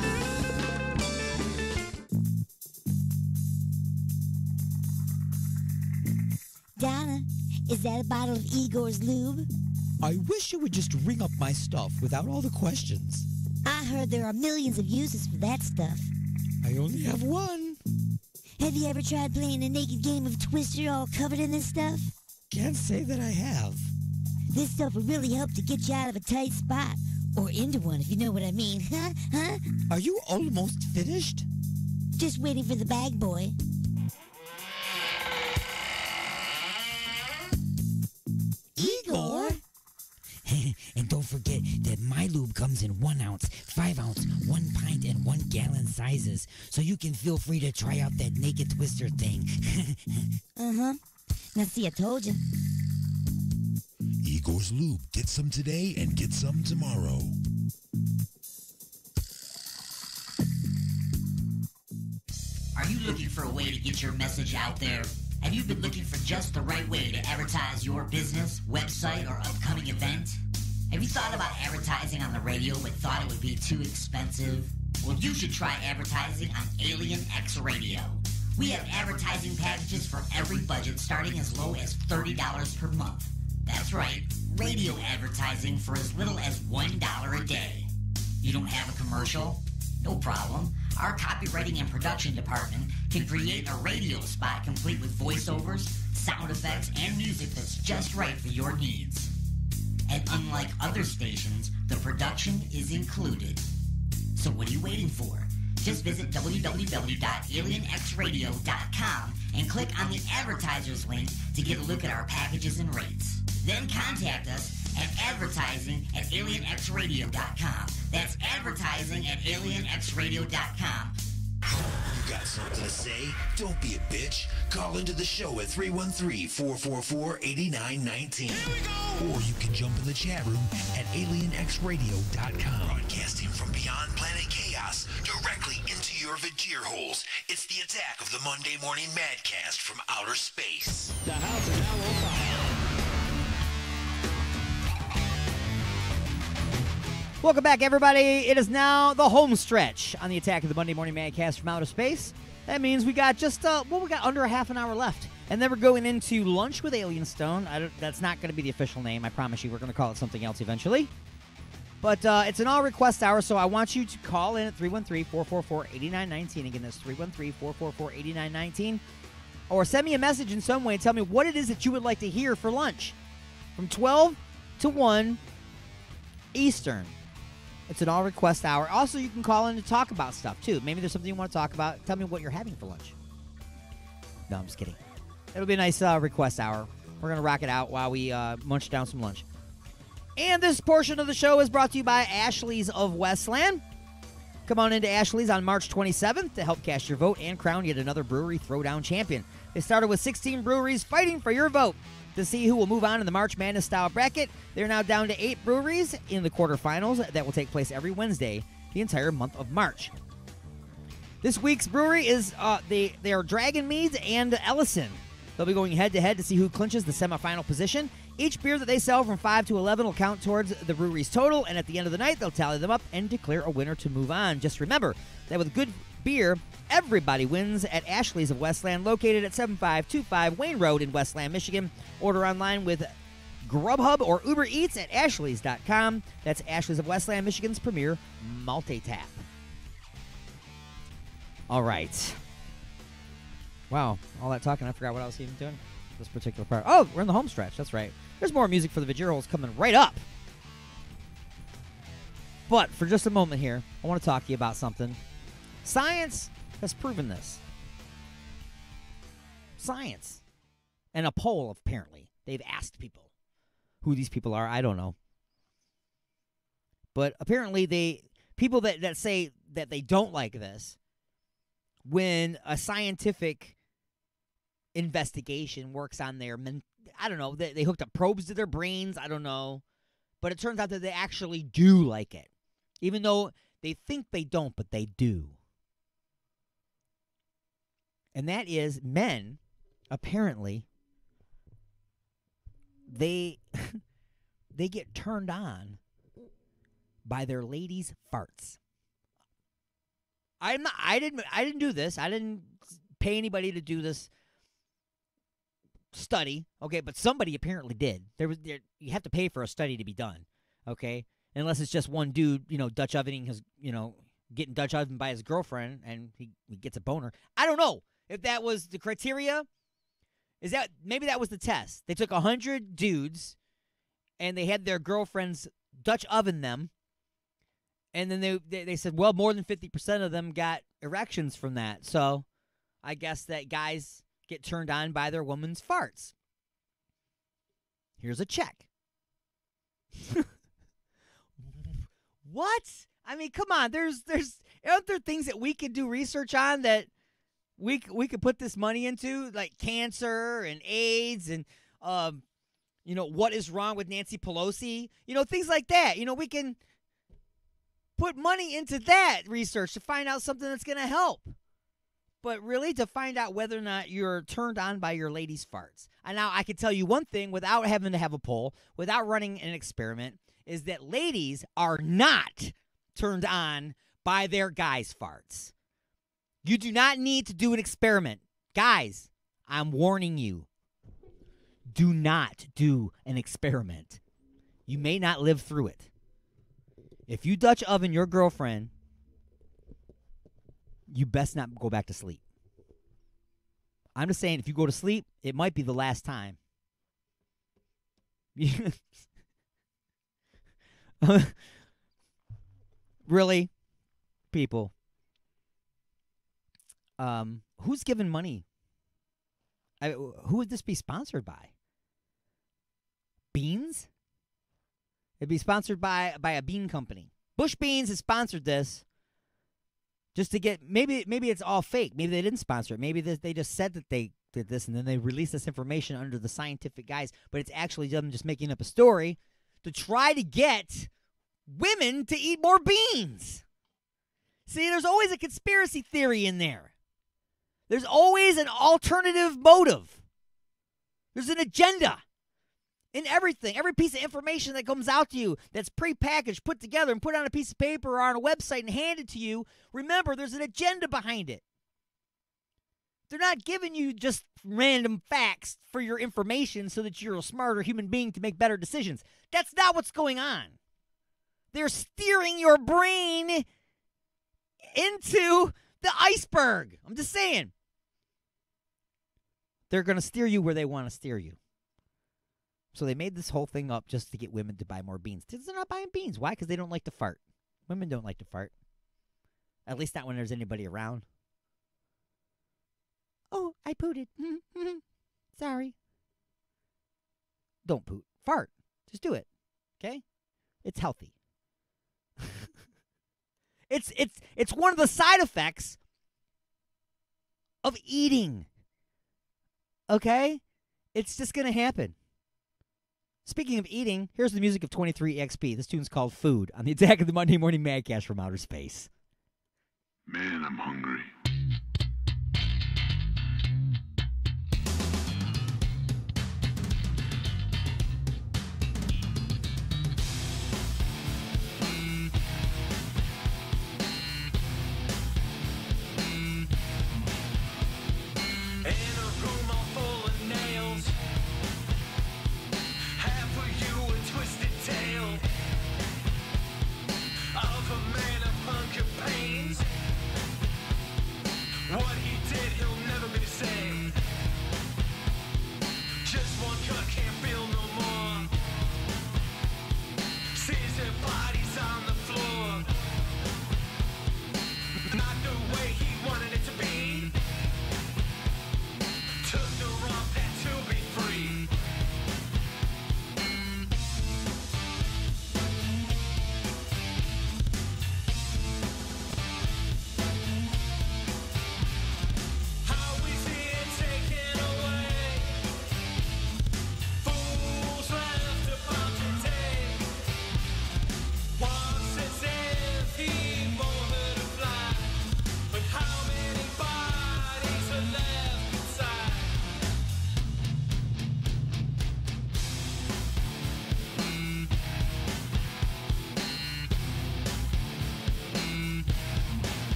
Speaker 19: Donna, is that a bottle of Igor's lube?
Speaker 11: I wish you would just ring up my stuff without all the questions.
Speaker 19: I heard there are millions of uses for that stuff.
Speaker 11: I only have one.
Speaker 19: Have you ever tried playing a naked game of Twister all covered in this stuff?
Speaker 11: Can't say that I have.
Speaker 19: This stuff will really help to get you out of a tight spot. Or into one, if you know what I mean. Huh?
Speaker 11: Are you almost finished?
Speaker 19: Just waiting for the bag boy.
Speaker 11: Igor?
Speaker 19: And don't forget that my lube comes in 1 ounce, 5 ounce, 1 pint, and 1 gallon sizes. So you can feel free to try out that naked twister thing. Uh-huh. Now see, I told you.
Speaker 2: Igor's Lube. Get some today and get some tomorrow.
Speaker 1: Are you looking for a way to get your message out there? Have you been looking for just the right way to advertise your business, website, or upcoming event? Have you thought about advertising on the radio but thought it would be too expensive? Well, you should try advertising on Alien X Radio. We have advertising packages for every budget starting as low as $30 per month. That's right, radio advertising for as little as $1 a day. You don't have a commercial? No problem. Our copywriting and production department can create a radio spot complete with voiceovers, sound effects, and music that's just right for your needs. And unlike other stations, the production is included. So what are you waiting for? Just visit www.alienxradio.com and click on the advertisers link to get a look at our packages and rates. Then contact us at advertising@alienxradio.com. That's advertising@alienxradio.com.
Speaker 2: You got something to say? Don't be a bitch. Call into the show at 313-444-8919. Or you can jump in the chat room at alienxradio.com. Broadcasting from beyond planet chaos directly into your Vajir holes. It's the attack of the Monday Morning Madcast from outer space.
Speaker 7: The house is now on fire.
Speaker 4: Welcome back, everybody. It is now the home stretch on the attack of the Monday Morning Madcast from outer space. That means we got just, we got under a half an hour left. And then we're going into Lunch with Alien Stone. That's not going to be the official name. I promise you. We're going to call it something else eventually. But it's an all-request hour, so I want you to call in at 313-444-8919. Again, that's 313-444-8919. Or send me a message in some way and tell me what it is that you would like to hear for lunch. From 12 to 1 Eastern. It's an all-request hour. Also, you can call in to talk about stuff, too. Maybe there's something you want to talk about. Tell me what you're having for lunch. No, I'm just kidding. It'll be a nice request hour. We're going to rock it out while we munch down some lunch. And this portion of the show is brought to you by Ashley's of Westland. Come on into Ashley's on March 27th to help cast your vote and crown yet another brewery throwdown champion. They started with 16 breweries fighting for your vote. To see who will move on in the March Madness style bracket, they're now down to 8 breweries in the quarterfinals that will take place every Wednesday the entire month of March. This week's brewery is they are Dragon Meads and Ellison. They'll be going head-to-head to see who clinches the semifinal position. Each beer that they sell from 5 to 11 will count towards the brewery's total, and at the end of the night, they'll tally them up and declare a winner to move on. Just remember that with good beer, everybody wins at Ashley's of Westland, located at 7525 Wayne Road in Westland, Michigan. Order online with Grubhub or Uber Eats at ashleys.com. That's Ashley's of Westland, Michigan's premier multi-tap. All right. Wow, all that talking, I forgot what I was even doing this particular part. Oh, we're in the home stretch. That's right. There's more music for the Vajir holes coming right up. But for just a moment here, I want to talk to you about something. Science has proven this. Science. And a poll, apparently. They've asked people who these people are. I don't know. But apparently people that say that they don't like this, when a scientific investigation works on their, I don't know, they hooked up probes to their brains, I don't know. But it turns out that they actually do like it. Even though they think they don't, but they do. And that is men, apparently, they get turned on by their ladies' farts. I didn't do this. I didn't pay anybody to do this study. Okay, but somebody apparently did. You have to pay for a study to be done. Okay, unless it's just one dude, Dutch ovening his, getting Dutch ovened by his girlfriend and he gets a boner. I don't know if that was the criteria. Maybe that was the test? They took 100 dudes and they had their girlfriends Dutch oven them. And then they said, well, more than 50% of them got erections from that. So I guess that guys get turned on by their woman's farts. Here's a check. What? I mean, come on. Aren't there things that we could do research on that we could put this money into, like cancer and AIDS and what is wrong with Nancy Pelosi? Things like that. We can put money into that research to find out something that's going to help. but really to find out whether or not you're turned on by your lady's farts. And now I can tell you one thing without having to have a poll, without running an experiment, is that ladies are not turned on by their guys' farts. You do not need to do an experiment. Guys, I'm warning you. Do not do an experiment. You may not live through it. If you Dutch oven your girlfriend, you best not go back to sleep. I'm just saying, if you go to sleep, it might be the last time. Really? People. Who's giving money? Who would this be sponsored by? Beans? It'd be sponsored by a bean company. Bush Beans has sponsored this just to get, maybe it's all fake. Maybe they didn't sponsor it. Maybe they just said that they did this and then they released this information under the scientific guise, but it's actually them just making up a story to try to get women to eat more beans. See, there's always a conspiracy theory in there. There's always an alternative motive. There's an agenda in everything. Every piece of information that comes out to you that's prepackaged, put together, and put on a piece of paper or on a website and handed to you, remember, there's an agenda behind it. They're not giving you just random facts for your information so that you're a smarter human being to make better decisions. That's not what's going on. They're steering your brain into the iceberg. I'm just saying. They're going to steer you where they want to steer you. So they made this whole thing up just to get women to buy more beans. They're not buying beans. Why? Because they don't like to fart. Women don't like to fart. At least not when there's anybody around. Oh, I pooted. Sorry. Don't poot. Fart. Just do it. Okay? It's healthy. It's one of the side effects of eating. Okay? It's just going to happen. Speaking of eating, here's the music of 23XP. This tune's called Food on the Attack of the Monday Morning Madcast from Outer Space.
Speaker 13: Man, I'm hungry.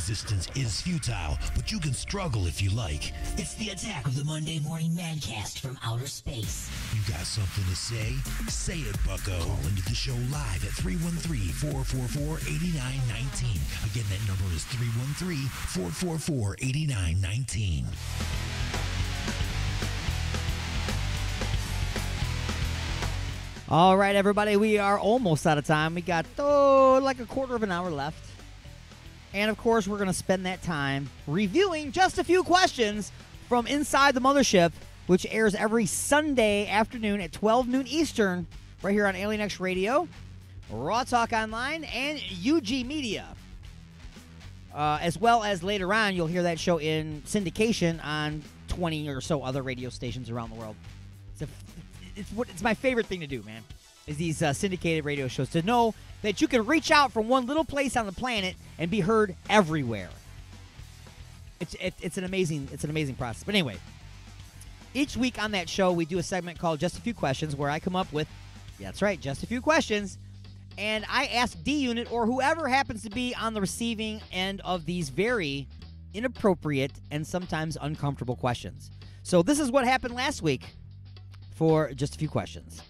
Speaker 2: Resistance is futile, but you can struggle if you like.
Speaker 12: It's the attack of the Monday Morning Madcast from outer space.
Speaker 2: You got something to say? Say it, bucko. Call into the show live at 313-444-8919. Again, that number is 313-444-8919.
Speaker 4: All right, everybody, we are almost out of time. We got, like a quarter of an hour left. And, of course, we're going to spend that time reviewing just a few questions from Inside the Mothership, which airs every Sunday afternoon at 12 noon Eastern, right here on Alien X Radio, Raw Talk Online, and UG Media. As well as later on, you'll hear that show in syndication on 20 or so other radio stations around the world. It's my favorite thing to do, man, is these syndicated radio shows, to know that you can reach out from one little place on the planet and be heard everywhere. It's an amazing process. But anyway, each week on that show, we do a segment called Just a Few Questions, where I come up with, that's right, just a few questions, and I ask D-Unit or whoever happens to be on the receiving end of these very inappropriate and sometimes uncomfortable questions. So this is what happened last week for Just a Few Questions.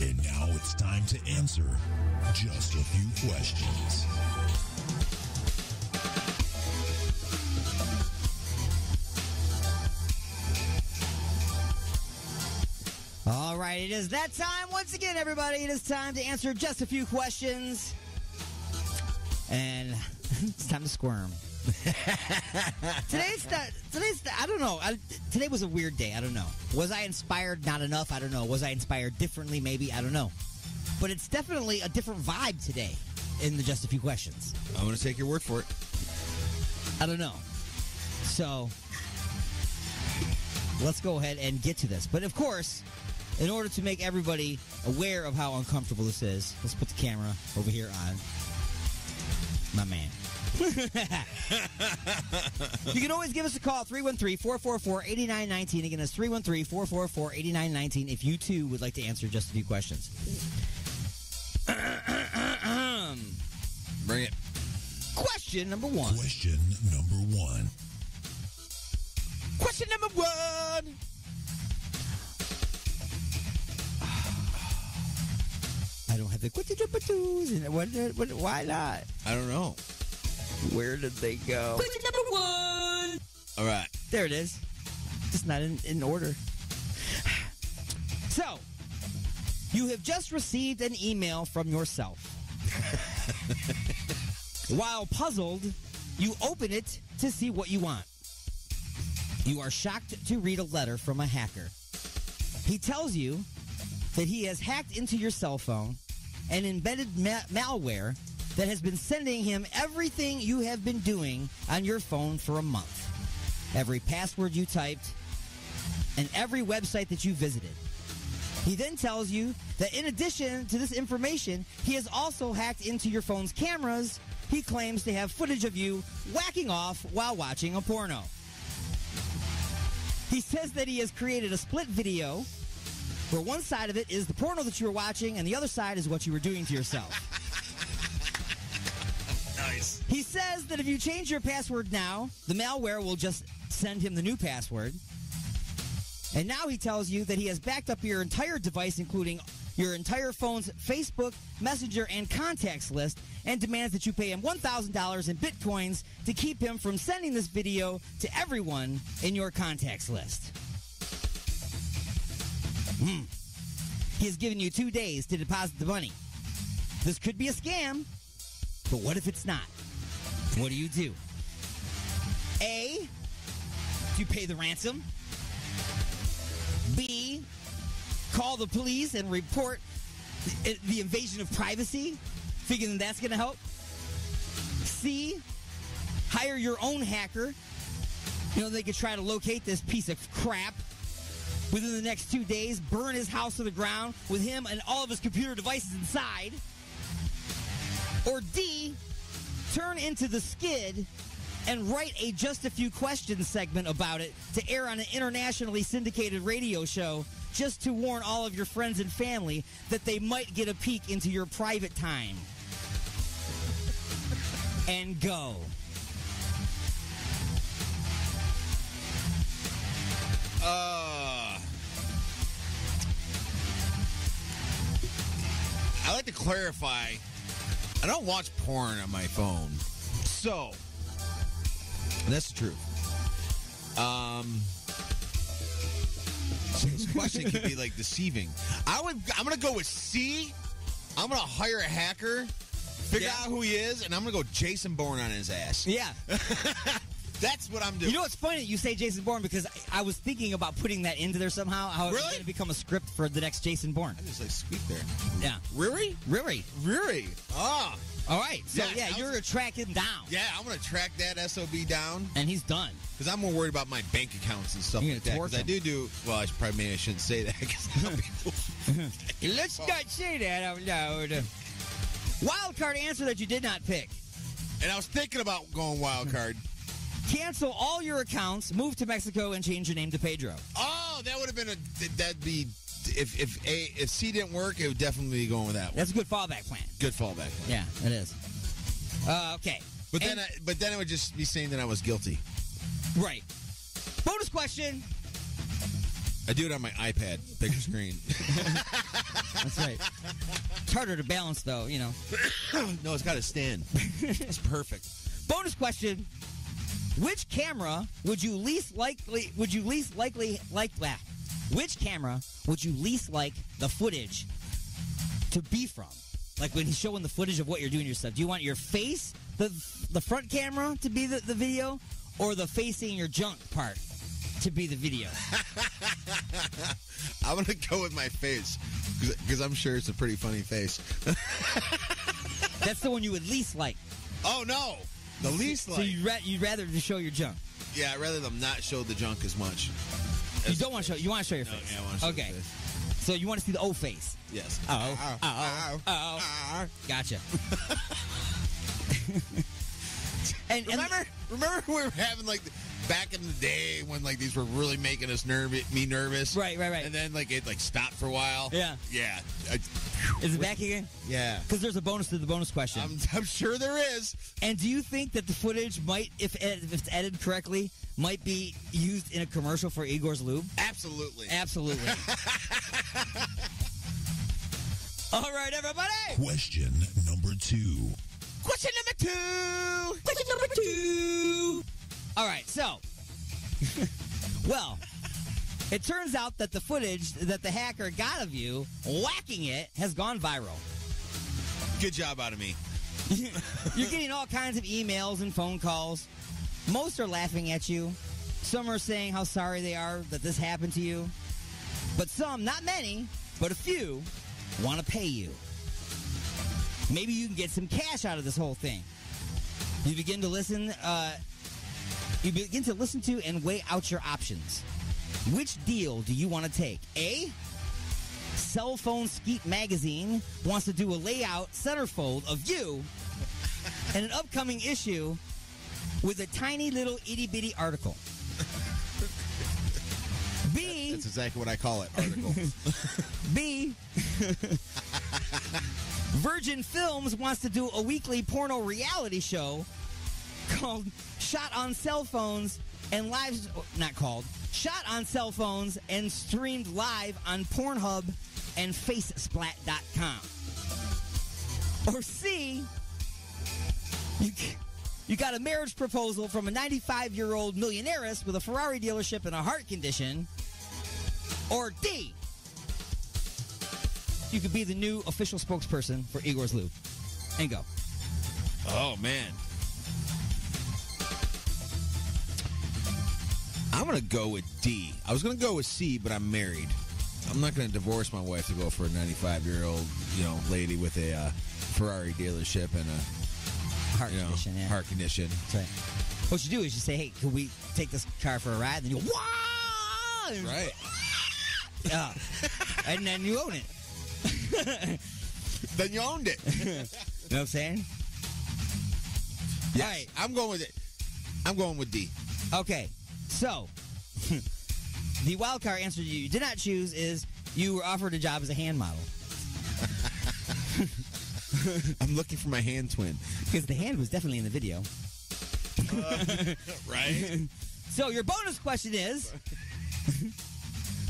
Speaker 2: And now it's time to answer just a few questions.
Speaker 4: All right, it is that time once again, everybody. It is time to answer just a few questions. And it's time to squirm. Today's I don't know. Today was a weird day. I don't know. Was I inspired? Not enough. I don't know. Was I inspired differently? Maybe. I don't know. But it's definitely a different vibe today in the Just a Few Questions.
Speaker 20: I'm going to take your word for it.
Speaker 4: I don't know. So let's go ahead and get to this. But of course, in order to make everybody aware of how uncomfortable this is, let's put the camera over here on my man. You can always give us a call, 313-444-8919. Again, that's 313-444-8919 if you, too, would like to answer just a few questions.
Speaker 20: Bring it.
Speaker 4: Question number one.
Speaker 2: Question number one.
Speaker 4: Question number one. I don't have the question number twos. Why not?
Speaker 20: I don't know.
Speaker 4: Where did they go?
Speaker 7: Question number one.
Speaker 20: All right.
Speaker 4: There it is. Just not in order. So, you have just received an email from yourself. While puzzled, you open it to see what you want. You are shocked to read a letter from a hacker. He tells you that he has hacked into your cell phone and embedded malware that has been sending him everything you have been doing on your phone for a month. Every password you typed and every website that you visited. He then tells you that in addition to this information, he has also hacked into your phone's cameras. He claims to have footage of you whacking off while watching a porno. He says that he has created a split video where one side of it is the porno that you were watching and the other side is what you were doing to yourself.
Speaker 20: Nice.
Speaker 4: He says that if you change your password now, the malware will just send him the new password. And now he tells you that he has backed up your entire device, including your entire phone's Facebook, Messenger, and contacts list, and demands that you pay him $1,000 in Bitcoins to keep him from sending this video to everyone in your contacts list. He has given you 2 days to deposit the money. This could be a scam, but what if it's not? What do you do? A, do you pay the ransom? B, call the police and report the invasion of privacy, figuring that's going to help? C, hire your own hacker, They could try to locate this piece of crap within the next 2 days, burn his house to the ground with him and all of his computer devices inside. Or D, turn into the skid and write a Just a Few Questions segment about it to air on an internationally syndicated radio show just to warn all of your friends and family that they might get a peek into your private time. And go.
Speaker 6: I like to clarify, I don't watch porn on my phone. So, that's the truth. So this question could be like deceiving. I'm going to go with C. I'm going to hire a hacker, figure out who he is, and I'm going to go Jason Bourne on his ass.
Speaker 4: Yeah.
Speaker 6: That's what I'm doing.
Speaker 4: You know what's funny? You say Jason Bourne because I was thinking about putting that into there somehow. How it was going to become a script for the next Jason Bourne.
Speaker 6: I just like squeak there.
Speaker 4: Yeah.
Speaker 6: Riri?
Speaker 4: Riri.
Speaker 6: Ah.
Speaker 4: All right. So, you're going to track him down.
Speaker 6: Yeah, I'm going to track that SOB down.
Speaker 4: And he's done.
Speaker 6: Because I'm more worried about my bank accounts and stuff like that. Because I do, well, maybe I shouldn't say that.
Speaker 4: Let's not say that out loud. Wild card answer that you did not pick.
Speaker 6: And I was thinking about going wild card.
Speaker 4: Cancel all your accounts, move to Mexico, and change your name to Pedro.
Speaker 6: Oh, that would have been that'd be, if C didn't work, it would definitely be going with that one.
Speaker 4: That's a good fallback plan.
Speaker 6: Good fallback plan.
Speaker 4: Yeah, it is. Okay.
Speaker 6: But then it would just be saying that I was guilty.
Speaker 4: Right. Bonus question.
Speaker 6: I do it on my iPad, bigger screen.
Speaker 4: That's right. It's harder to balance, though,
Speaker 6: No, it's got to stand. It's perfect.
Speaker 4: Bonus question. Which camera would you least likely like that? Which camera would you least like the footage to be from? Like when he's showing the footage of what you're doing yourself. Do you want your face, the front camera, to be the video, or the facing your junk part to be the video?
Speaker 6: I'm going to go with my face because I'm sure it's a pretty funny face.
Speaker 4: That's the one you would least like.
Speaker 6: Oh, no. The least like.
Speaker 4: So you'd rather just show your junk?
Speaker 6: Yeah, I'd rather them not show the junk as much.
Speaker 4: You don't want to show. You want to show your face.
Speaker 6: Yeah, I want to show the face.
Speaker 4: So you want to see the O face?
Speaker 6: Yes.
Speaker 4: Oh. Gotcha.
Speaker 6: and remember we were having like back in the day when like these were really making us nervous.
Speaker 4: Right.
Speaker 6: And then like it like stopped for a while.
Speaker 4: Yeah. Is it back again?
Speaker 6: Yeah.
Speaker 4: Because there's a bonus to the bonus question.
Speaker 6: I'm sure there is.
Speaker 4: And do you think that the footage might, if it's edited correctly, might be used in a commercial for Igor's Lube?
Speaker 6: Absolutely.
Speaker 4: All right, everybody.
Speaker 13: Question number 2.
Speaker 6: Question number 2.
Speaker 4: All right, so, well, it turns out that the footage that the hacker got of you whacking it has gone viral.
Speaker 6: Good job out of me.
Speaker 4: You're getting all kinds of emails and phone calls. Most are laughing at you. Some are saying how sorry they are that this happened to you. But some, not many, but a few, want to pay you. Maybe you can get some cash out of this whole thing. You begin to listen to and weigh out your options. Which deal do you want to take? A, Cell Phone Skeet Magazine wants to do a layout centerfold of you in an upcoming issue with a tiny little itty-bitty article. B,
Speaker 6: that's exactly what I call it, article.
Speaker 4: B, Virgin Films wants to do a weekly porno reality show called Shot on Cell Phones and Shot on Cell Phones and streamed live on Pornhub and Facesplat.com. Or C, you got a marriage proposal from a 95-year-old millionairess with a Ferrari dealership and a heart condition. Or D, you could be the new official spokesperson for Igor's Lube. And go.
Speaker 6: Oh, man. I'm going to go with D. I was going to go with C, but I'm married. I'm not going to divorce my wife to go for a 95-year-old, lady with a Ferrari dealership and a
Speaker 4: Heart condition, yeah.
Speaker 6: Heart condition.
Speaker 4: That's right. What you do is you say, hey, could we take this car for a ride? And then you go, wah!
Speaker 6: Right.
Speaker 4: Yeah. And then you own it.
Speaker 6: Then you owned it.
Speaker 4: You know what I'm saying?
Speaker 6: Yes.
Speaker 4: All right.
Speaker 6: I'm going with it. I'm going with D.
Speaker 4: Okay. So, the wild card answer you did not choose is you were offered a job as a hand model.
Speaker 6: I'm looking for my hand twin.
Speaker 4: Because the hand was definitely in the video.
Speaker 6: Right?
Speaker 4: So your bonus question is,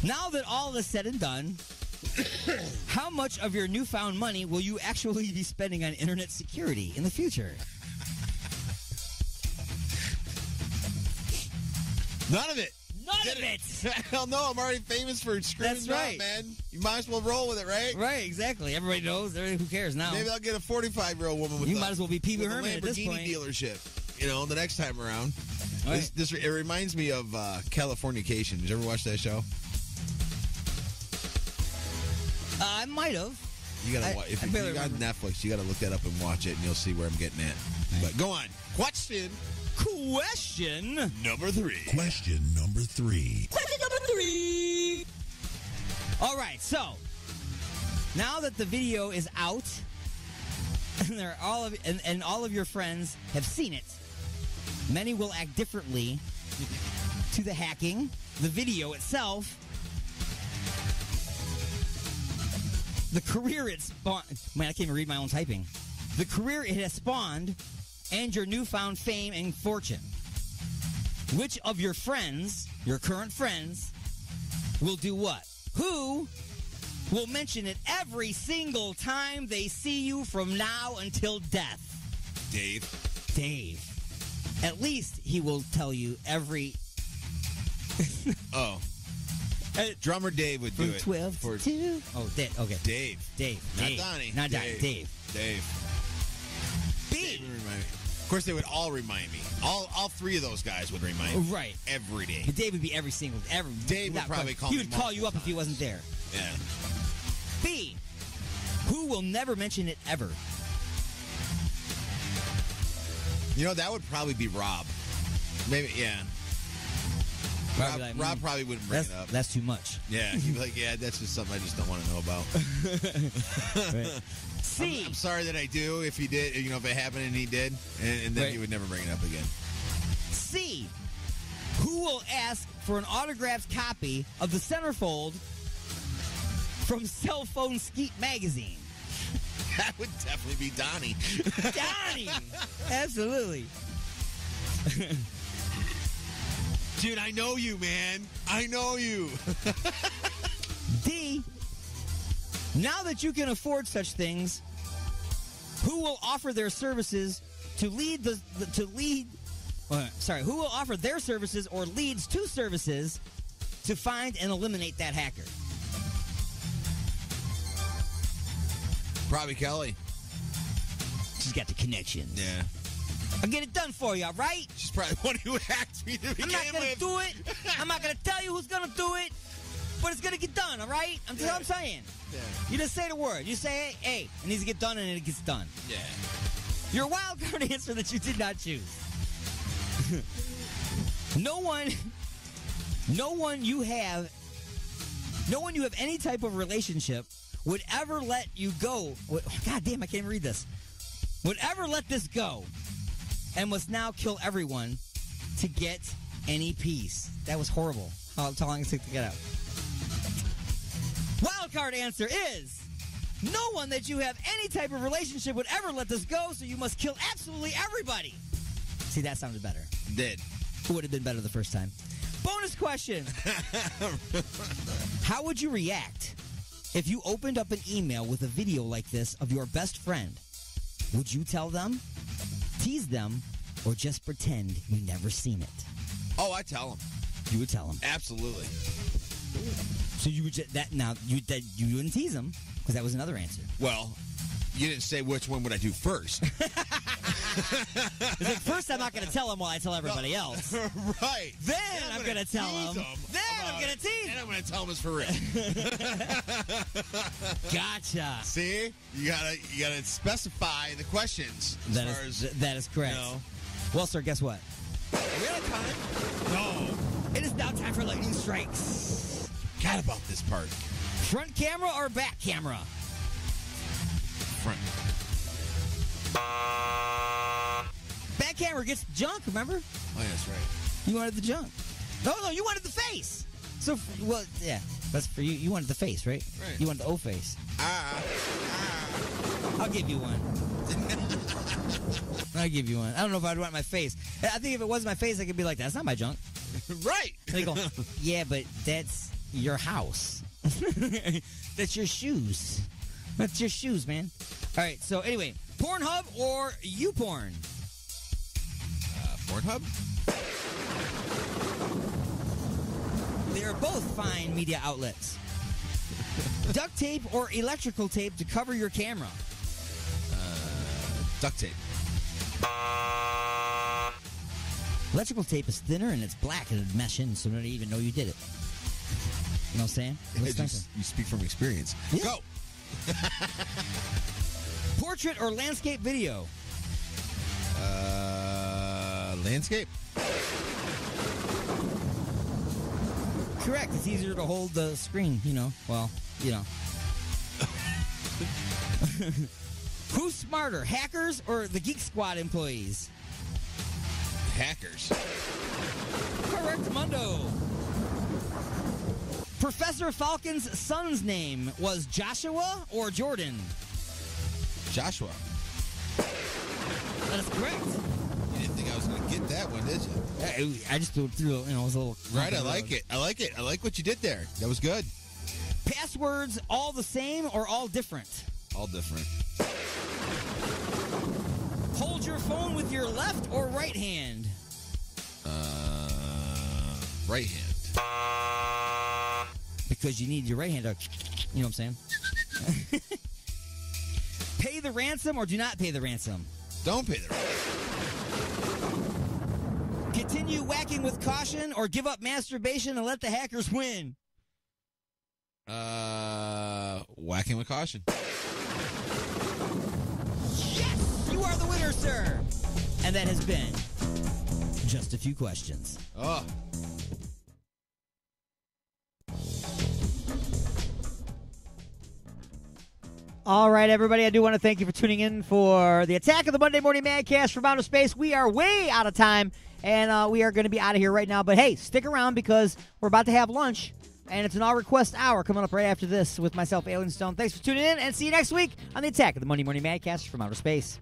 Speaker 4: now that all is said and done, how much of your newfound money will you actually be spending on internet security in the future?
Speaker 6: None of it.
Speaker 4: None of it.
Speaker 6: Hell no, I'm already famous for screwing
Speaker 4: That's
Speaker 6: you
Speaker 4: right.
Speaker 6: up, man. You might as well roll with it, right?
Speaker 4: Right, exactly. Everybody knows. Who cares now?
Speaker 6: Maybe I'll get a 45-year-old woman with
Speaker 4: You might as well be Pee Wee
Speaker 6: with a
Speaker 4: Herman at this
Speaker 6: Lamborghini
Speaker 4: point.
Speaker 6: dealership, the next time around.
Speaker 4: All right.
Speaker 6: It reminds me of Californication. Did you ever watch that show?
Speaker 4: I might have.
Speaker 6: You gotta if you got Netflix, you gotta look that up and watch it, and you'll see where I'm getting at. But go on. Question
Speaker 2: number 3.
Speaker 13: Question number 3.
Speaker 19: Question number 3.
Speaker 4: All right, so now that the video is out, and all of your friends have seen it, many will act differently to the hacking, the video itself, the career it spawned. Man, I can't even read my own typing. The career it has spawned, and your newfound fame and fortune. Which of your friends, your current friends, will do what? Who will mention it every single time they see you from now until death?
Speaker 6: Dave.
Speaker 4: At least he will tell you every...
Speaker 6: Drummer Dave would do it.
Speaker 4: 12 to 2. Oh, okay.
Speaker 6: Dave. Not Donnie.
Speaker 4: Not Donnie. Dave.
Speaker 6: B. Of course, they would all remind me. All three of those guys would remind me.
Speaker 4: Right.
Speaker 6: Every day.
Speaker 4: But Dave would be every.
Speaker 6: Dave would probably call me.
Speaker 4: He would call you up if he wasn't there.
Speaker 6: Yeah.
Speaker 4: B. Who will never mention it ever?
Speaker 6: That would probably be Rob. Maybe, yeah. Rob probably wouldn't bring it up.
Speaker 4: That's too much.
Speaker 6: Yeah, he'd be like, yeah, that's just something I just don't want to know about.
Speaker 4: Right. C.
Speaker 6: I'm sorry that I do. If he did, if it happened and he did, and then he would never bring it up again.
Speaker 4: C. Who will ask for an autographed copy of the centerfold from Cell Phone Skeet magazine?
Speaker 6: That would definitely be Donnie.
Speaker 4: Donnie! Absolutely.
Speaker 6: Dude, I know you, man. I know you.
Speaker 4: D. Now that you can afford such things, who will offer their services who will offer their services or leads to services to find and eliminate that hacker?
Speaker 6: Probably Kelly.
Speaker 4: She's got the connection.
Speaker 6: Yeah.
Speaker 4: I'll get it done for you, all right?
Speaker 6: She's probably one who hacked me to begin with.
Speaker 4: I'm not going to do it. I'm not going to tell you who's going to do it, but it's going to get done, all right? That's what I'm saying.
Speaker 6: Yeah.
Speaker 4: You just say the word. You say, hey, it needs to get done, and it gets done.
Speaker 6: Yeah.
Speaker 4: Your wild card answer that you did not choose. No one you have any type of relationship would ever let you go. God damn, I can't even read this. Would ever let this go and must now kill everyone to get any peace. That was horrible. How long it took to get out. Wild card answer is no one that you have any type of relationship would ever let this go, so you must kill absolutely everybody. See, that sounded better.
Speaker 6: Did.
Speaker 4: It would have been better the first time. Bonus question. How would you react if you opened up an email with a video like this of your best friend? Would you tell them, tease them, or just pretend you never seen it?
Speaker 6: Oh, I tell them.
Speaker 4: You would tell them.
Speaker 6: Absolutely.
Speaker 4: So you would you wouldn't tease them because that was another answer.
Speaker 6: Well, you didn't say which one would I do first.
Speaker 4: It's like, first I'm not going to tell him while I tell everybody else.
Speaker 6: Right.
Speaker 4: Then I'm going to tell him. Then I'm going to tease.
Speaker 6: And I'm going to tell him it's for real.
Speaker 4: Gotcha.
Speaker 6: See? You gotta specify the questions.
Speaker 4: That is correct. Well, sir, guess what?
Speaker 6: Are we out of time?
Speaker 4: No. It is now time for lightning strikes.
Speaker 6: Forgot about this part.
Speaker 4: Front camera or back camera?
Speaker 6: Front.
Speaker 4: Back camera gets junk, remember?
Speaker 6: Oh, yeah, that's right.
Speaker 4: You wanted the junk. No, you wanted the face. So, well, yeah, that's for you. You wanted the face, right?
Speaker 6: Right.
Speaker 4: You wanted the O face. I'll give you one. I'll give you one. I don't know if I'd want my face. I think if it was my face, I could be like, that's not my junk.
Speaker 6: Right.
Speaker 4: And they go, yeah, but that's your house. That's your shoes. That's your shoes, man. All right, so anyway, Pornhub or YouPorn?
Speaker 6: Pornhub?
Speaker 4: They are both fine media outlets. Duct tape or electrical tape to cover your camera?
Speaker 6: Duct tape.
Speaker 4: Electrical tape is thinner and it's black and it'd mesh in so nobody even know you did it. You know what I'm saying?
Speaker 6: You speak from experience.
Speaker 4: Yeah.
Speaker 6: Go.
Speaker 4: Portrait or landscape video?
Speaker 6: Landscape.
Speaker 4: Correct. It's easier to hold the screen, you know. Well, you know. Who's smarter, hackers or the Geek Squad employees?
Speaker 6: Hackers.
Speaker 4: Correct, Mundo. Professor Falcon's son's name was Joshua or Jordan?
Speaker 6: Joshua.
Speaker 4: That is correct.
Speaker 6: You didn't think I was going to get that one, did you?
Speaker 4: I just threw it, it was a little...
Speaker 6: Right, I like it. I like it. I like what you did there. That was good.
Speaker 4: Passwords all the same or all different?
Speaker 6: All different.
Speaker 4: Hold your phone with your left or right hand?
Speaker 6: Right hand.
Speaker 4: Because you need your right hand to... You know what I'm saying? Pay the ransom or do not pay the ransom?
Speaker 6: Don't pay the ransom.
Speaker 4: Continue whacking with caution or give up masturbation and let the hackers win?
Speaker 6: Whacking with caution.
Speaker 4: Yes! You are the winner, sir! And that has been Just a Few Questions.
Speaker 6: Oh.
Speaker 4: All right, everybody, I do want to thank you for tuning in for the Attack of the Monday Morning Madcast from Outer Space. We are way out of time, and we are going to be out of here right now. But, hey, stick around because we're about to have lunch, and it's an all-request hour coming up right after this with myself, Alien Stone. Thanks for tuning in, and see you next week on the Attack of the Monday Morning Madcast from Outer Space.